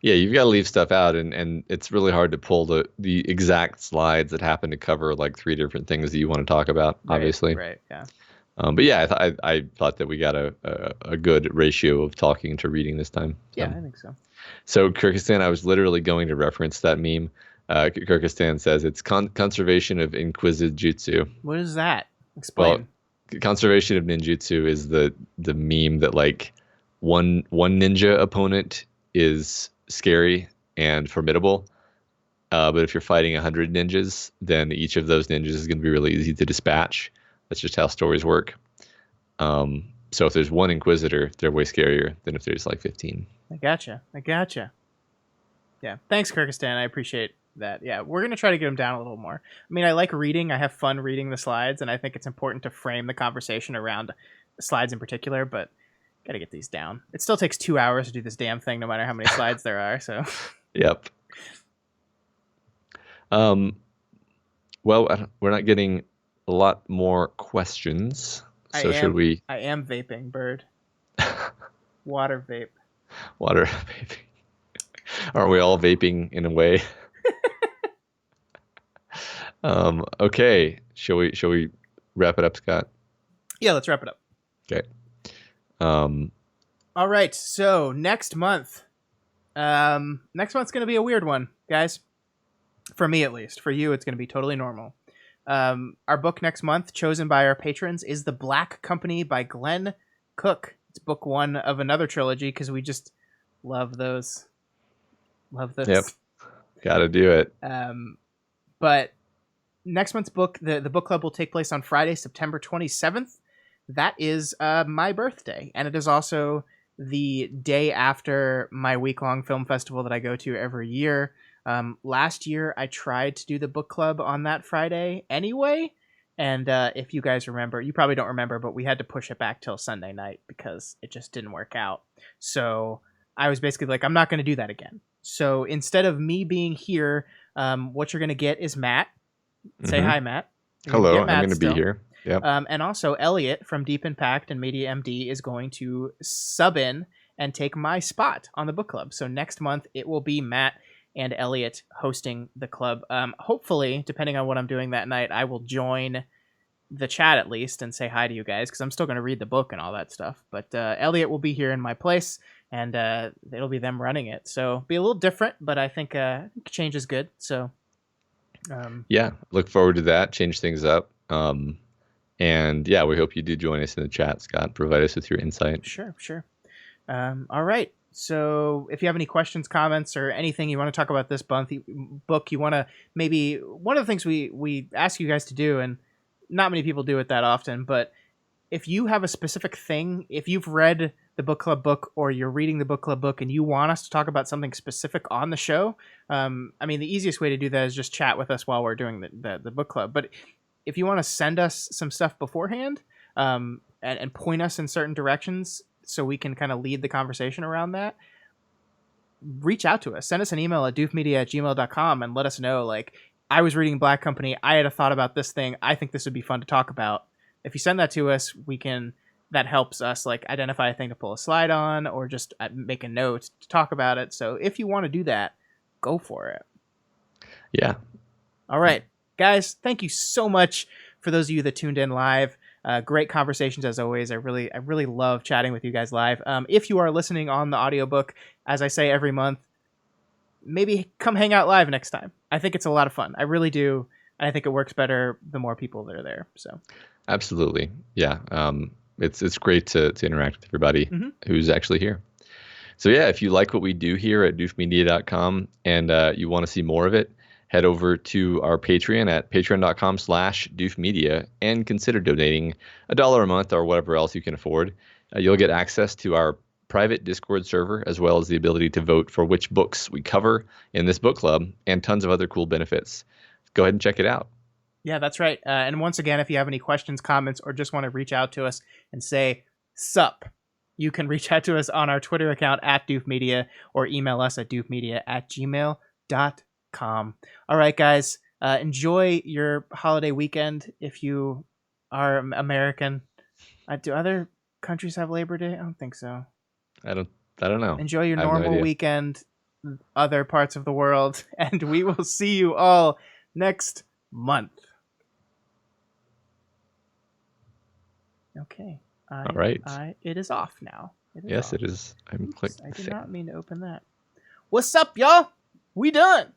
Yeah, you've got to leave stuff out, and it's really hard to pull the exact slides that happen to cover like 3 different things that you want to talk about, obviously. Right, yeah. But yeah, I thought that we got a good ratio of talking to reading this time. Yeah, I think so. So Kyrgyzstan, I was literally going to reference that meme. Kyrgyzstan says it's conservation of Inquisitive Jutsu. What is that? Explain. Well, conservation of ninjutsu is the meme that like one ninja opponent is scary and formidable, but if you're fighting 100 ninjas, then each of those ninjas is going to be really easy to dispatch. That's just how stories work. So if there's one Inquisitor, they're way scarier than if there's like 15. I gotcha. Yeah, thanks, Kyrgyzstan. I appreciate that. Yeah, we're going to try to get them down a little more. I mean, I like reading. I have fun reading the slides, and I think it's important to frame the conversation around slides in particular, but got to get these down. It still takes 2 hours to do this damn thing, no matter how many slides there are, so. Yep. Well, we're not getting a lot more questions, so should we? I am vaping, Bird. Water vape. Water vaping. Aren't we all vaping in a way? Okay. Shall we wrap it up, Scott? Yeah, let's wrap it up. Okay. All right. So next month, next month's gonna be a weird one, guys. For me, at least. For you, it's gonna be totally normal. Our book next month, chosen by our patrons, is The Black Company by Glenn Cook. It's book 1 of another trilogy because we just love those. Love those. Yep. Gotta do it. But next month's book, the book club will take place on Friday, September 27th. That is my birthday, and it is also the day after my week-long film festival that I go to every year. Last year, I tried to do the book club on that Friday anyway, and if you guys remember, you probably don't remember, but we had to push it back till Sunday night because it just didn't work out. So I was basically like, I'm not going to do that again. So instead of me being here, what you're going to get is Matt. Say hi, Matt. Hello, I'm going to be here. Yep. And also Elliot from Deep Impact and Media MD is going to sub in and take my spot on the book club. So next month it will be Matt and Elliot hosting the club. Hopefully, depending on what I'm doing that night, I will join the chat at least and say hi to you guys, because I'm still going to read the book and all that stuff. But Elliot will be here in my place, and it'll be them running it. So be a little different, but I think change is good. So yeah, look forward to that. Change things up. And yeah, we hope you do join us in the chat, Scott. Provide us with your insight. Sure. All right. So if you have any questions, comments, or anything you want to talk about this book, you want to maybe, one of the things we ask you guys to do, and not many people do it that often, but if you have a specific thing, if you've read the book club book or you're reading the book club book and you want us to talk about something specific on the show, I mean, the easiest way to do that is just chat with us while we're doing the book club. But if you want to send us some stuff beforehand and point us in certain directions so we can kind of lead the conversation around that, reach out to us. Send us an email at doofmedia@gmail.com and let us know, like, I was reading Black Company, I had a thought about this thing, I think this would be fun to talk about. If you send that to us, that helps us like identify a thing to pull a slide on, or just make a note to talk about it. So if you want to do that, go for it. Yeah. All right, guys, thank you so much for those of you that tuned in live. Great conversations as always. I really love chatting with you guys live. If you are listening on the audiobook, as I say every month, maybe come hang out live next time. I think it's a lot of fun. I really do. And I think it works better the more people that are there. So Absolutely. Yeah. It's great to interact with everybody who's actually here. So yeah, if you like what we do here at doofmedia.com and you want to see more of it, head over to our Patreon at patreon.com/doofmedia and consider donating $1 a month or whatever else you can afford. You'll get access to our private Discord server, as well as the ability to vote for which books we cover in this book club, and tons of other cool benefits. Go ahead and check it out. Yeah, that's right. And once again, if you have any questions, comments, or just want to reach out to us and say, sup, you can reach out to us on our Twitter account at doofmedia, or email us at doofmedia@gmail.com. All right, guys, enjoy your holiday weekend if you are American. Do other countries have Labor Day? I don't think so. I don't know. Enjoy your normal weekend, other parts of the world, and we will see you all next month. Okay. All right. It is off now. Yes, it is. I'm clicking. I did not mean to open that. What's up, y'all? We done.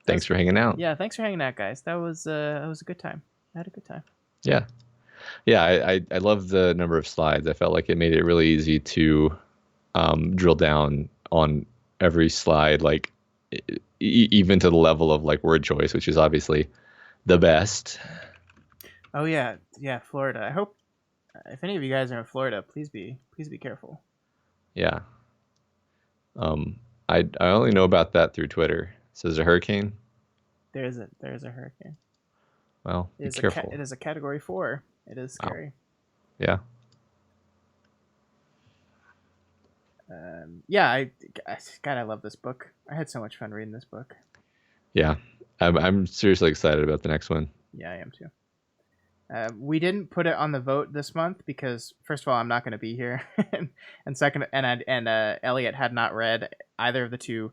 Thanks for hanging out. Yeah, thanks for hanging out, guys. That was a good time. I had a good time. Yeah. I love the number of slides. I felt like it made it really easy to drill down on every slide, like even to the level of like word choice, which is obviously the best. Oh yeah, Florida. I hope if any of you guys are in Florida, please be careful. Yeah. I only know about that through Twitter. So there's a hurricane. There is a hurricane. Well, be careful. It is a Category 4. It is scary. Yeah. God, I love this book. I had so much fun reading this book. Yeah, I'm seriously excited about the next one. Yeah, I am too. We didn't put it on the vote this month because, first of all, I'm not going to be here, and second, and Elliot had not read either of the two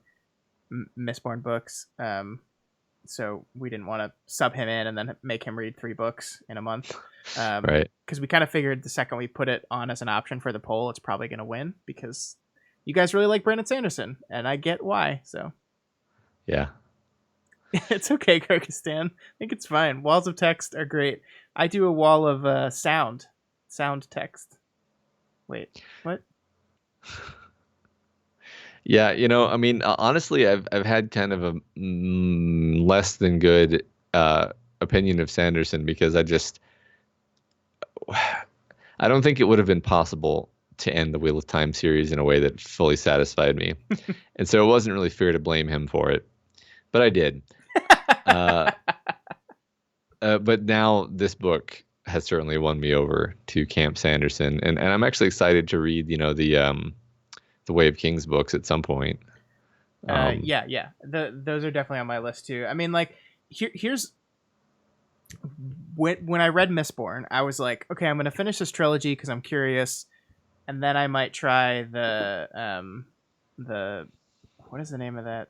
Mistborn books, so we didn't want to sub him in and then make him read 3 books in a month. Right. Because we kind of figured the second we put it on as an option for the poll, it's probably going to win because you guys really like Brandon Sanderson, and I get why. So. Yeah. It's okay, Kyrgyzstan. I think it's fine. Walls of text are great. I do a wall of sound text. Wait, what? Yeah, I mean, honestly, I've had kind of a less than good opinion of Sanderson because I don't think it would have been possible to end the Wheel of Time series in a way that fully satisfied me, and so it wasn't really fair to blame him for it, but I did. But now this book has certainly won me over to Camp Sanderson, and I'm actually excited to read, the Way of Kings books at some point. Yeah. Those are definitely on my list too. I mean, like, here's when I read Mistborn, I was like, okay, I'm gonna finish this trilogy because I'm curious, and then I might try the what is the name of that?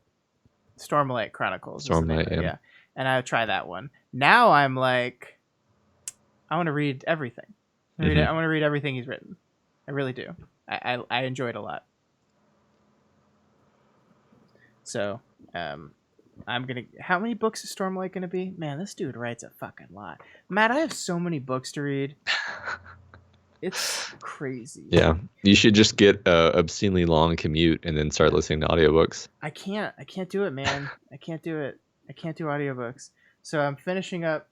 Stormlight Chronicles is the name Stormlight, of it, yeah. yeah. And I would try that one. Now I'm like, I want to read everything. I want to read everything he's written. I really do. I enjoy it a lot. So, I'm gonna. How many books is Stormlight gonna be? Man, this dude writes a fucking lot. Matt, I have so many books to read. It's crazy. Yeah, you should just get a obscenely long commute and then start listening to audiobooks. I can't do it, man. I can't do it. I can't do audiobooks. So I'm finishing up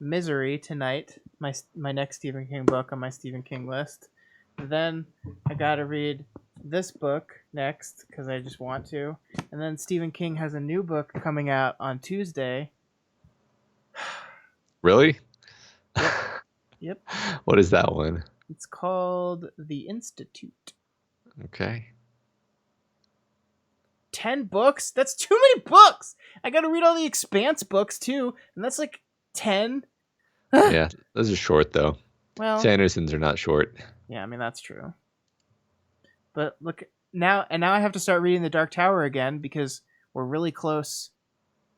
Misery tonight, my next Stephen King book on my Stephen King list. Then I gotta read this book next because I just want to. And then Stephen King has a new book coming out on Tuesday. Really? Yep. What is that one? It's called The Institute. Okay. 10 books? That's too many books! I gotta read all the Expanse books too, and that's like 10. Yeah, those are short though. Well, Sandersons are not short. Yeah, I mean that's true. But look now I have to start reading The Dark Tower again because we're really close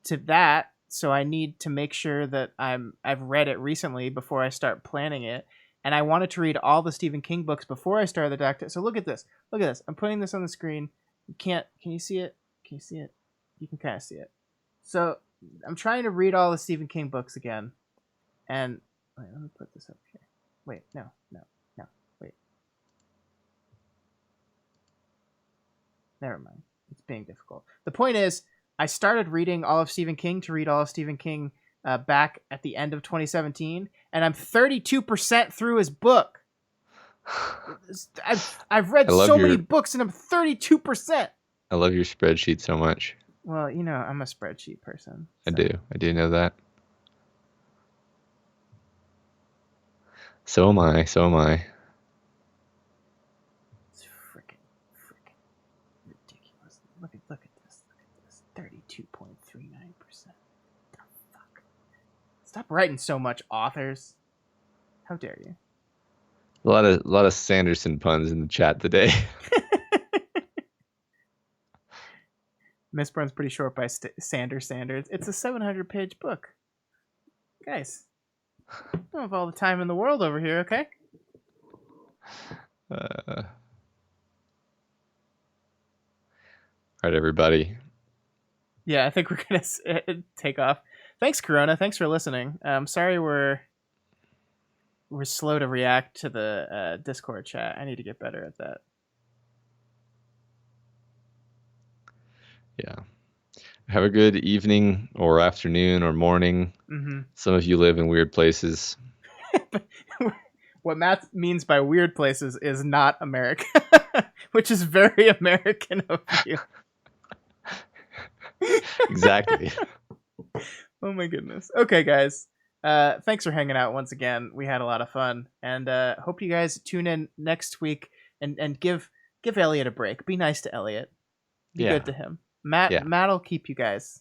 to that. So I need to make sure that I've read it recently before I start planning it. And I wanted to read all the Stephen King books before I started The Dark Tower. So look at this. Look at this. I'm putting this on the screen. Can you see it? Can you see it? You can kind of see it. So I'm trying to read all the Stephen King books again. And wait, let me put this up here. Wait, no. Wait. Never mind. It's being difficult. The point is, I started reading all of Stephen King to read all of Stephen King back at the end of 2017, and I'm 32% through his book. I've read so many books, and I'm 32%. I love your spreadsheet so much. Well, I'm a spreadsheet person. So. I do know that. So am I. It's freaking ridiculous. Look at this. 32.39%. The fuck? Stop writing so much, authors. How dare you? A lot of Sanderson puns in the chat today. Mistborn's pretty short by Sanders. It's a 700-page book. Guys, I don't have all the time in the world over here, okay? All right, everybody. Yeah, I think we're going to take off. Thanks, Corona. Thanks for listening. Sorry we're slow to react to the Discord chat. I need to get better at that. Yeah. Have a good evening or afternoon or morning. Mm-hmm. Some of you live in weird places. What Matt means by weird places is not America, which is very American of you. Exactly. Oh my goodness. Okay, guys. Thanks for hanging out once again. We had a lot of fun, and hope you guys tune in next week and give Elliot a break. Be nice to Elliot. Be good to him. Matt'll keep you guys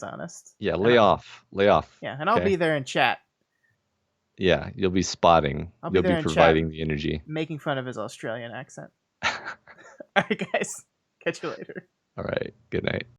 honest. Yeah, lay off. Yeah, and I'll be there in chat. Yeah, you'll be spotting. You'll be providing the energy. Making fun of his Australian accent. All right, guys. Catch you later. All right. Good night.